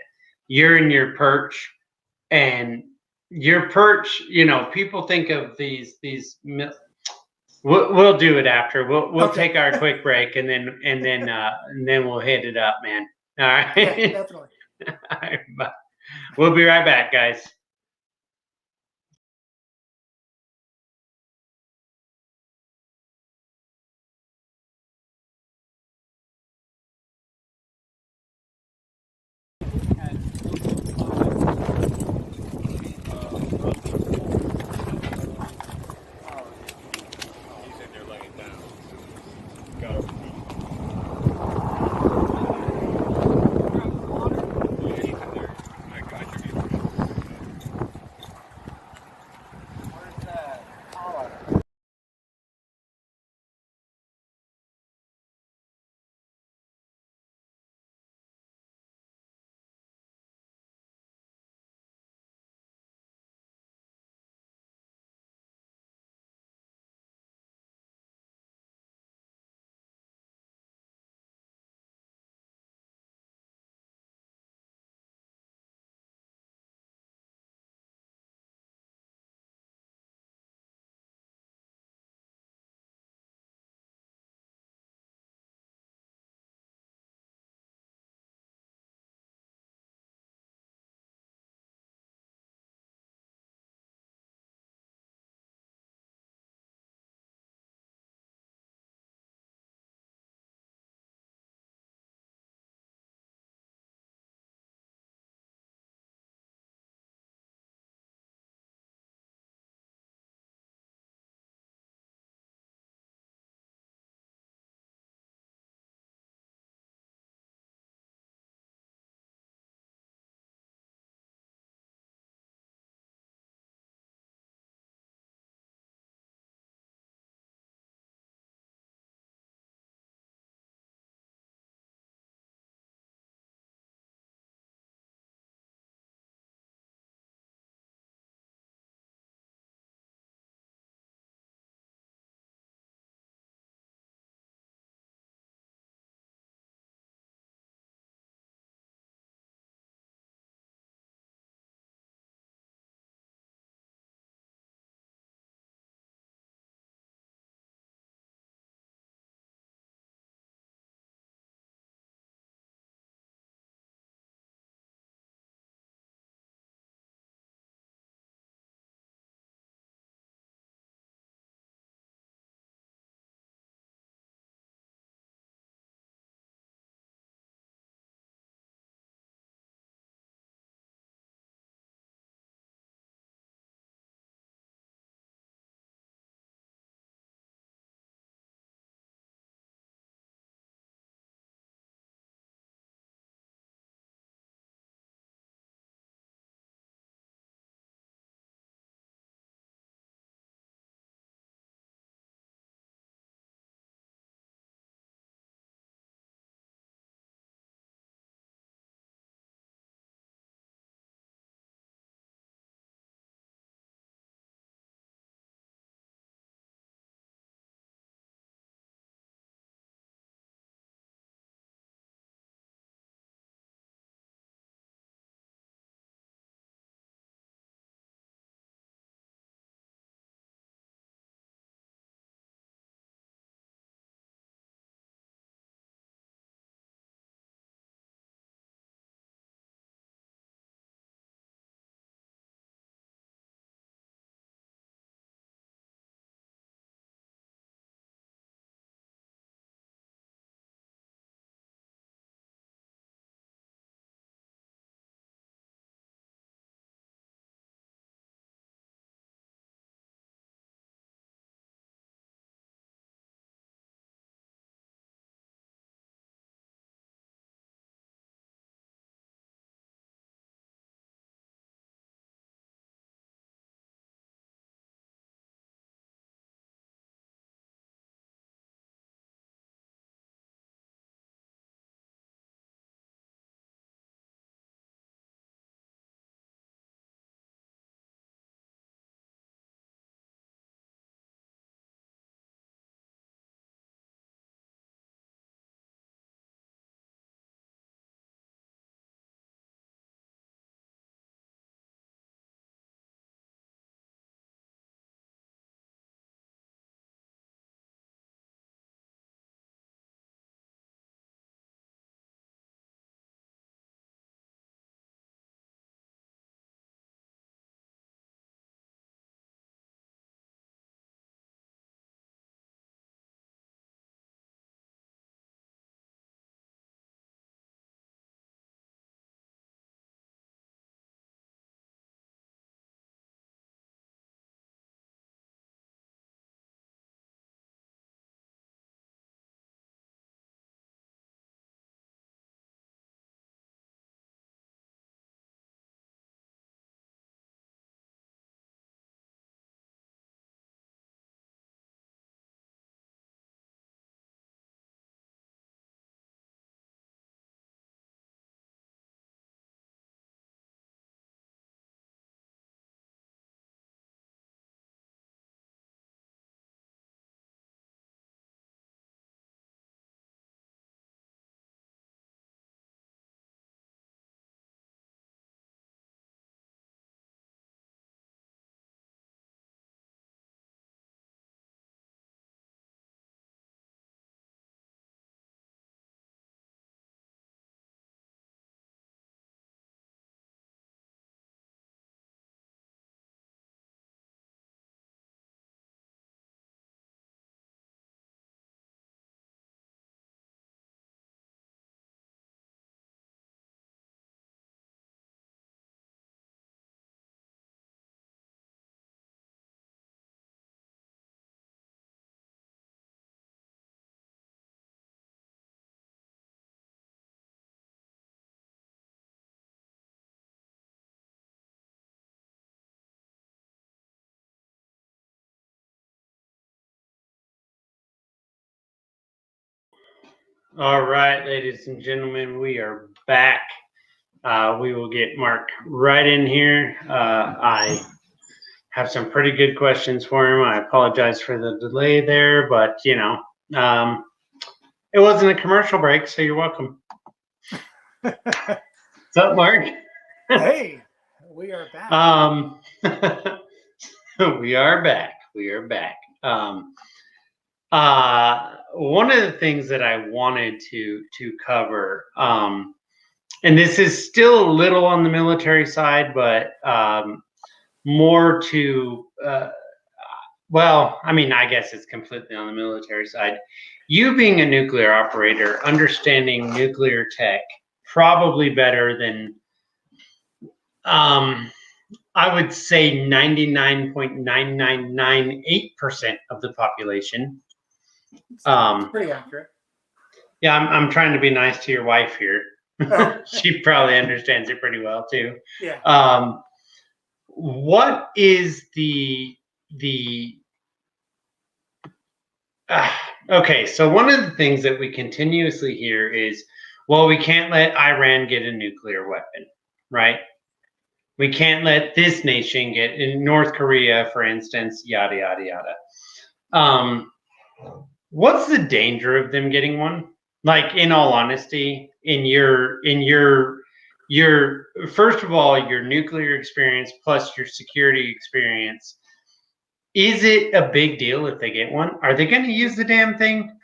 you're in your perch, and your perch, people think of these we'll do it after. We'll take our quick break, and then we'll hit it up, man. All right. Yeah, definitely. All right, bye. We'll be right back, guys. All right, ladies and gentlemen, we are back. We will get Mark right in here. I have some pretty good questions for him. I apologize for the delay there, but it wasn't a commercial break, so you're welcome. What's up, Mark? Hey, we are back. We are back. We are back. One of the things that I wanted to cover, and this is still a little on the military side, but more to, I guess it's completely on the military side. You being a nuclear operator, understanding nuclear tech probably better than, I would say 99.9998% of the population. Pretty accurate. Yeah, I'm trying to be nice to your wife here. She probably understands it pretty well too. Yeah. What is okay, so one of the things that we continuously hear is, well, we can't let Iran get a nuclear weapon, right? We can't let this nation get in North Korea, for instance, yada yada yada. What's the danger of them getting one? Like, in all honesty, in your first of all, your nuclear experience plus your security experience, is it a big deal if they get one? Are they going to use the damn thing?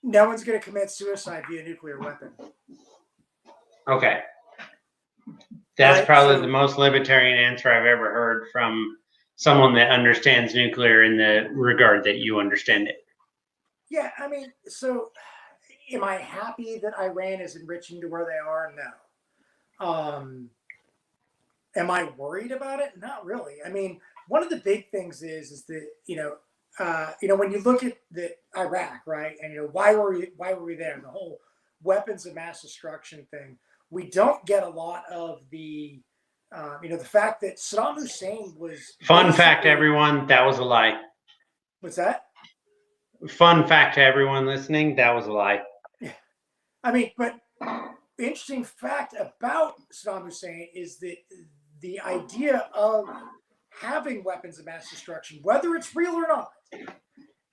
No one's going to commit suicide via nuclear weapon. Okay. That's probably the most libertarian answer I've ever heard from someone that understands nuclear in the regard that you understand it. Yeah, I mean, so am I happy that Iran is enriching to where they are? No. Am I worried about it? Not really. I mean, one of the big things is that when you look at the Iraq, right, and why were we there? The whole weapons of mass destruction thing. We don't get a lot of the the fact that Saddam Hussein was. Fun fact, everyone, that was a lie. What's that? Fun fact to everyone listening, that was a lie. Yeah. I mean, but the interesting fact about Saddam Hussein is that the idea of having weapons of mass destruction, whether it's real or not,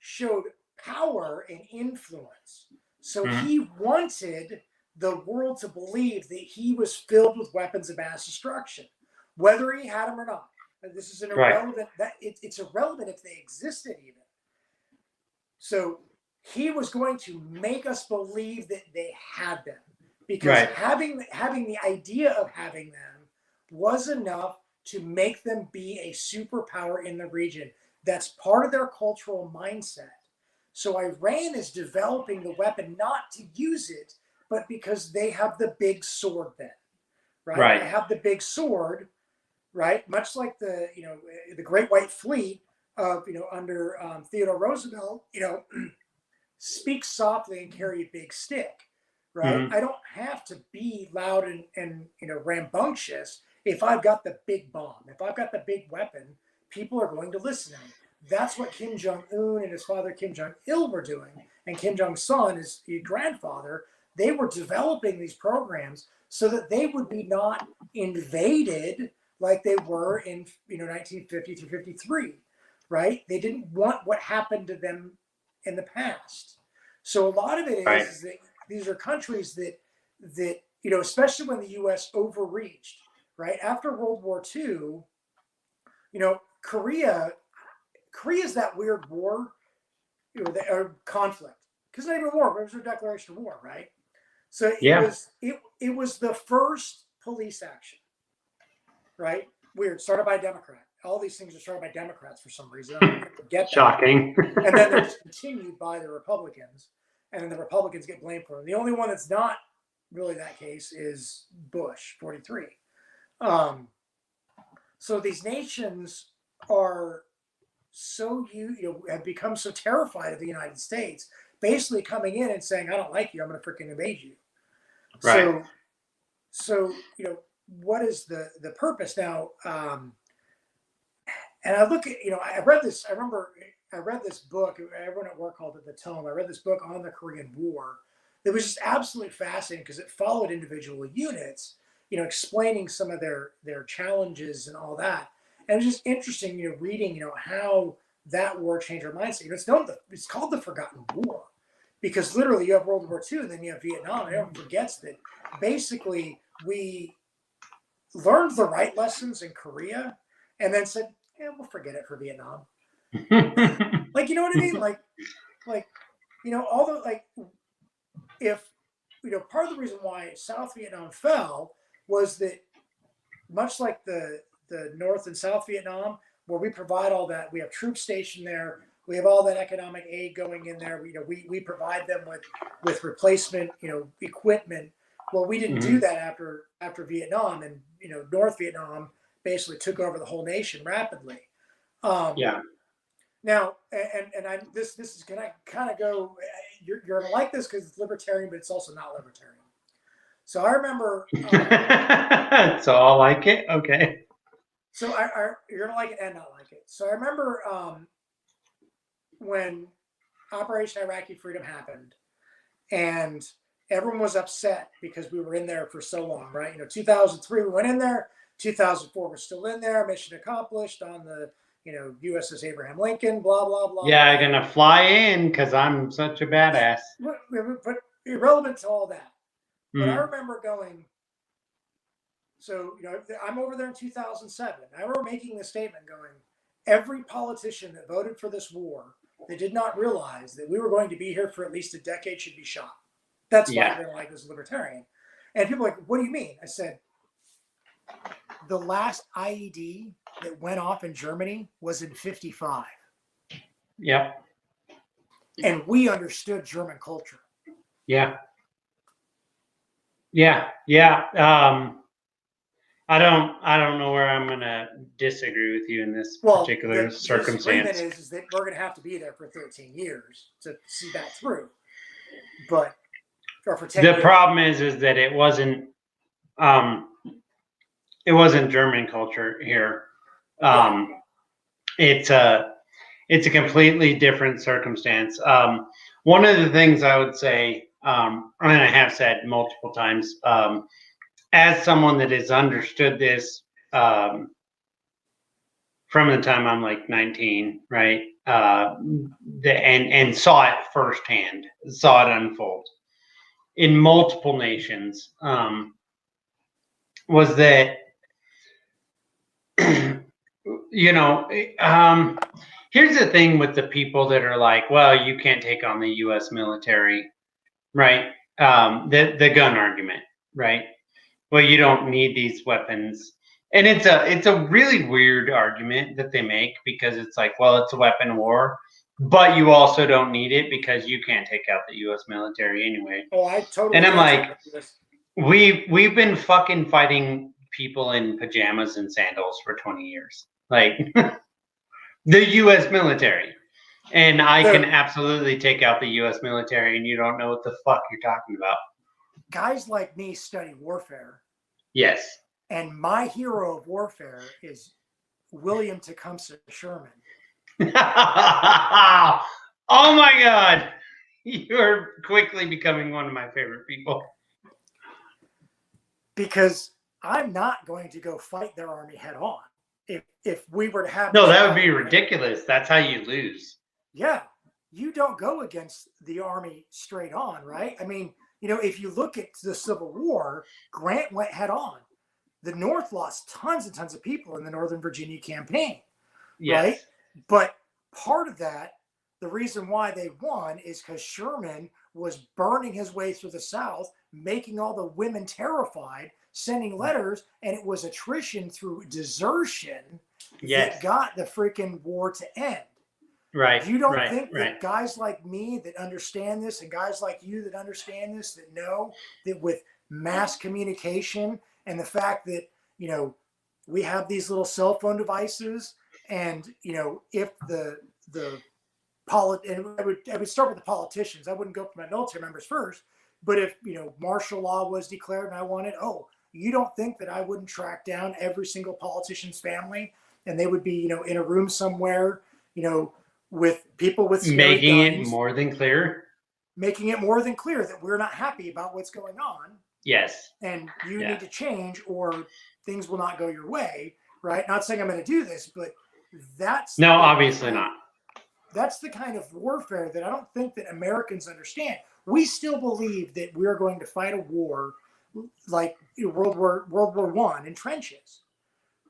showed power and influence. So he wanted the world to believe that he was filled with weapons of mass destruction, whether he had them or not. This is an irrelevant. That it's irrelevant if they existed even. So he was going to make us believe that they had them, because having the idea of having them was enough to make them be a superpower in the region. That's part of their cultural mindset. So Iran is developing the weapon not to use it, but because they have the big sword then, right? They have the big sword, right? Much like the Great White Fleet of under Theodore Roosevelt, speak softly and carry a big stick, right? I don't have to be loud and rambunctious. If I've got the big bomb, if I've got the big weapon, people are going to listen to me. That's what Kim Jong-un and his father Kim Jong-il were doing, and Kim Jong-son, his grandfather. They were developing these programs so that they would be not invaded like they were in 1950 through 53, right? They didn't want what happened to them in the past. So a lot of it is that these are countries that especially when the U.S. overreached, right? After World War II, Korea's that weird war, or conflict, because not even war, but it was a declaration of war, right? So it was the first police action, right? Weird, started by a Democrat. All these things are started by Democrats for some reason. I don't get that. Shocking. And then they're just continued by the Republicans, and then the Republicans get blamed for them. The only one that's not really that case is Bush, 43. So these nations are have become so terrified of the United States, basically coming in and saying, "I don't like you. I'm going to freaking invade you." Right. So what is the purpose now? And I look at I read this. I read this book. Everyone at work called it The Tome. I read this book on the Korean War it was just absolutely fascinating because it followed individual units, explaining some of their challenges and all that. And it was just interesting, reading, how that war changed our mindset. It's called the Forgotten War, because literally you have World War II, and then you have Vietnam, and everyone forgets that basically we learned the right lessons in Korea, and then said, "Yeah, we'll forget it for Vietnam." Like, you know what I mean? Like, if part of the reason why South Vietnam fell was that, much like the North and South Vietnam, where we provide all that, we have troops stationed there, we have all that economic aid going in there. We provide them with replacement, equipment. Well, we didn't do that after Vietnam, and North Vietnam basically took over the whole nation rapidly. Now, this is gonna kind of go. You're gonna like this because it's libertarian, but it's also not libertarian. So I remember. So I'll like it. Okay. So you're gonna like it and not like it. So I remember when Operation Iraqi Freedom happened, and everyone was upset because we were in there for so long, right? 2003 we went in there. 2004 we're still in there. Mission accomplished on the USS Abraham Lincoln. Blah blah blah. Yeah, I'm gonna fly in because I'm such a badass. But irrelevant to all that. But I remember going. So, I'm over there in 2007. I remember making the statement going, every politician that voted for this war, they did not realize that we were going to be here for at least a decade should be shot. That's why I didn't like this libertarian. And people are like, what do you mean? I said, the last IED that went off in Germany was in 1955. Yep. And we understood German culture. Yeah. Yeah. Yeah. I don't know where I'm gonna disagree with you in this particular circumstance. The is that we're gonna have to be there for 13 years to see that through. But or for 10 the years. problem is that it wasn't German culture here. It's a completely different circumstance. One of the things I would say, and I have said multiple times, as someone that has understood this from the time I'm like 19, right, and saw it firsthand, saw it unfold in multiple nations, was that here's the thing with the people that are like, well, you can't take on the U.S. military, right? The gun argument, right? Well, you don't need these weapons. And it's a really weird argument that they make, because it's like, well, it's a weapon war, but you also don't need it because you can't take out the U.S. military anyway. Oh, I totally. And I'm like, we've been fucking fighting people in pajamas and sandals for 20 years, like the U.S. military. And I can absolutely take out the U.S. military, and you don't know what the fuck you're talking about. Guys like me study warfare. Yes. And my hero of warfare is William Tecumseh Sherman. Oh my God. You're quickly becoming one of my favorite people. Because I'm not going to go fight their army head on. If we were to have... No, that would be ridiculous. That's how you lose. Yeah. You don't go against the army straight on, right? I mean... if you look at the Civil War, Grant went head on. The North lost tons and tons of people in the Northern Virginia campaign, right? But part of that, the reason why they won is because Sherman was burning his way through the South, making all the women terrified, sending letters, and it was attrition through desertion that got the freaking war to end. Right. You don't think that guys like me that understand this, and guys like you that understand this, that know that with mass communication and the fact that, we have these little cell phone devices, and, if and I would start with the politicians. I wouldn't go for my military members first, but if, martial law was declared and I wanted, you don't think that I wouldn't track down every single politician's family, and they would be, in a room somewhere, with people with making guns. it more than clear. making it more than clear that we're not happy about what's going on. Yes. And you need to change or things will not go your way, right? Not saying I'm going to do this, but that's... No, obviously not. That's the kind of warfare that I don't think that Americans understand. We still believe that we're going to fight a war like World War I in trenches,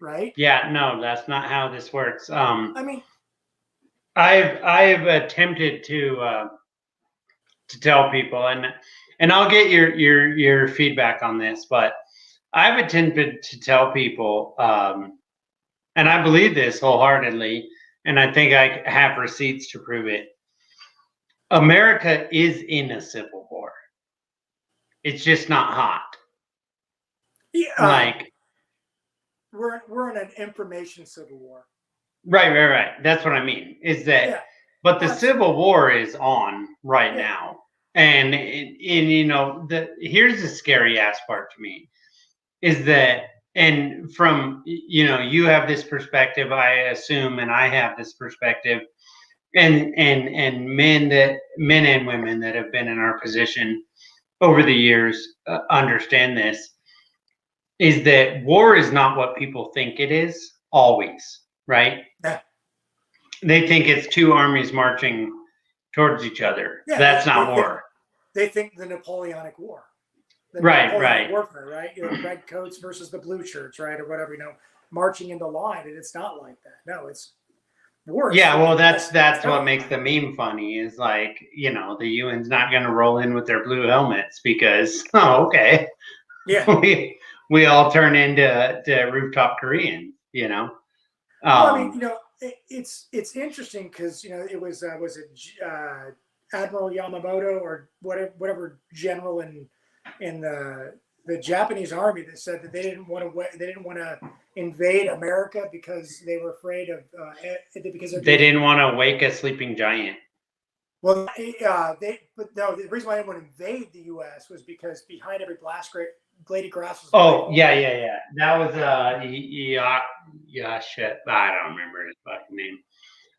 right? Yeah, no, that's not how this works. I mean, I've attempted to tell people, and I'll get your feedback on this, but I've attempted to tell people, and I believe this wholeheartedly, and I think I have receipts to prove it. America is in a civil war. It's just not hot. Yeah, we're in an information civil war. Right. That's what I mean. Is that? Yeah. But the Civil War is on right now, and you know, here's the scary ass part to me, is that, and from, you know, you have this perspective, I assume, and I have this perspective, and men and women that have been in our position over the years understand this, is that war is not what people think it is always, right? Yeah. They think it's two armies marching towards each other. Yeah, that's not war. They think the Napoleonic War. Right. Warfare, right? You know, red coats versus the blue shirts, right? Or whatever, you know, marching into line. And it's not like that. No, it's war. Yeah, well, that's what makes the meme funny, is like, you know, the UN's not going to roll in with their blue helmets because, okay. Yeah. We all turn into rooftop Koreans, you know? Well, I mean, you know, it's interesting because, you know, it was it Admiral Yamamoto or whatever general in the Japanese army that said that they didn't want to invade America because they were afraid of they didn't want to wake a sleeping giant. Well, but no, the reason why they didn't want to invade the U.S. was because behind every blade of grass was... Oh, yeah. That was shit. I don't remember his fucking name,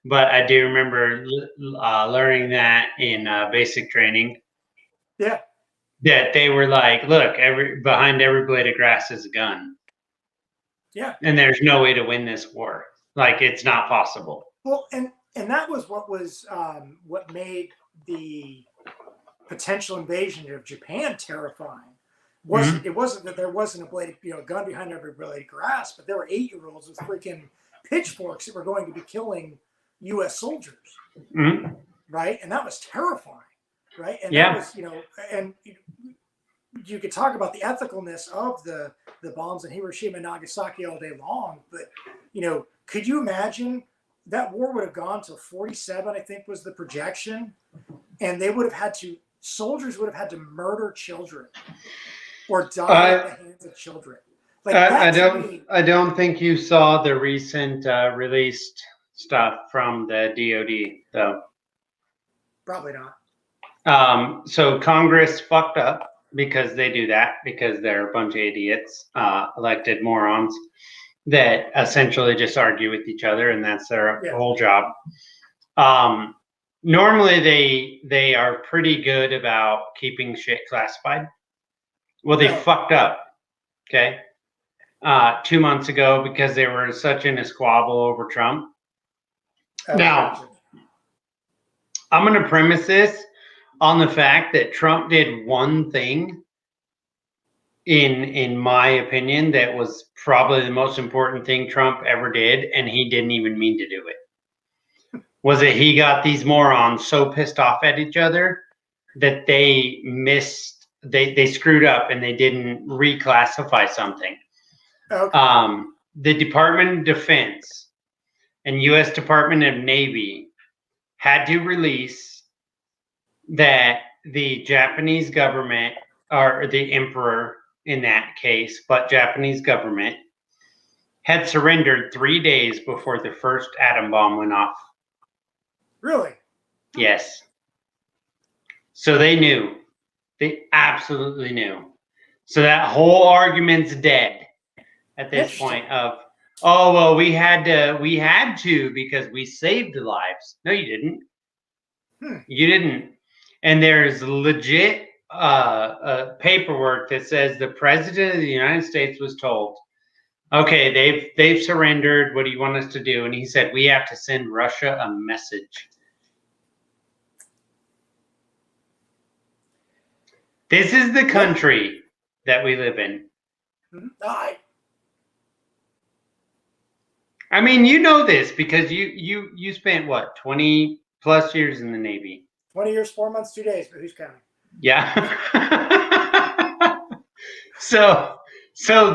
but I do remember learning that in basic training. Yeah. That they were like, look, behind every blade of grass is a gun. Yeah. And there's no way to win this war. Like, it's not possible. Well, and that was what made the potential invasion of Japan terrifying. It wasn't that there wasn't a gun behind every blade of grass, but there were 8-year-olds with freaking pitchforks that were going to be killing U.S. soldiers, right? And that was terrifying, right? And that was, you know, and you could talk about the ethicalness of the bombs in Hiroshima and Nagasaki all day long, but, you know, could you imagine that war would have gone till 47, I think was the projection, and soldiers would have had to murder children or die at the hands of children. Like, I don't think you saw the recent released stuff from the DoD though. Probably not. So Congress fucked up because they do that, because they're a bunch of idiots, elected morons that essentially just argue with each other, and that's their whole job. Normally they are pretty good about keeping shit classified. Well, they fucked up, okay? 2 months ago, because they were such in a squabble over Trump. Now, I'm going to premise this on the fact that Trump did one thing, in my opinion, that was probably the most important thing Trump ever did, and he didn't even mean to do it. Was that he got these morons so pissed off at each other that they screwed up and they didn't reclassify something. Okay. The Department of Defense and U.S. Department of Navy had to release that the Japanese government, or the emperor in that case, but Japanese government, had surrendered 3 days before the first atom bomb went off. Really? Yes. So they knew. They absolutely knew. So that whole argument's dead at this point of, oh, well, we had to because we saved lives. No, you didn't. You didn't. and there's legit paperwork that says the president of the United States was told, okay, they've surrendered. What do you want us to do? And he said, we have to send Russia a message. This is the country that we live in. I mean, you know this because you spent what, 20 plus years in the Navy. 20 years, 4 months, 2 days, but who's counting? Yeah. So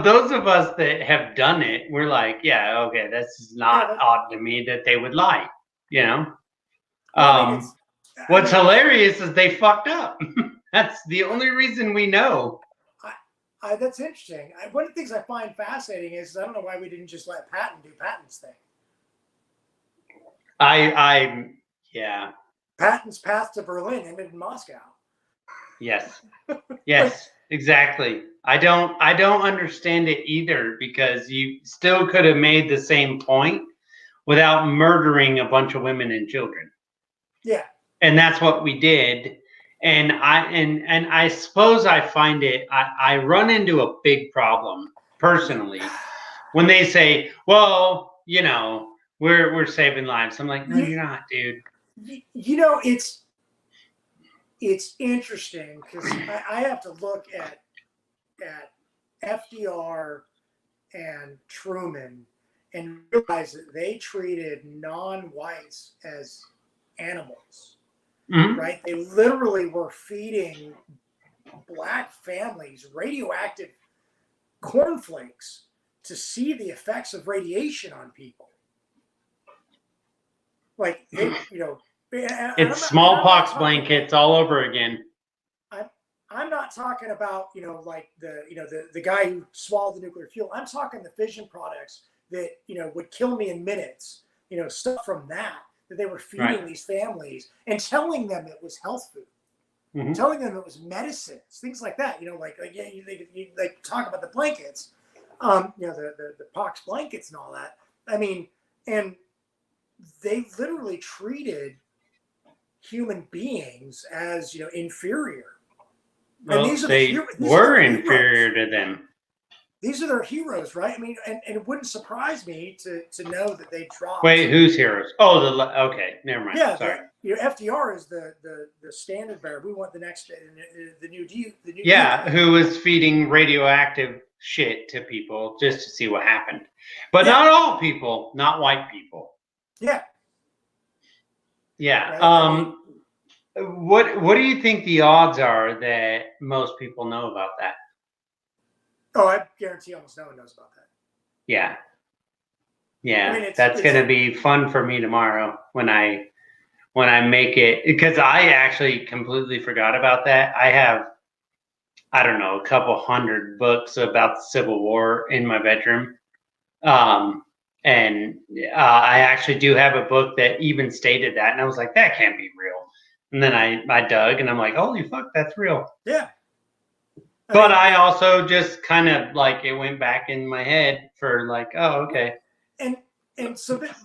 those of us that have done it, we're like, yeah, okay, this is not odd to me that they would lie, you know. What's hilarious is they fucked up. That's the only reason we know. That's interesting. One of the things I find fascinating is I don't know why we didn't just let Patton do Patton's thing. Yeah. Patton's path to Berlin ended in Moscow. Yes. Yes, exactly. I don't understand it either, because you still could have made the same point without murdering a bunch of women and children. Yeah. And that's what we did. And I suppose I find it, I run into a big problem personally when they say, well, you know, we're saving lives. I'm like, no, you're not, dude. You know, it's interesting because I have to look at FDR and Truman and realize that they treated non-whites as animals. Mm-hmm. Right? They literally were feeding black families radioactive cornflakes to see the effects of radiation on people. Like, they, you know, it's smallpox blankets all over again. I'm not talking about, you know, like the guy who swallowed the nuclear fuel. I'm talking the fission products that, you know, would kill me in minutes. You know, stuff from that they were feeding these families and telling them it was health food, telling them it was medicines, things like that. You know, like yeah, you talk about the blankets, you know, the pox blankets and all that. I mean, and they literally treated human beings as, you know, inferior. Well, and they were inferior to them. These are their heroes, right? I mean, and it wouldn't surprise me to know that they dropped. Wait, who's heroes? Oh, okay, never mind. Yeah, sorry. FDR is the standard bearer. We want the next, the new deal. Yeah, who was feeding radioactive shit to people just to see what happened, but not all people, not white people. Yeah. Yeah. Right? What do you think the odds are that most people know about that? Oh, I guarantee almost no one knows about that. Yeah. Yeah, I mean, that's going to be fun for me tomorrow when I make it, because I actually completely forgot about that. I have, I don't know, a couple hundred books about the Civil War in my bedroom. And I actually do have a book that even stated that. And I was like, that can't be real. And then I dug and I'm like, holy fuck, that's real. Yeah. But I also just kind of like, it went back in my head for like, oh, okay. And so that,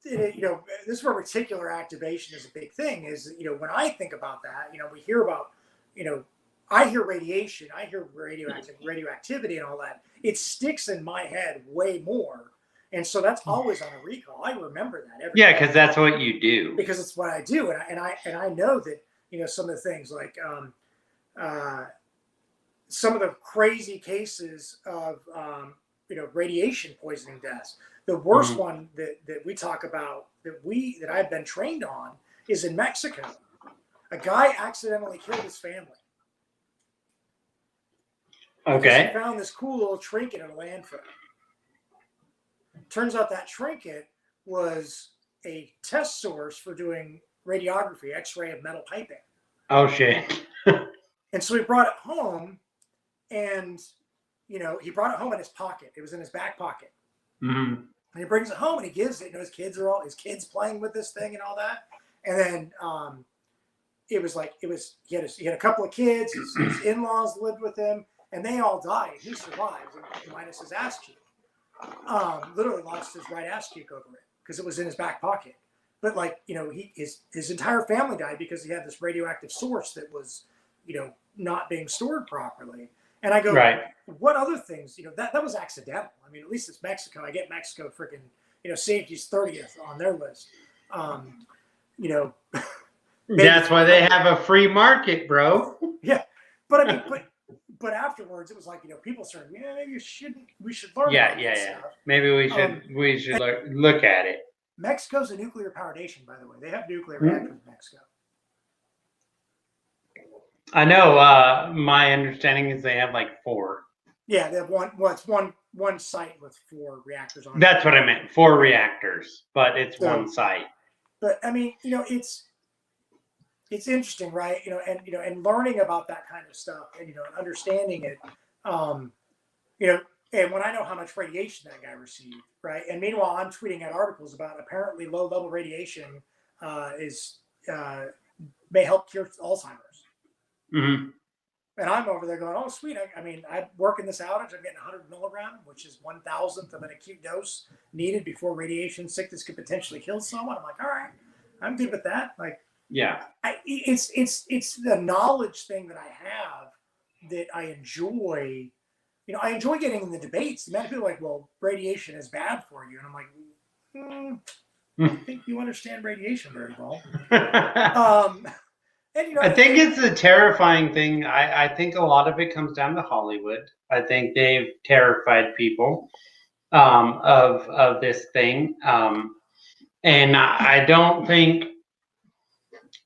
you know, this is where reticular activation is a big thing. Is, you know, when I think about that, you know, we hear about, you know, I hear radiation, I hear radioactivity and all that. It sticks in my head way more. And so that's always on a recall. I remember that. Yeah, because that's what you do. Because it's what I do, and I know that, you know, some of the things like some of the crazy cases of you know, radiation poisoning deaths. The worst one that we talk about that I've been trained on is in Mexico. A guy accidentally killed his family. Okay. He found this cool little trinket in a landfill. Turns out that trinket was a test source for doing radiography, X-ray of metal piping. Oh shit. And so he brought it home, and, you know, he brought it home in his pocket. It was in his back pocket. Mm-hmm. And he brings it home and he gives it. You know, his kids playing with this thing and all that. And then he had a couple of kids. His in-laws lived with him, and they all died. He survived, minus his ass cheek. Literally lost his right ass cheek over it because it was in his back pocket. but like, his entire family died because he had this radioactive source that was, not being stored properly. And I go, Right. what other things, that was accidental. I mean, at least it's Mexico. I get Mexico freaking, safety's 30th on their list. That's why they have a free market, bro. Yeah. But I mean, but afterwards it was like, people started, maybe we should learn about this stuff. Maybe we should look at it. Mexico's a nuclear power nation, by the way. They have nuclear reactors in Mexico. I know. My understanding is they have like 4. Yeah, they have one. Well, it's one site with 4 reactors on it. That's what I meant. 4 reactors, but it's one site. But I mean, it's interesting, right? And learning about that kind of stuff, and understanding it, and when I know how much radiation that guy received, right? And meanwhile, I'm tweeting out articles about apparently low-level radiation may help cure Alzheimer's. Mm-hmm. And I'm over there going, oh, sweet. I'm working this outage. I'm getting 100 milligram, which is 1,000th of an acute dose needed before radiation sickness could potentially kill someone. I'm like, all right, I'm good with that. Like, yeah, it's the knowledge thing that I have that I enjoy. I enjoy getting in the debates. The amount of people are like, well, radiation is bad for you. And I'm like, I don't think you understand radiation very well. I think it's a terrifying thing. I think a lot of it comes down to Hollywood. I think they've terrified people of this thing. And I don't think,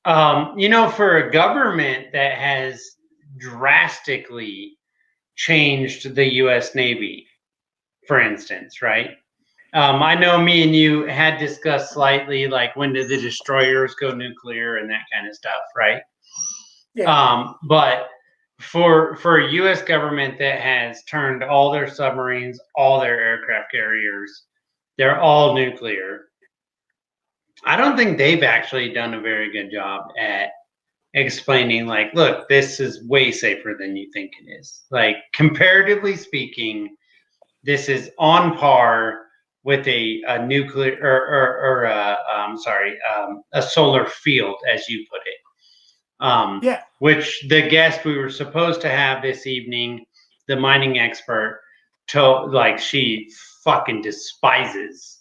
for a government that has drastically changed the U.S. Navy, for instance, right? I know me and you had discussed slightly, like, when did the destroyers go nuclear and that kind of stuff, right? Yeah. But for a U.S. government that has turned all their submarines, all their aircraft carriers, they're all nuclear. I don't think they've actually done a very good job at explaining, like, look, this is way safer than you think it is. Like, comparatively speaking, this is on par with a nuclear or a solar field, as you put it. Which the guest we were supposed to have this evening, the mining expert, told, like, she fucking despises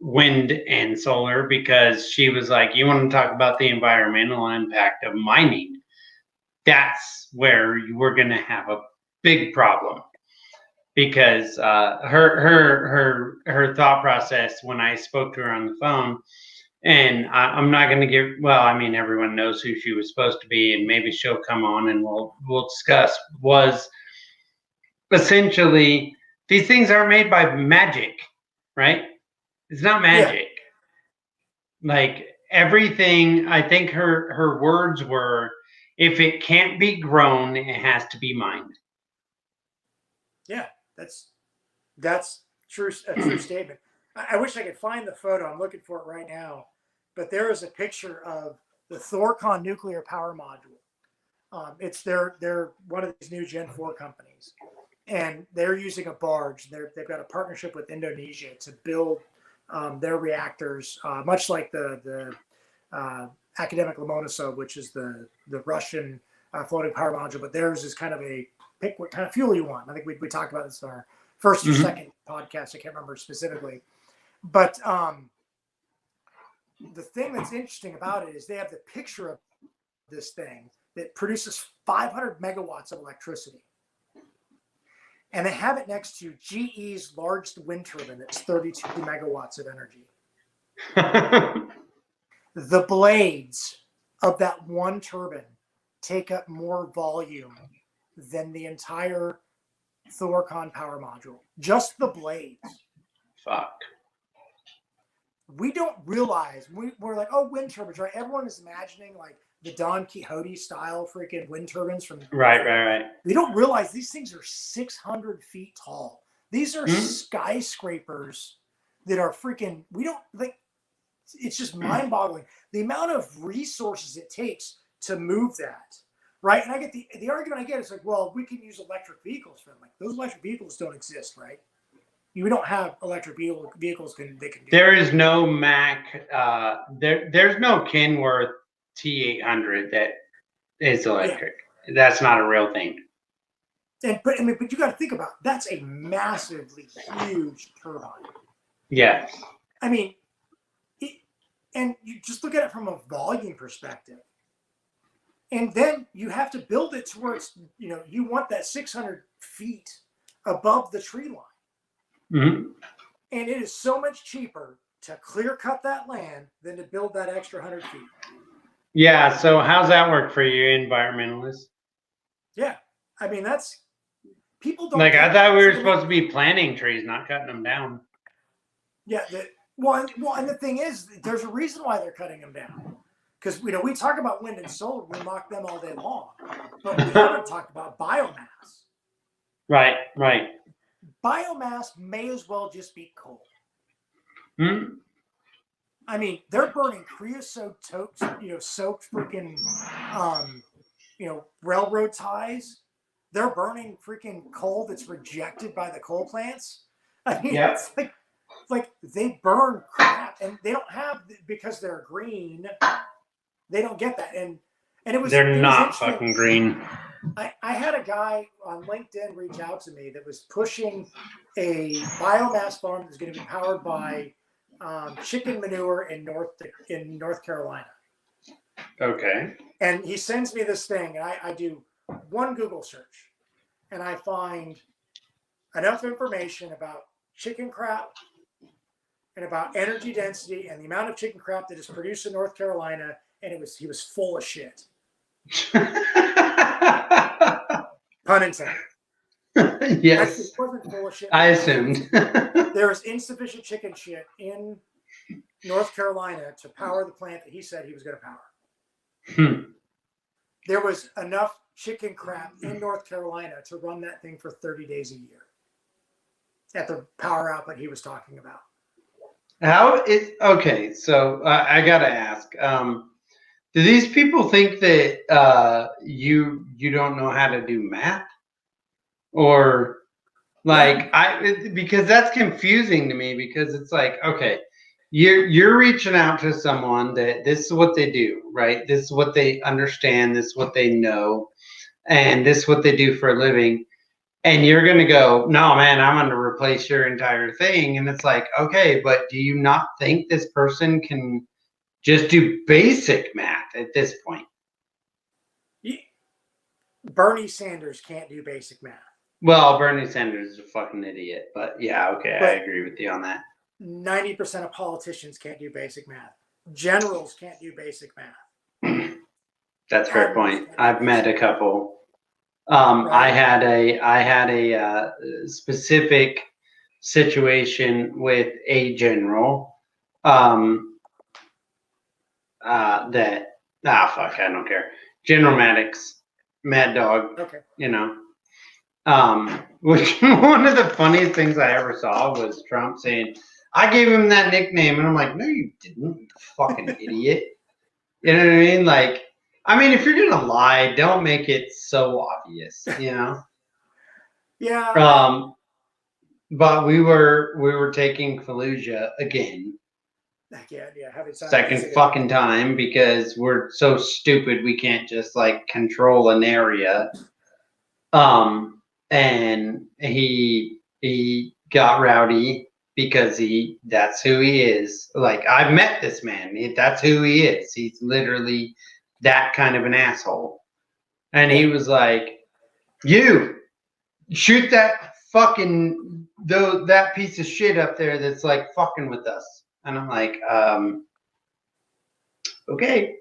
wind and solar, because she was like, you want to talk about the environmental impact of mining? That's where we're going to have a big problem, because her thought process when I spoke to her on the phone, and I'm not going to give, well, I mean, everyone knows who she was supposed to be, and maybe she'll come on and we'll discuss, was essentially, these things aren't made by magic, right? It's not magic. Yeah. Like, everything, I think her words were, if it can't be grown, it has to be mined. Yeah, that's true. A true statement. I wish I could find the photo. I'm looking for it right now. But there is a picture of the Thorcon nuclear power module. It's they're one of these new Gen 4 companies, and they're using a barge. They've got a partnership with Indonesia to build their reactors, much like the Academic Lomonosov, which is the Russian floating power module. But theirs is kind of pick what kind of fuel you want. I think we talked about this in our first or second podcast. I can't remember specifically. But the thing that's interesting about it is they have the picture of this thing that produces 500 megawatts of electricity. And they have it next to GE's largest wind turbine that's 32 megawatts of energy. The blades of that one turbine take up more volume than the entire Thorcon power module. Just the blades. Fuck. We don't realize, we're like, oh, wind turbines, right? Everyone is imagining like the Don Quixote style freaking wind turbines from right. We don't realize these things are 600 feet tall. These are skyscrapers that are freaking, we don't like, it's just mind boggling. The amount of resources it takes to move that, right? And I get the argument I get is like, well, we can use electric vehicles for them. Like, those electric vehicles don't exist, right? You don't have electric vehicles that can do There is no Mack. There's no Kenworth T800 that is electric. Yeah. That's not a real thing. But you got to think about it. That's a massively huge turbine. Yeah. I mean, and you just look at it from a volume perspective, and then you have to build it to where it's, you want that 600 feet above the tree line. Mm-hmm. And it is so much cheaper to clear cut that land than to build that extra 100 feet. Yeah. So how's that work for you, environmentalists? Yeah. I mean, that's people don't. Like, I thought we were supposed to be planting trees, not cutting them down. Yeah. Well, and the thing is, there's a reason why they're cutting them down. Because, we talk about wind and solar, we mock them all day long. But we haven't talked about biomass. Right. Biomass may as well just be coal. Hmm? I mean, they're burning creosote soaked freaking, railroad ties. They're burning freaking coal that's rejected by the coal plants. I mean, yeah. It's like they burn crap, and they don't have, because they're green. They don't get that, and they're not fucking green. I had a guy on LinkedIn reach out to me that was pushing a biomass farm that's going to be powered by chicken manure in North Carolina. Okay. And he sends me this thing, and I do one Google search, and I find enough information about chicken crap and about energy density and the amount of chicken crap that is produced in North Carolina, and he was full of shit. Pun intended. Yes. Actually, it wasn't full of shit. I assumed. There was insufficient chicken shit in North Carolina to power the plant that he said he was going to power. There was enough chicken crap in North Carolina to run that thing for 30 days a year at the power output he was talking about. Okay, so I gotta ask, do these people think that you don't know how to do math? Or like, because that's confusing to me, because it's like, okay, you're reaching out to someone that this is what they do, right? This is what they understand, this is what they know, and this is what they do for a living. And you're going to go, no, man, I'm going to replace your entire thing. And it's like, okay, but do you not think this person can just do basic math at this point? Bernie Sanders can't do basic math. Well, Bernie Sanders is a fucking idiot. But yeah, okay, I agree with you on that. 90% of politicians can't do basic math. Generals can't do basic math. That's a fair point. I've met a couple. Right. I had a specific situation with a general I don't care. General Maddox, Mad Dog. Okay. Which one of the funniest things I ever saw was Trump saying, I gave him that nickname, and I'm like, no, you didn't, you fucking idiot. You know what I mean? Like, if you're gonna lie, don't make it so obvious, Yeah. But we were taking Fallujah again. Yeah. Second fucking time, because we're so stupid we can't just like control an area. And he got rowdy because that's who he is. Like, I've met this man. That's who he is. He's literally that kind of an asshole. And he was like, you shoot that fucking that piece of shit up there that's like fucking with us. And I'm like, okay.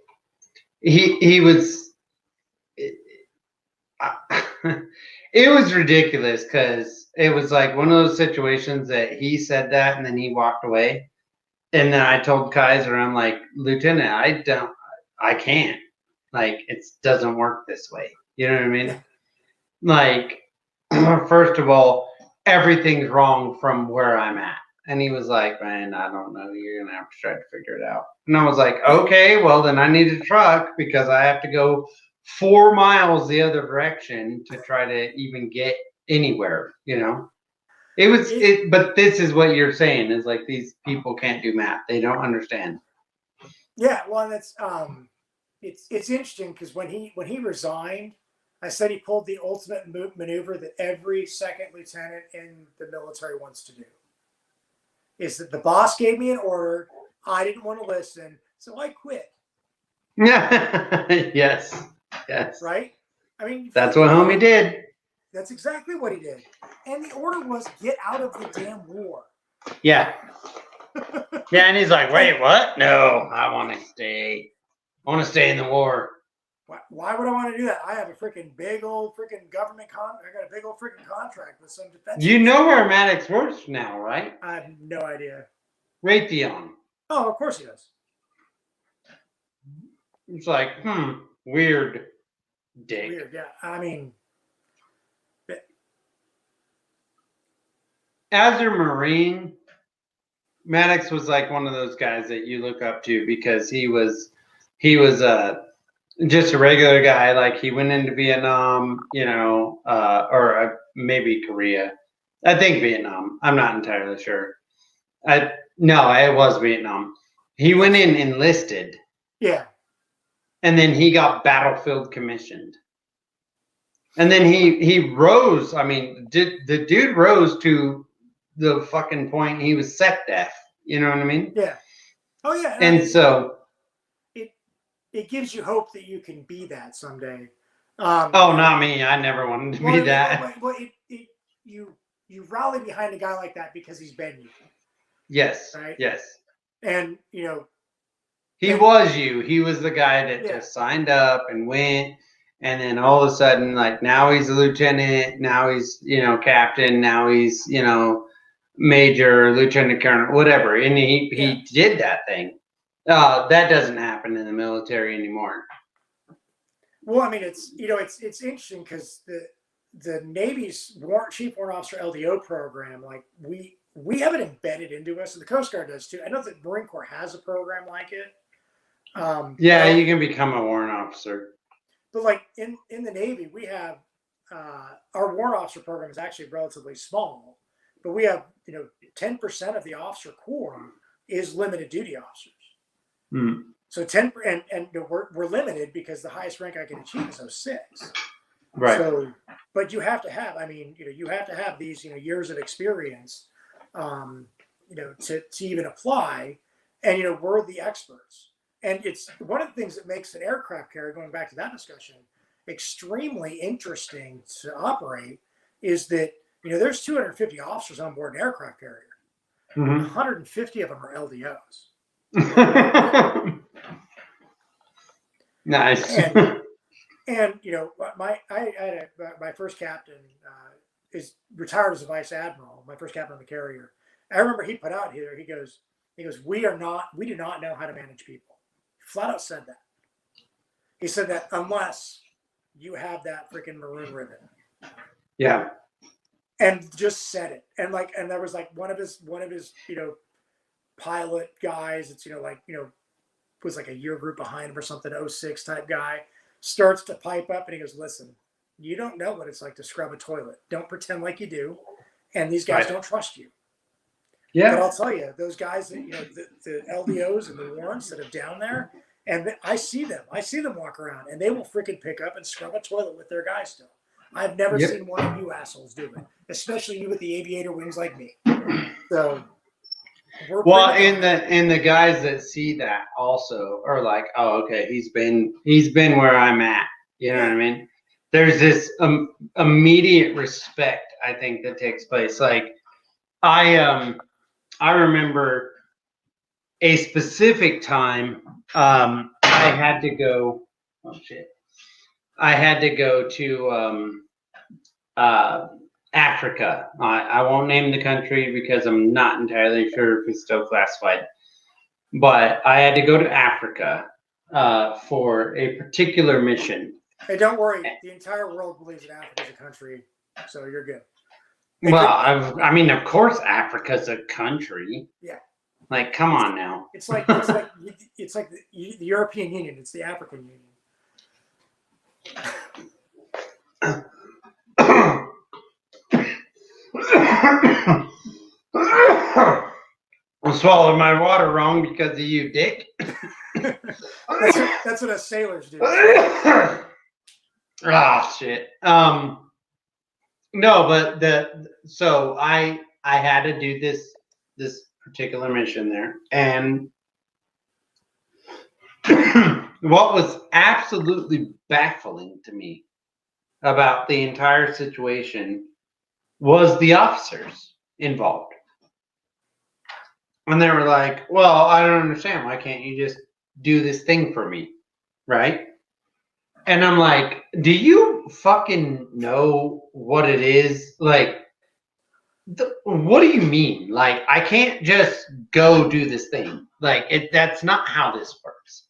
He was it was ridiculous, because it was like one of those situations that he said that and then he walked away. And then I told Kaiser, I'm like, Lieutenant, I can't. Like, it doesn't work this way. You know what I mean? Like, first of all, everything's wrong from where I'm at. And he was like, man, I don't know. You're going to have to try to figure it out. And I was like, okay, well, then I need a truck, because I have to go 4 miles the other direction to try to even get anywhere, But this is what you're saying is like these people can't do math. They don't understand. Yeah, well, that's it's interesting because when he resigned, I said he pulled the ultimate maneuver that every second lieutenant in the military wants to do. Is that the boss gave me an order, I didn't want to listen, so I quit. Yes. Right? I mean, that's what homie did. That's exactly what he did. And the order was get out of the damn war. Yeah. Yeah, and he's like, wait, what? No, I want to stay. I want to stay in the war. Why would I want to do that? I have a freaking big old freaking government I got a big old freaking contract with some defense. You know where Maddox works now, right? I have no idea. Raytheon. Oh, of course he does. It's like, weird dick. Weird, yeah. I mean, as a Marine, Maddox was like one of those guys that you look up to because he was just a regular guy. Like he went into Vietnam, or maybe Korea. I think Vietnam. I'm not entirely sure. No, it was Vietnam. He went in enlisted. Yeah. And then he got battlefield commissioned. And then he rose. I mean, the dude rose to the fucking point he was set deaf. You know what I mean? Yeah. Oh yeah. And so it gives you hope that you can be that someday. Not me. I never wanted to be that. Well, you rally behind a guy like that because he's been you. Yes. Right. Yes. And he was you. He was the guy that just signed up and went. And then all of a sudden, like now he's a lieutenant. Now he's, captain. Now he's, major, lieutenant colonel, whatever. And he did that thing. That doesn't happen in the military anymore. Well, I mean, it's interesting because the Navy's Chief Warrant Officer LDO program, like we have it embedded into us, and the Coast Guard does too. I know that the Marine Corps has a program like it. You can become a warrant officer. But like in the Navy, we have our warrant officer program is actually relatively small, but we have 10% of the officer corps is limited duty officers. Mm. So 10 and we're limited because the highest rank I can achieve is 06. Right. So, but you have to have, you have to have these years of experience, to even apply, and we're the experts. And it's one of the things that makes an aircraft carrier, going back to that discussion, extremely interesting to operate is that, there's 250 officers on board an aircraft carrier. Mm-hmm. 150 of them are LDOs. Nice. And my first captain is retired as a vice admiral, my first captain on the carrier. I remember he put out here, he goes, we do not know how to manage people. Flat out said that. He said that unless you have that freaking maroon ribbon. Yeah. And just said it. And there was one of his, pilot guys, it's, was like a year group behind him or something, 06 type guy, starts to pipe up and he goes, listen, you don't know what it's like to scrub a toilet. Don't pretend like you do. And these guys don't trust you. Yeah. But I'll tell you, those guys that, the LDOs and the warrants that are down there, and I see them walk around and they will freaking pick up and scrub a toilet with their guys still. I've never seen one of you assholes do it, especially you with the aviator wings like me. So, and the guys that see that also are like, oh, okay, he's been where I'm at. You know what I mean? There's this immediate respect, I think, that takes place. Like, I remember a specific time I had to go. Oh shit! I had to go to Africa. I won't name the country because I'm not entirely sure if it's still classified. But I had to go to Africa for a particular mission. Hey, don't worry. The entire world believes that Africa is a country, so you're good. Of course, Africa's a country. Yeah. Like, come on now. It's like the European Union. It's the African Union. I swallowed my water wrong because of you, Dick. That's what us sailors do. Ah, shit. No, but so I had to do this particular mission there, and what was absolutely baffling to me about the entire situation was the officers involved. And they were like, well, I don't understand. Why can't you just do this thing for me? Right? And I'm like, do you fucking know what it is? Like, what do you mean? Like, I can't just go do this thing. Like, that's not how this works.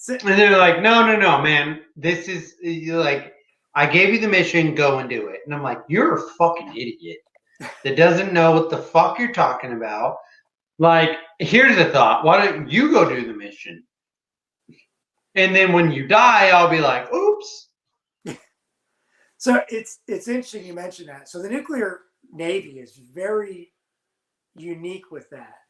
And they're like, no, man. This is like, I gave you the mission, go and do it. And I'm like, you're a fucking idiot that doesn't know what the fuck you're talking about. Like, here's a thought. Why don't you go do the mission? And then when you die, I'll be like, oops. So it's interesting you mentioned that. So the nuclear Navy is very unique with that.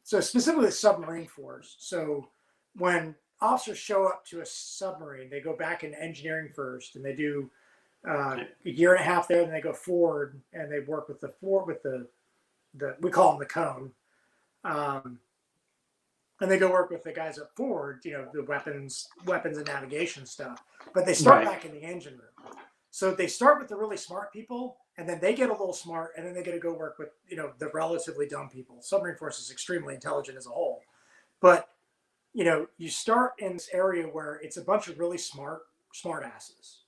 So specifically the submarine force. So when officers show up to a submarine, they go back into engineering first, and they do a year and a half there, and they go forward, and they work with the we call them the cone. And they go work with the guys up forward, the weapons and navigation stuff. But they start back in the engine room. So they start with the really smart people, and then they get a little smart, and then they get to go work with, the relatively dumb people. Submarine force is extremely intelligent as a whole. But, you start in this area where it's a bunch of really smart asses.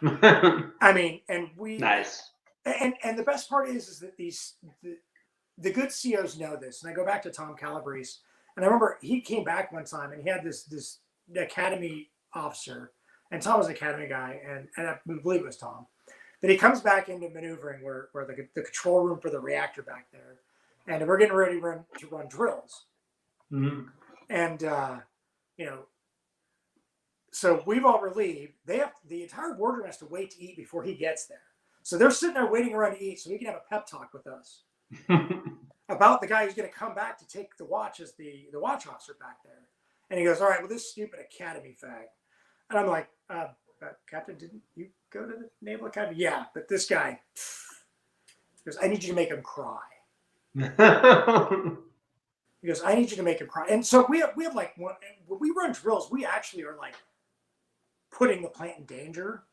I mean, and we... Nice. And the best part is that the good COs know this. And I go back to Tom Calabrese. And I remember he came back one time and he had this academy officer, and Tom was an academy guy, and I believe it was Tom. But he comes back into maneuvering where the control room for the reactor back there, and we're getting ready to run drills. Mm-hmm. And so we've all relieved. The entire wardroom has to wait to eat before he gets there. So they're sitting there waiting around to eat so he can have a pep talk with us. About the guy who's going to come back to take the watch as the watch officer back there. And he goes, all right, well, this stupid academy fag. And I'm like, Captain, didn't you go to the Naval Academy? Yeah, but this guy, he goes, I need you to make him cry. He goes, I need you to make him cry. And so we have like, when we run drills, we actually are like putting the plant in danger.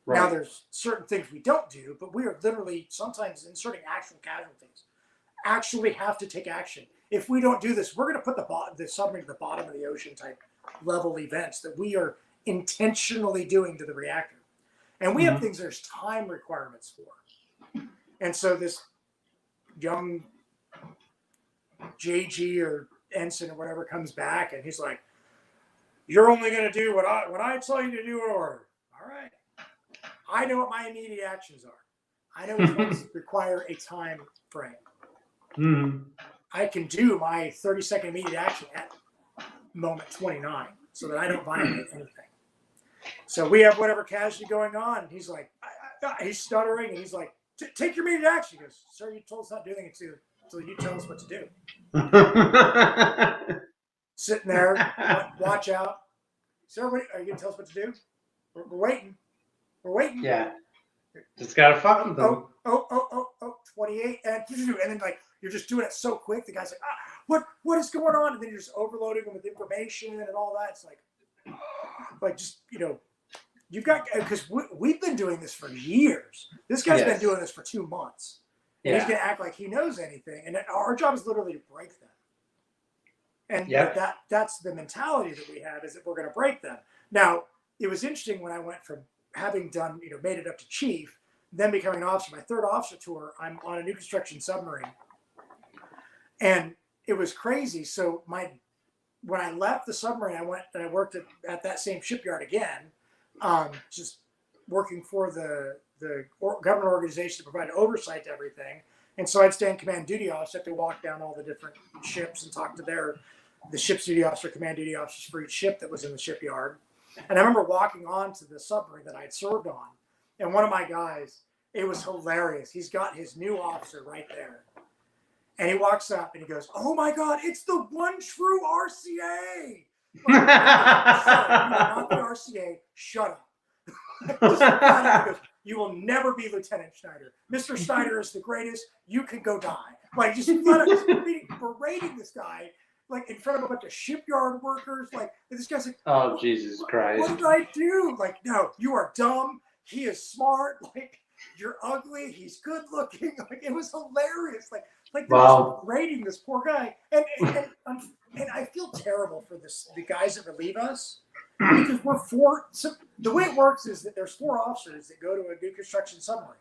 Right. Now there's certain things we don't do, but we are literally sometimes inserting actual casualties. Actually have to take action. If we don't do this, we're going to put the submarine to the bottom of the ocean type level events that we are intentionally doing to the reactor. And we have things there's time requirements for. And so this young JG or ensign or whatever comes back, and he's like, you're only going to do what I tell you to do in order. All right. I know what my immediate actions are. I know which ones require a time frame. Mm-hmm. I can do my 30-second immediate action at moment 29 so that I don't violate anything. So we have whatever casualty going on. And he's like, he's stuttering, and he's like, take your immediate action. He goes, sir, you told us not doing it until you tell us what to do. Sitting there, watch out. Sir, are you going to tell us what to do? We're waiting. We're waiting. Yeah. Just got to fuck with them. 28. And then, like, you're just doing it so quick. The guy's like, what is going on? And then you're just overloading them with information and all that. It's like just, you've got, because we've been doing this for years. This guy's been doing this for 2 months. And he's going to act like he knows anything. And our job is literally to break them. And that's the mentality that we have, is that we're going to break them. Now, it was interesting when I went from having done, made it up to chief, then becoming an officer. My third officer tour, I'm on a new construction submarine. And it was crazy. So when I left the submarine, I went and I worked at that same shipyard again, just working for the government organization to provide oversight to everything. And so I'd stand command duty officer, have to walk down all the different ships and talk to the ship's duty officer, command duty officers for each ship that was in the shipyard. And I remember walking on to the submarine that I'd served on. And one of my guys, It was hilarious. He's got his new officer right there. And he walks up and he goes, "Oh my God, it's the one true RCA." Like, "Sir, you are not the RCA. Shut up." Just goes, "You will never be Lieutenant Schneider. Mr. Schneider is the greatest. You can go die." Like, just berating this guy, like, in front of a bunch of shipyard workers. Like, this guy's like, "Oh, Jesus Christ. What did I do?" Like, "No, you are dumb. He is smart. Like, you're ugly. He's good looking." Like, it was hilarious. Like they're just berating this poor guy. And I feel terrible for the guys that relieve us, because we're four. So the way it works is that there's 4 officers that go to a new construction submarine.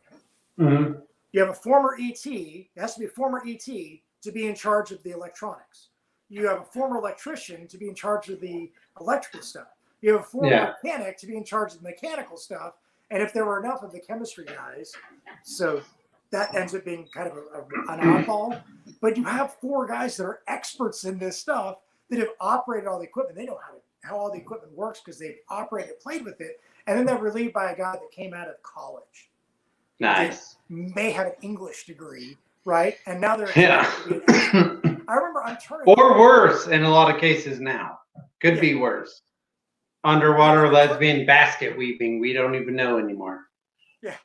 Mm-hmm. You have a former ET. It has to be a former ET to be in charge of the electronics. You have a former electrician to be in charge of the electrical stuff. You have a former mechanic to be in charge of the mechanical stuff. And if there were enough of the chemistry guys, so that ends up being kind of an oddball. But you have 4 guys that are experts in this stuff that have operated all the equipment. They know how all the equipment works because they've operated, played with it. And then they're relieved by a guy that came out of college. Nice. They may have an English degree, right? And now they're I remember I'm turning or worse in a lot of cases now. Could be worse. Underwater lesbian basket weaving. We don't even know anymore. Yeah.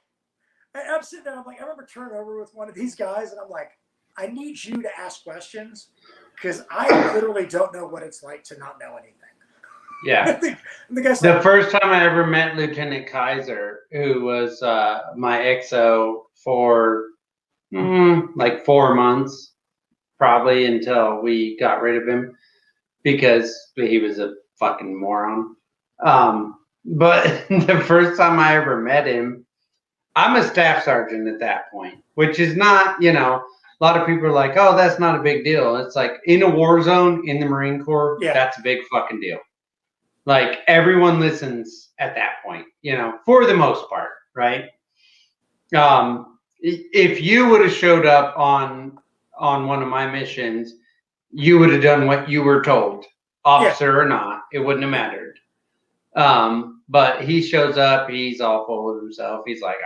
And I'm sitting there, I'm like, I remember turning over with one of these guys, and I'm like, I need you to ask questions because I literally don't know what it's like to not know anything. Yeah. The first time I ever met Lieutenant Kaiser, who was my XO for like 4 months, probably until we got rid of him because he was a fucking moron. But the first time I ever met him, I'm a staff sergeant at that point, which is not, a lot of people are like, "Oh, that's not a big deal." It's like in a war zone in the Marine Corps, that's a big fucking deal. Like, everyone listens at that point, for the most part, right? If you would have showed up on one of my missions, you would have done what you were told, officer or not. It wouldn't have mattered. But he shows up, he's all full of himself. He's like,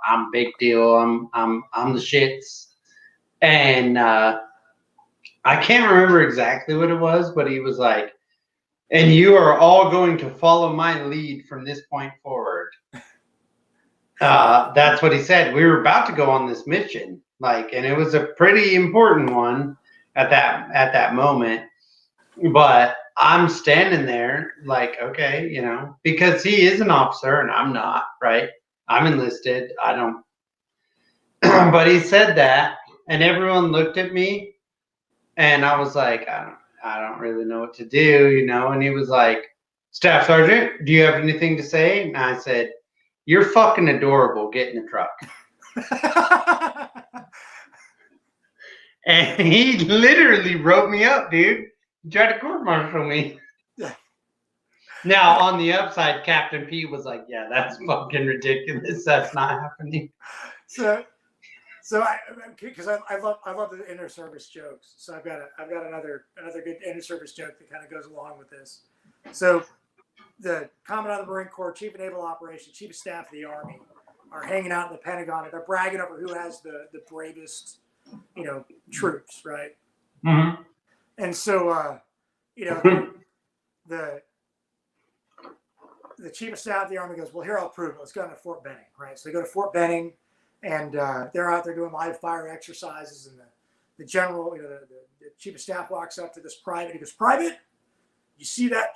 I'm big deal. I'm the shits. And I can't remember exactly what it was, but he was like, "And you are all going to follow my lead from this point forward." That's what he said. We were about to go on this mission, and it was a pretty important one at that moment. But I'm standing there like, okay, because he is an officer and I'm not, right? I'm enlisted. I don't. But he said that, and everyone looked at me, and I was like, I don't really know what to do, And he was like, "Staff Sergeant, do you have anything to say?" And I said, "You're fucking adorable. Get in the truck." And he literally wrote me up, dude. He tried to court-martial me. Now, on the upside, Captain P was like, "Yeah, that's fucking ridiculous. That's not happening." So because I love the inter-service jokes. So I've got another good inter-service joke that kind of goes along with this. So the Commandant of the Marine Corps, Chief of Naval Operations, Chief of Staff of the Army are hanging out in the Pentagon, and they're bragging over who has the bravest, troops, right? Mm-hmm. And so, the Chief of Staff of the Army goes, "Well, here, I'll prove it. Let's go to Fort Benning," right? So they go to Fort Benning. And they're out there doing live fire exercises, and the general, the Chief of Staff walks up to this private. He goes, "Private, you see that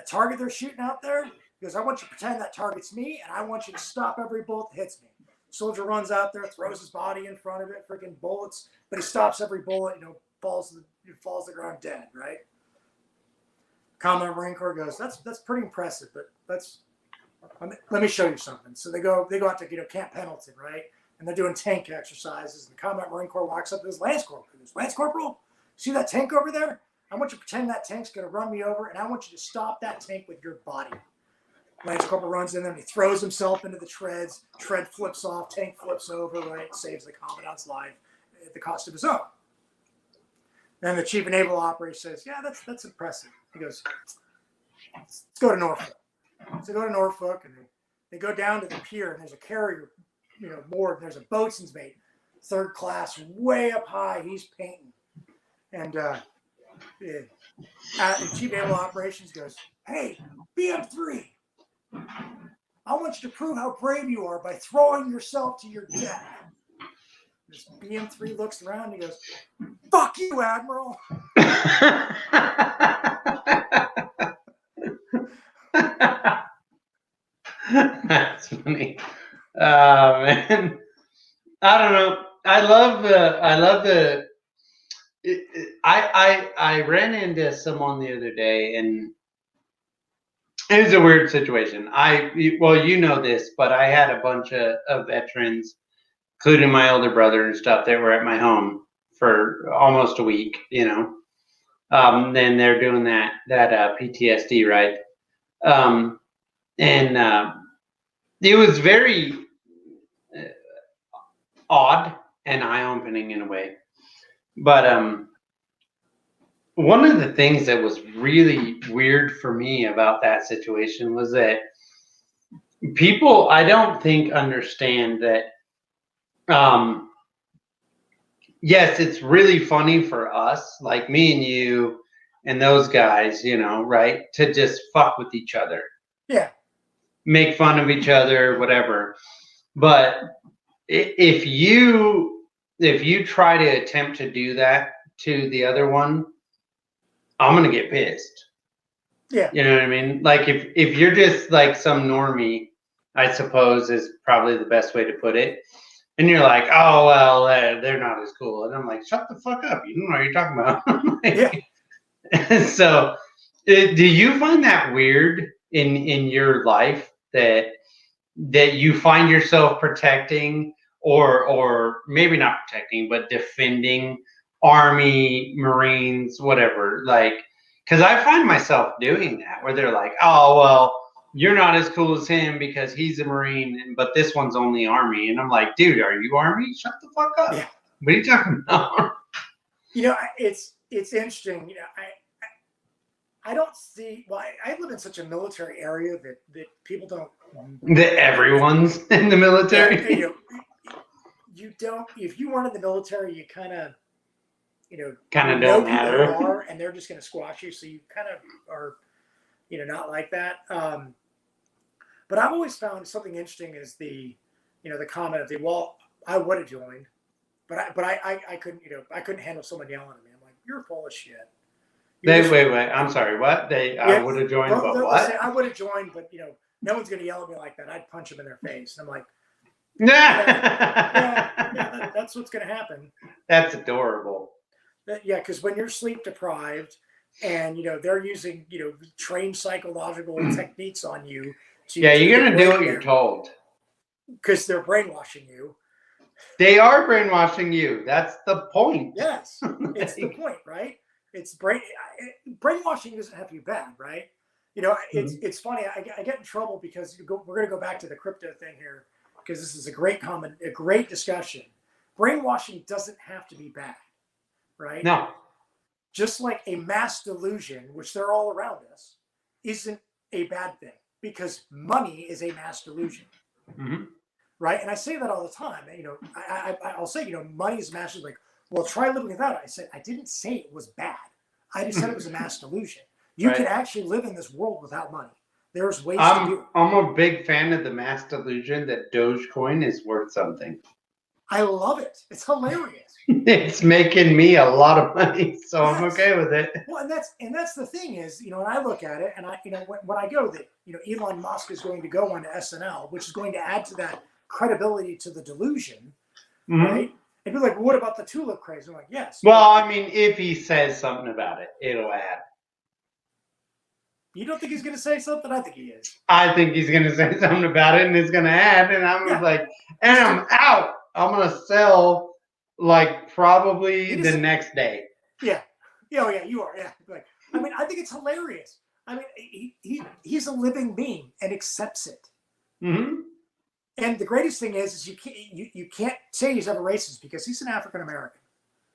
target they're shooting out there?" He goes, "I want you to pretend that target's me, and I want you to stop every bullet that hits me." Soldier runs out there, throws his body in front of it, freaking bullets, but he stops every bullet. Falls to the ground dead. Right? Commandant of Marine Corps goes, "That's pretty impressive, but let me show you something." So they go out to Camp Pendleton, right? And they're doing tank exercises. And the Commandant Marine Corps walks up to his Lance Corporal. He goes, "Lance Corporal, see that tank over there? I want you to pretend that tank's going to run me over, and I want you to stop that tank with your body." Lance Corporal runs in there, and he throws himself into the treads. Tread flips off, tank flips over, right? Saves the Commandant's life at the cost of his own. Then the Chief of Naval Operations says, "Yeah, that's impressive." He goes, "Let's go to Norfolk." So they go to Norfolk, and They go down to the pier, and there's a carrier, moored. There's a boatswain's mate, third class, way up high. He's painting, and the chief naval operations goes, "Hey, BM3, I want you to prove how brave you are by throwing yourself to your death." This BM3 looks around and he goes, "Fuck you, Admiral." That's funny. Man, I don't know. I ran into someone the other day, and it was a weird situation. Well, you know this, but I had a bunch of veterans, including my older brother and stuff, that were at my home for almost a week, then they're doing that PTSD, right? And it was very odd and eye-opening in a way. But one of the things that was really weird for me about that situation was that people, I don't think, understand that, yes, it's really funny for us, like me and you and those guys, right, to just fuck with each other. Yeah. Make fun of each other, whatever. But if you try to attempt to do that to the other one, I'm gonna get pissed. Yeah. You know what I mean? Like if you're just like some normie, I suppose is probably the best way to put it. And you're like, oh well, they're not as cool, and I'm like, shut the fuck up! You don't know what you're talking about. Yeah. So, do you find that weird in your life that you find yourself protecting, or maybe not protecting, but defending Army, Marines, whatever? Like, because I find myself doing that, where they're like, oh well, you're not as cool as him because he's a Marine, but this one's only Army. And I'm like, dude, are you Army? Shut the fuck up. Yeah. What are you talking about? It's interesting. I don't see, well, I live in such a military area that people don't. That everyone's in the military? Yeah, you don't, if you weren't in the military, you kind of, don't matter. Who they are, and they're just going to squash you. So you kind of are, not like that. But I've always found something interesting is the comment of well, I would have joined, but I couldn't, I couldn't handle someone yelling at me. I'm like, you're full of shit. Wait, I'm sorry, what? I would have joined, but what? Say, I would have joined, but no one's going to yell at me like that. I'd punch them in their face. And I'm like, yeah, that's what's going to happen. That's adorable. Because when you're sleep deprived and, they're using, trained psychological techniques on you. You're going to do what you're told. Because they're brainwashing you. They are brainwashing you. That's the point. Yes. It's the point, right? It's brainwashing doesn't have to be bad, right? It's funny. I get in trouble because we're going to go back to the crypto thing here because this is a great discussion. Brainwashing doesn't have to be bad, right? No. Just like a mass delusion, which they're all around us, isn't a bad thing because money is a mass delusion, right? And I say that all the time. I'll say, money is mass delusion. Like, well, try living without it. I said, I didn't say it was bad. I just said it was a mass delusion. You can actually live in this world without money. There's ways to do it. I'm a big fan of the mass delusion that Dogecoin is worth something. I love it. It's hilarious. It's making me a lot of money, so yes. I'm okay with it. Well, and that's the thing is, when I look at it, and when I go that Elon Musk is going to go on to SNL, which is going to add to that credibility to the delusion, right? And be like, well, what about the tulip craze? I'm like, yes. Well, I mean, if he says something about it, it'll add. You don't think he's going to say something? I think he is. I think he's going to say something about it, and it's going to add. And I'm like, and I'm out. I'm going to sell like probably the next day. Yeah. Oh, yeah, you are. Yeah. Like, I mean, I think it's hilarious. I mean, he's a living being and accepts it. Mm-hmm. And the greatest thing is you can't say he's ever racist because he's an African American.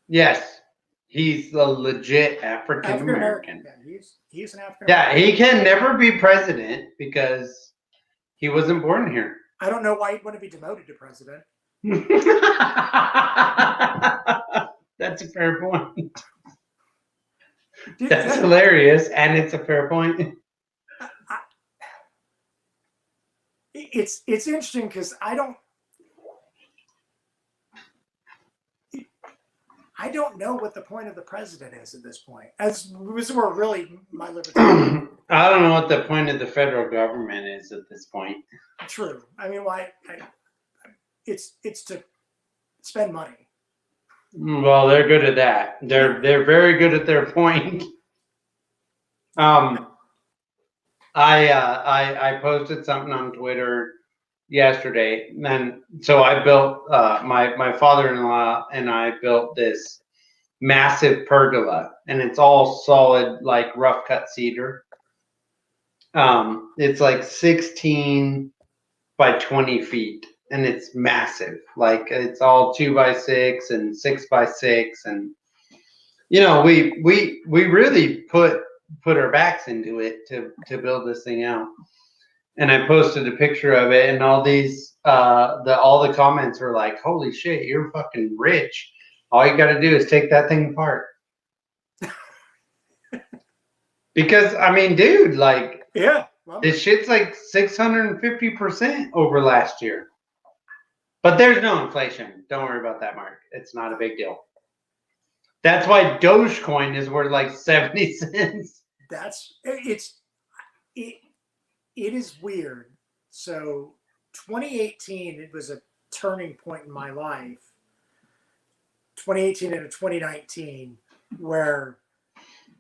Yes, he's a legit African American. Yeah, he's an African. Yeah, he can never be president because He wasn't born here. I don't know why he'd want to be demoted to president. That's a fair point. That's hilarious, and it's a fair point. It's interesting because I don't know what the point of the president is at this point. As we're really my libertarian. I don't know what the point of the federal government is at this point. True. I mean, it's to spend money. Well, they're good at that. They're very good at their point. I posted something on Twitter yesterday, and so I built my father-in-law and I built this massive pergola, and it's all solid, like rough cut cedar. It's like 16 by 20 feet, and it's massive. Like it's all 2x6 and 6x6, and you know we really put our backs into it to build this thing out. And I posted a picture of it, and all these all the comments were like, "Holy shit, you're fucking rich! All you got to do is take that thing apart." Because I mean, dude, like, yeah, this shit's like 650% over last year. But there's no inflation. Don't worry about that, Mark. It's not a big deal. That's why Dogecoin is worth like 70 cents. It is weird. So 2018, it was a turning point in my life. 2018 into 2019, where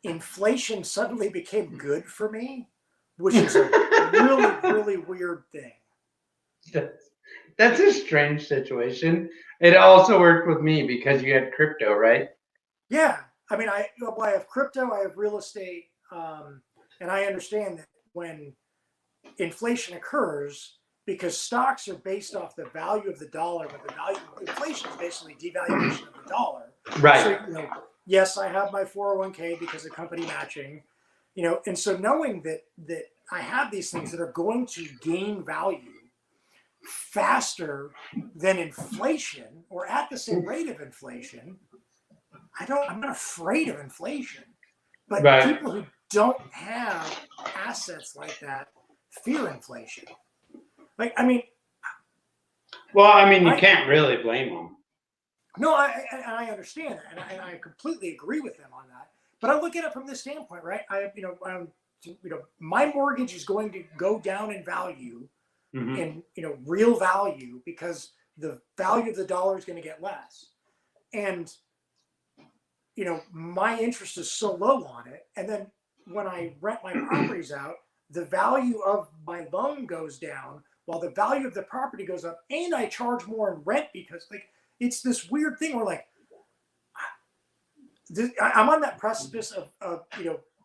inflation suddenly became good for me, which is a really, really weird thing. That's a strange situation. It also worked with me because you had crypto, right? Yeah. I mean, I have crypto, I have real estate, and I understand that when inflation occurs, because stocks are based off the value of the dollar, but the value of inflation is basically devaluation of the dollar. Right. So, yes, I have my 401k because of company matching, and so knowing that I have these things that are going to gain value faster than inflation or at the same rate of inflation, I'm not afraid of inflation. But right. People who don't have assets like that fear inflation. Like, I mean, you can't really blame them. No, I understand that, and I completely agree with them on that. But I look at it from this standpoint, right? My mortgage is going to go down in value, in real value, because the value of the dollar is going to get less, and my interest is so low on it. And then when I rent my properties out, the value of my loan goes down while the value of the property goes up, and I charge more in rent because, like, it's this weird thing where, like, I'm on that precipice of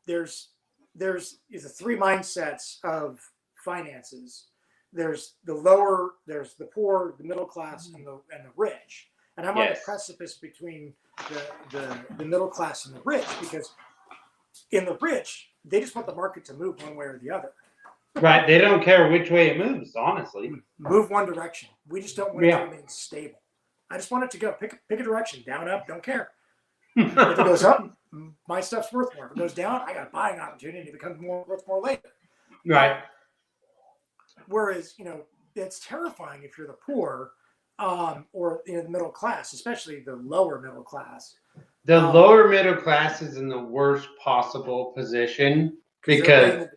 there's the three mindsets of finances. There's the lower, there's the poor, the middle class, and the rich. And I'm on the precipice between the middle class and the rich, because in the rich, they just want the market to move one way or the other. Right. They don't care which way it moves, honestly. Move one direction. We just don't want it to remain stable. I just want it to go. Pick a direction. Down, up, don't care. If it goes up, my stuff's worth more. If it goes down, I got a buying opportunity. It becomes worth more later. Right. Whereas, it's terrifying if you're the poor, or the middle class, especially the lower middle class. The lower middle class is in the worst possible position because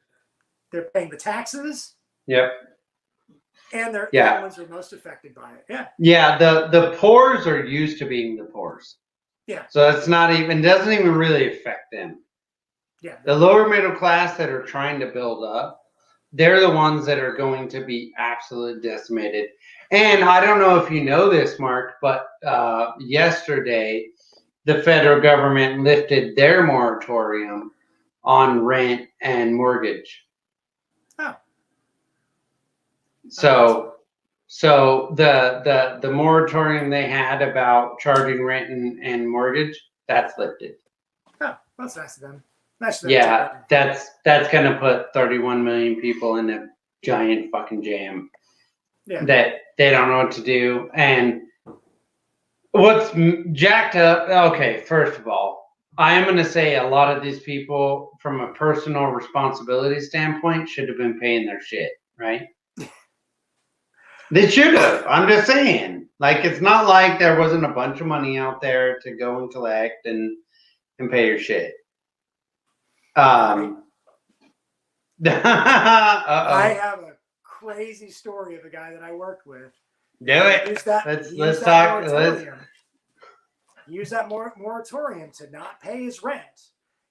they're paying the taxes. Yep. And they're the ones who are most affected by it. Yeah. Yeah. The poors are used to being the poors. Yeah. So it's doesn't even really affect them. Yeah. The lower middle class that are trying to build up, they're the ones that are going to be absolutely decimated. And I don't know if you know this, Mark, but yesterday the federal government lifted their moratorium on rent and mortgage. Oh. So the moratorium they had about charging rent and mortgage, that's lifted. Oh, that's nice of them. Nice of them. Yeah, that's going to put 31 million people in a giant fucking jam Yeah. that they don't know what to do. And what's jacked up, okay, first of all, I am going to say a lot of these people, from a personal responsibility standpoint, should have been paying their shit, right? They should have. I'm just saying. Like, it's not like there wasn't a bunch of money out there to go and collect and pay your shit. I have a crazy story of a guy that I worked with. Do it. Let's talk. He used that moratorium to not pay his rent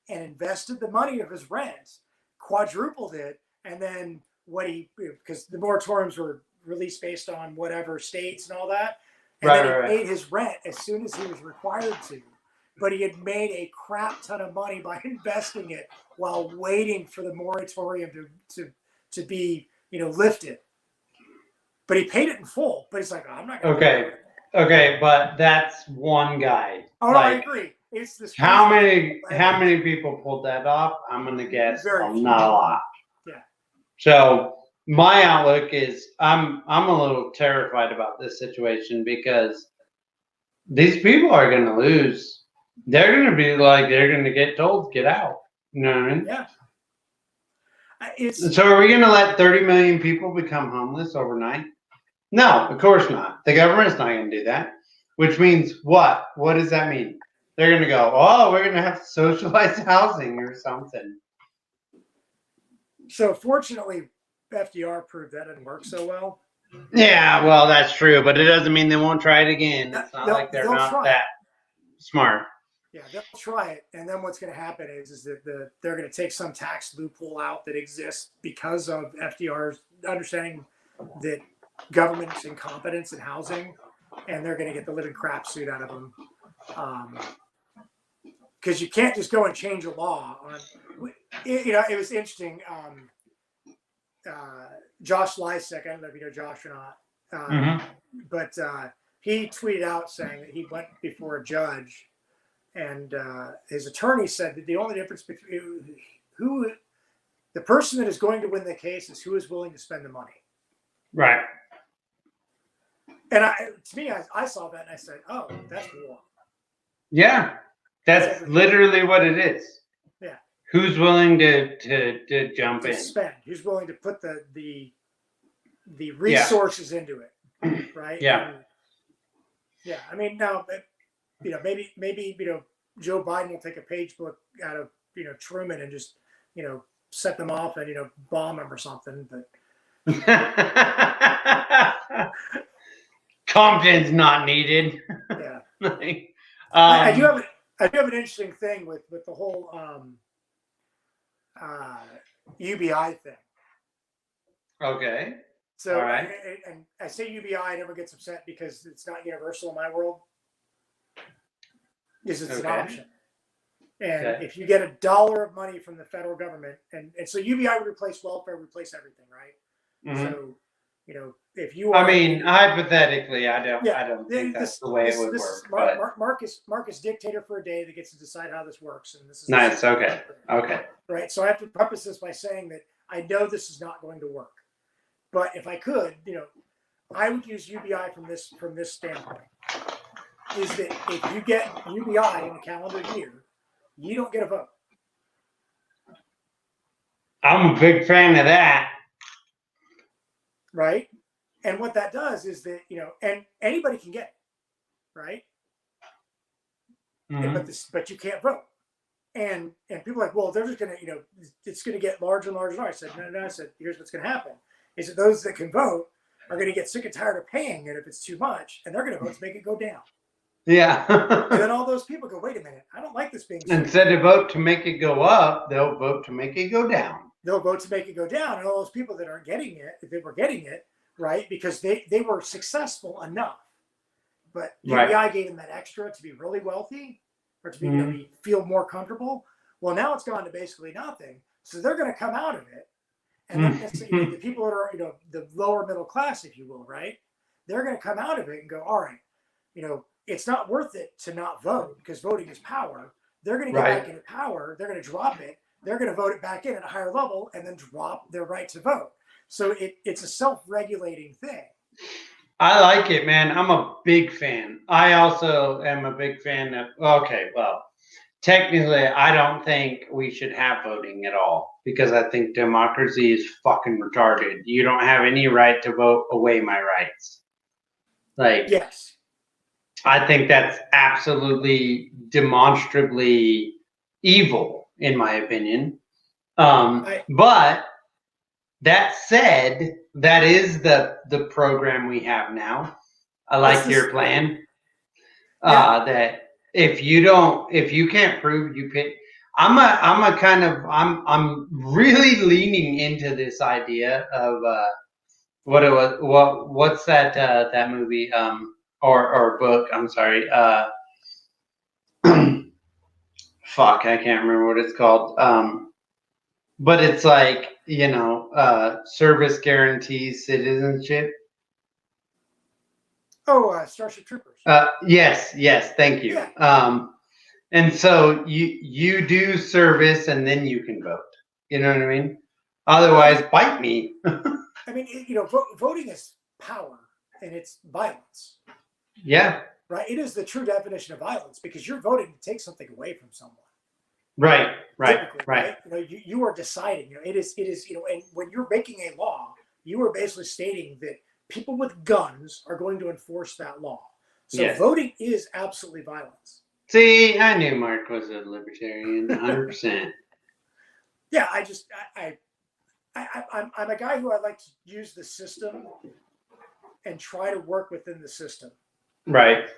and invested the money of his rent, quadrupled it, and then because the moratoriums were released based on whatever states and all that, and then he paid his rent as soon as he was required to. But he had made a crap ton of money by investing it while waiting for the moratorium to be lifted. But he paid it in full. But he's like, oh, I'm not going to. Okay, but that's one guy. Oh, no, I agree. It's this. How many people pulled that off? I'm going to guess not a lot. Yeah. So my outlook is I'm a little terrified about this situation because these people are going to lose. They're going to be like, they're going to get told, get out. You know what I mean? Yeah. So are we going to let 30 million people become homeless overnight? No, of course not. The government's not going to do that. Which means what? What does that mean? They're going to go, oh, we're going to have socialized housing or something. So fortunately, FDR proved that didn't work so well. Yeah, well, that's true. But it doesn't mean they won't try it again. It's not like they're not that smart. Yeah, they'll try it, and then what's going to happen is that they're going to take some tax loophole out that exists because of FDR's understanding that government's incompetence in housing, and they're going to get the living crap suit out of them. Because you can't just go and change a law on. It was interesting. Josh Lysek, I don't know if you know Josh or not, but he tweeted out saying that he went before a judge. And his attorney said that the only difference between the person that is going to win the case is who is willing to spend the money. Right. And to me, I saw that and I said, oh, that's war. Yeah. That's literally what it is. Yeah. Who's willing to jump in? Spend. Who's willing to put the resources into it. Right? Yeah. Yeah. I mean, now, maybe Joe Biden will take a page book out of Truman and just set them off and bomb them or something. But Compton's not needed. Yeah. I do have an interesting thing with the whole UBI thing. Okay. So, all right. And I say UBI, I never gets upset because it's not universal in my world. Is it's an option. And if you get $1 of money from the federal government, and so UBI would replace welfare, replace everything, right? Mm-hmm. So, if you are, hypothetically, I don't think that's the way it would work. Mark is dictator for a day that gets to decide how this works, and this is nice. Okay. Right. So I have to preface this by saying that I know this is not going to work, but if I could, I would use UBI from this standpoint. Is that if you get UBI in a calendar year, you don't get a vote. I'm a big fan of that. Right? And what that does is that, and anybody can get it, right? Mm-hmm. But you can't vote. And people are like, well, they're just going to, it's going to get larger and larger and larger. I said, no. I said, here's what's going to happen. Is that those that can vote are going to get sick and tired of paying it if it's too much, and they're going to vote to make it go down. Yeah. And then all those people go, wait a minute, I don't like this being. Instead of vote to make it go up, they'll vote to make it go down. They'll vote to make it go down. And all those people that aren't getting it, if they were getting it, right, because they were successful enough. But UBI gave them that extra to be really wealthy or to be feel more comfortable. Well, now it's gone to basically nothing. So they're going to come out of it. And then the people that are, the lower middle class, if you will, right, they're going to come out of it and go, all right, it's not worth it to not vote because voting is power. They're going to get back into power. They're going to drop it. They're going to vote it back in at a higher level and then drop their right to vote. So it's a self-regulating thing. I like it, man. I'm a big fan. I also am a big fan of, okay, well, technically, I don't think we should have voting at all because I think democracy is fucking retarded. You don't have any right to vote away my rights. Like, Yes. I think that's absolutely demonstrably evil, in my opinion. But that said, that is the program we have now. I like your plan. That if you can't prove you pick, I'm really leaning into this idea of what's that movie or book, I'm sorry, fuck, I can't remember what it's called, but it's like, service guarantees citizenship. Starship Troopers. Yes, thank you. Yeah. And so you do service and then you can vote. You know what I mean? Otherwise, bite me. I mean, voting is power and it's violence. Yeah. Right. It is the true definition of violence because you're voting to take something away from someone. Right. You are deciding. It is. And when you're making a law, you are basically stating that people with guns are going to enforce that law. So voting is absolutely violence. See, I knew Mark was a libertarian, 100%. Yeah, I'm a guy who I like to use the system and try to work within the system. Right.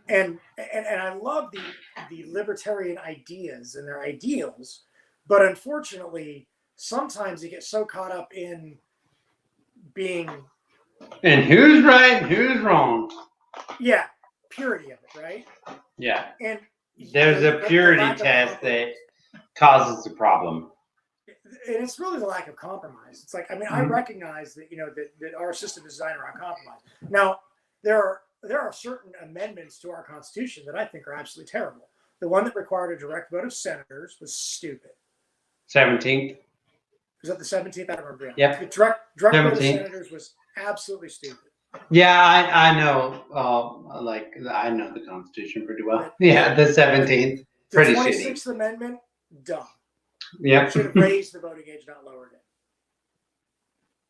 And I love the libertarian ideas and their ideals, but unfortunately, sometimes they get so caught up in being. And who's right and who's wrong? Yeah, purity of it, right? Yeah. And there's a purity test that causes the problem. And it's really the lack of compromise. It's like, I mean, I recognize that, that our system is designed around compromise. Now, there are certain amendments to our Constitution that I think are absolutely terrible. The one that required a direct vote of senators was stupid. 17th. Was that the 17th? I don't remember. Yeah. The direct vote of senators was absolutely stupid. Yeah, I know. I know the Constitution pretty well. Yeah, the 17th. Pretty shitty. The 26th Amendment, dumb. Yeah. Should have raised the voting age, not lowered it.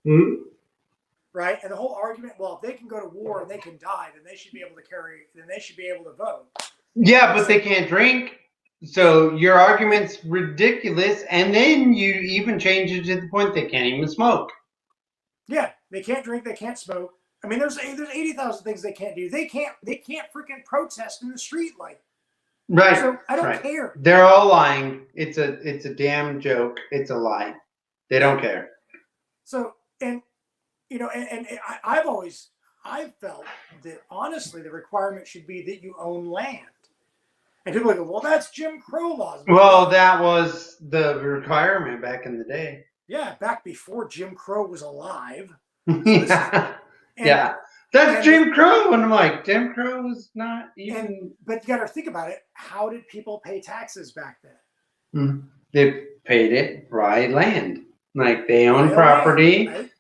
Mm-hmm. Right? And the whole argument, well, if they can go to war and they can die, then they should be able to vote. Yeah, but they can't drink. So your argument's ridiculous. And then you even change it to the point they can't even smoke. Yeah, they can't drink, they can't smoke. I mean, there's 80,000 things they can't do. They can't freaking protest in the street like. Right. So I don't care. They're all lying. It's a damn joke. It's a lie. They don't care. So I've felt that honestly the requirement should be that you own land. And people go, well, that's Jim Crow laws. Well, that was the requirement back in the day. Yeah, back before Jim Crow was alive. Yeah. That's Jim Crow. And I'm like, Jim Crow was not even. But you got to think about it. How did people pay taxes back then? They paid it by land. Like they owned property. Land,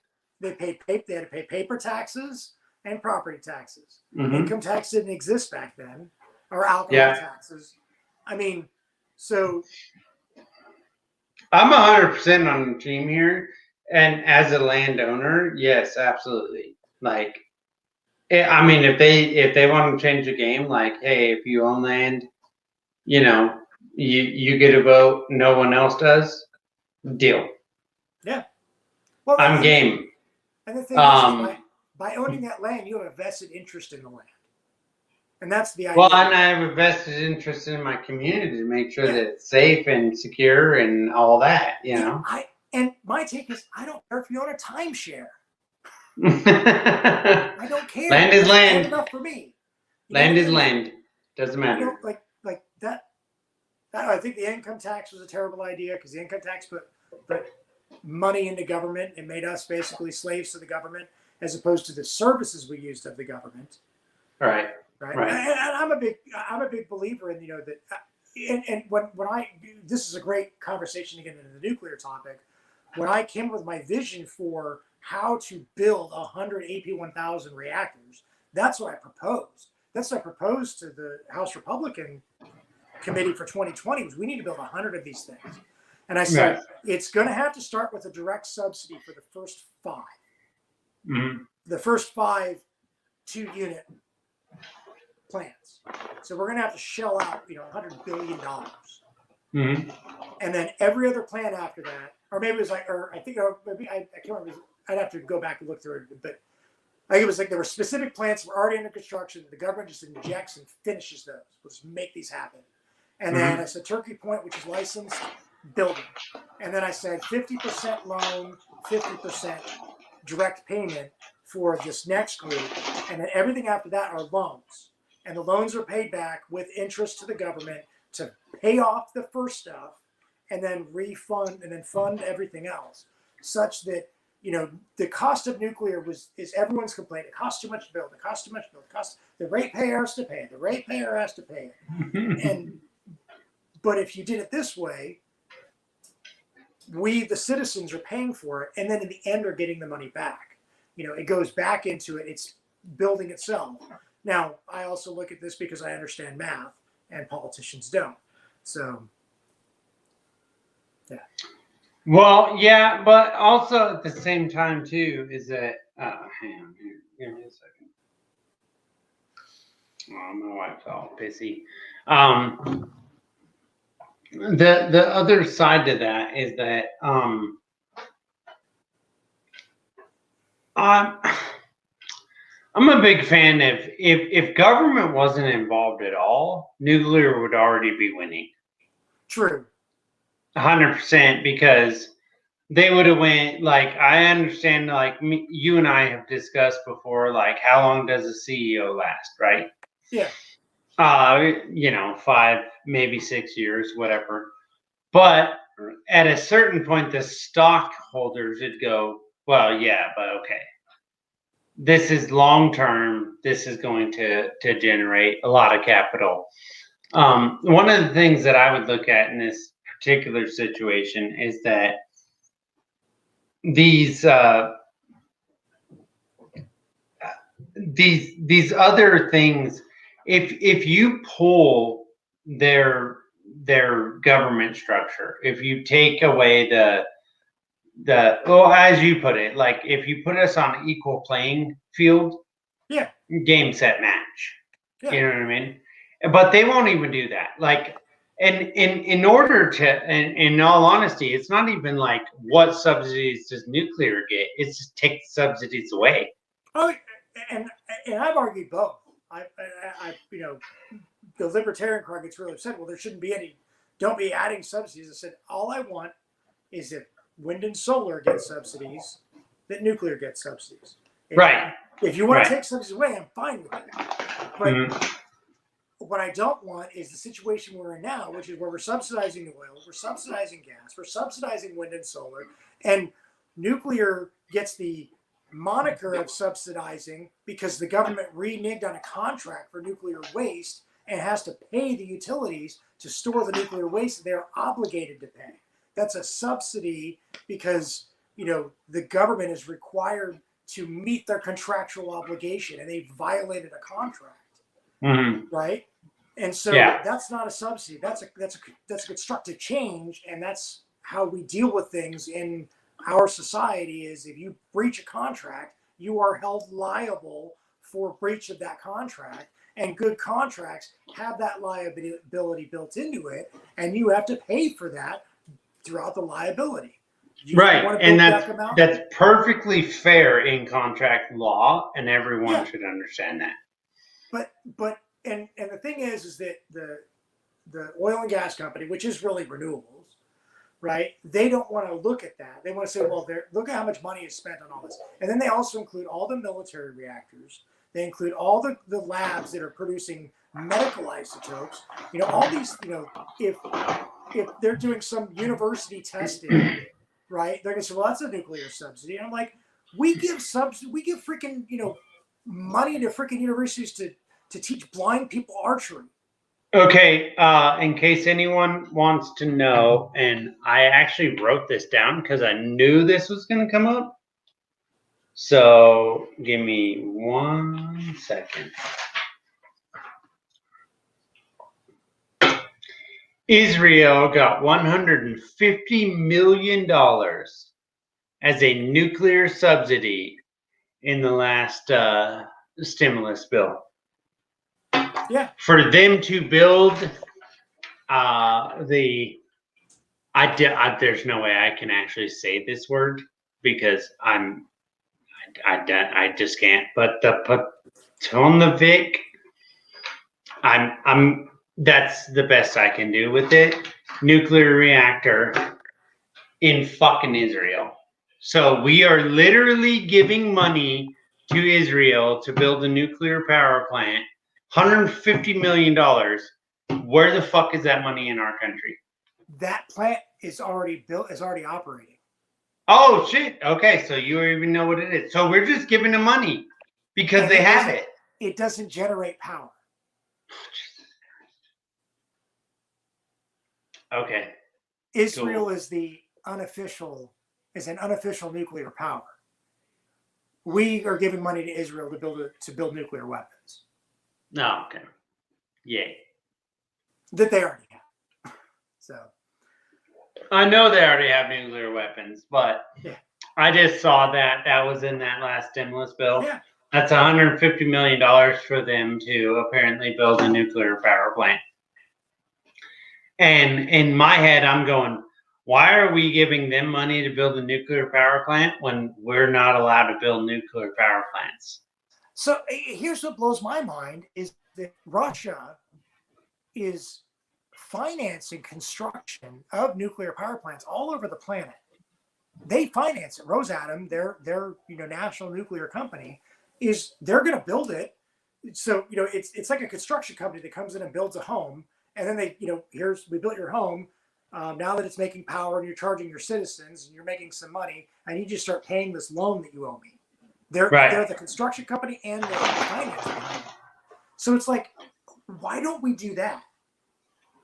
right? They had to pay paper taxes and property taxes. Mm-hmm. Income tax didn't exist back then, or alcohol taxes. I mean, so. I'm 100% on the team here. And as a landowner, yes, absolutely. Like, I mean, if they want to change the game, like, hey, if you own land, you get a vote, no one else does, deal. Yeah. Well, I'm game. And the thing is, by owning that land, you have a vested interest in the land. And that's the idea. Well, and I have a vested interest in my community to make sure that it's safe and secure and all that, And my take is, I don't care if you own a timeshare. I don't care. Land is land. That's enough for me. Land is land. Doesn't matter. Like that. I think the income tax was a terrible idea because the income tax put money into government and made us basically slaves to the government as opposed to the services we used of the government. Right. And I'm a big believer in that. And when this is a great conversation to get into the nuclear topic. When I came up with my vision for how to build 100 AP1000 reactors. That's what I proposed. That's what I proposed to the House Republican committee for 2020 was we need to build 100 of these things. And I said, it's going to have to start with a direct subsidy for the first 5. Mm-hmm. The first 5 2-unit plants. So we're going to have to shell out, $100 billion. Mm-hmm. And then every other plant after that, or maybe it was like, or I think, maybe I can't remember. I'd have to go back and look through it, but I think it was like there were specific plants that were already under construction. The government just injects and finishes those. We'll just make these happen. And then I said Turkey Point, which is licensed, building. And then I said 50% loan, 50% direct payment for this next group. And then everything after that are loans. And the loans are paid back with interest to the government to pay off the first stuff and then refund and then fund everything else, such that the cost of nuclear is everyone's complaint. It costs too much to build. It costs too much to build. The ratepayer has to pay it. The ratepayer has to pay it. But if you did it this way, we, the citizens, are paying for it, and then in the end are getting the money back. It goes back into it. It's building itself. Now, I also look at this because I understand math, and politicians don't. So, yeah. Well, yeah, but also at the same time too is that hang on here, give me a second. Oh, my wife's all pissy. The other side to that is that I'm a big fan of if government wasn't involved at all, nuclear would already be winning. True. 100%, because they would have went, like, I understand, like, you and I have discussed before, like, how long does a CEO last, right? Yeah. 5, maybe 6 years, whatever. But at a certain point, the stockholders would go, well, yeah, but okay. This is long term. This is going to generate a lot of capital. One of the things that I would look at in this particular situation is that these other things, if you pull their government structure, if you take away the well, as you put it, like if you put us on an equal playing field, yeah, game, set, match. Yeah. You know what I mean? But they won't even do that. Like, and in order to, in all honesty, it's not even like what subsidies does nuclear get. It's just take the subsidies away. Oh, and I've argued both. I the libertarian crowd gets really upset. Well, there shouldn't be any. Don't be adding subsidies. I said all I want is that wind and solar get subsidies, that nuclear gets subsidies. Right. If you want to take subsidies away, I'm fine with it. But what I don't want is the situation we're in now, which is where we're subsidizing oil, we're subsidizing gas, we're subsidizing wind and solar, and nuclear gets the moniker of subsidizing because the government reneged on a contract for nuclear waste and has to pay the utilities to store the nuclear waste they're obligated to pay. That's a subsidy because, the government is required to meet their contractual obligation and they violated a contract. Right? And so that's not a subsidy. That's a constructive change, and that's how we deal with things in our society. Is if you breach a contract, you are held liable for breach of that contract, and good contracts have that liability built into it, and you have to pay for that throughout the liability. Right, and that's perfectly fair in contract law, and everyone should understand that. But and the thing is that the oil and gas company, which is really renewables, right? They don't want to look at that. They want to say, well, look at how much money is spent on all this. And then they also include all the military reactors. They include all the labs that are producing medical isotopes. All these, if they're doing some university testing, right? They're going to say, well, that's a nuclear subsidy. And I'm like, we give freaking, money to freaking universities to teach blind people archery. Okay, in case anyone wants to know, and I actually wrote this down because I knew this was going to come up. So give me 1 second. Israel got $150 million as a nuclear subsidy in the last stimulus bill. Yeah. For them to build there's no way I can actually say this word because I just can't. But the Potomac, that's the best I can do with it. Nuclear reactor in fucking Israel. So we are literally giving money to Israel to build a nuclear power plant. $150 million. Where the fuck is that money in our country? That plant is already built, is already operating. Oh shit. Okay, so you even know what it is. So we're just giving them money because And they have it. It doesn't generate power. Okay. Israel Cool. is an unofficial nuclear power. We are giving money to Israel to build nuclear weapons. Oh, okay. Yay. That they already have. So I know they already have nuclear weapons, but yeah. I just saw that was in that last stimulus bill. Yeah. That's $150 million for them to apparently build a nuclear power plant. And in my head, I'm going, why are we giving them money to build a nuclear power plant when we're not allowed to build nuclear power plants? So here's what blows my mind is that Russia is financing construction of nuclear power plants all over the planet. They finance it. Rosatom, their national nuclear company, they're going to build it. So it's like a construction company that comes in and builds a home, and then they we built your home. Now that it's making power and you're charging your citizens and you're making some money, and you just start paying this loan that you owe me. They're the construction company and they're the finance behind it. So it's like, why don't we do that?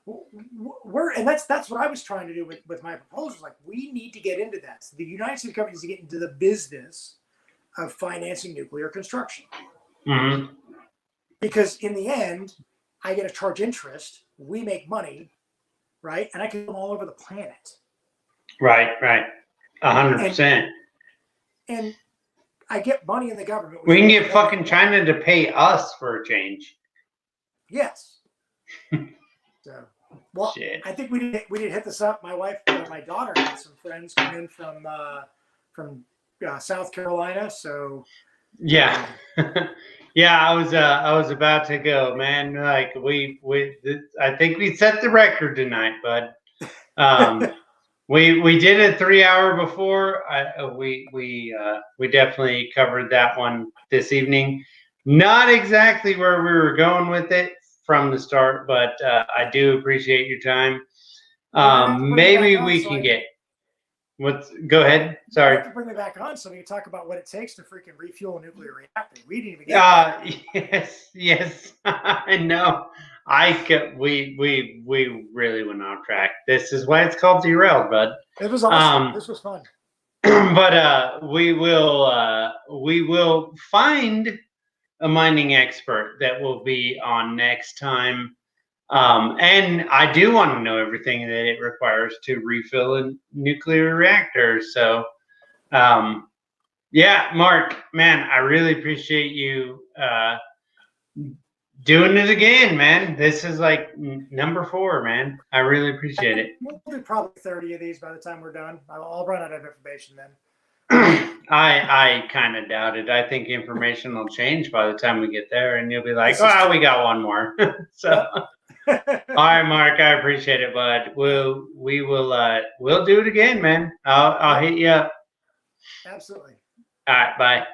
And that's what I was trying to do with my proposals. Like, we need to get into that. So the United States government needs to get into the business of financing nuclear construction. Mm-hmm. Because in the end, I get to charge interest. We make money, right? And I can go all over the planet. Right. 100%. And I get money in the government. We can get fucking China to pay us for a change. Yes. So, well, shit. I think we did hit this up. My wife, my daughter had some friends come in from South Carolina. So yeah, yeah. I was about to go, man. Like I think we set the record tonight, bud. We did it 3 hours before. We definitely covered that one this evening. Not exactly where we were going with it from the start, but I do appreciate your time. Maybe we can get. Go ahead. Sorry. You have to bring me back on so we can talk about what it takes to freaking refuel a nuclear reactor. We didn't even get yes. I know. We really went off track. This is why it's called Derailed, bud. It was awesome. This was fun. But we will find a mining expert that will be on next time. And I do want to know everything that it requires to refill a nuclear reactor. So, yeah, Mark, man, I really appreciate you doing it again, man. This is like number 4, man. I really appreciate it. We'll do probably 30 of these by the time we're done. I'll run out of information then. I kind of doubt it. I think information will change by the time we get there, and you'll be like, "Oh, we got one more." So, all right, Mark, I appreciate it, bud. We'll do it again, man. I'll hit you up. Absolutely. All right, bye.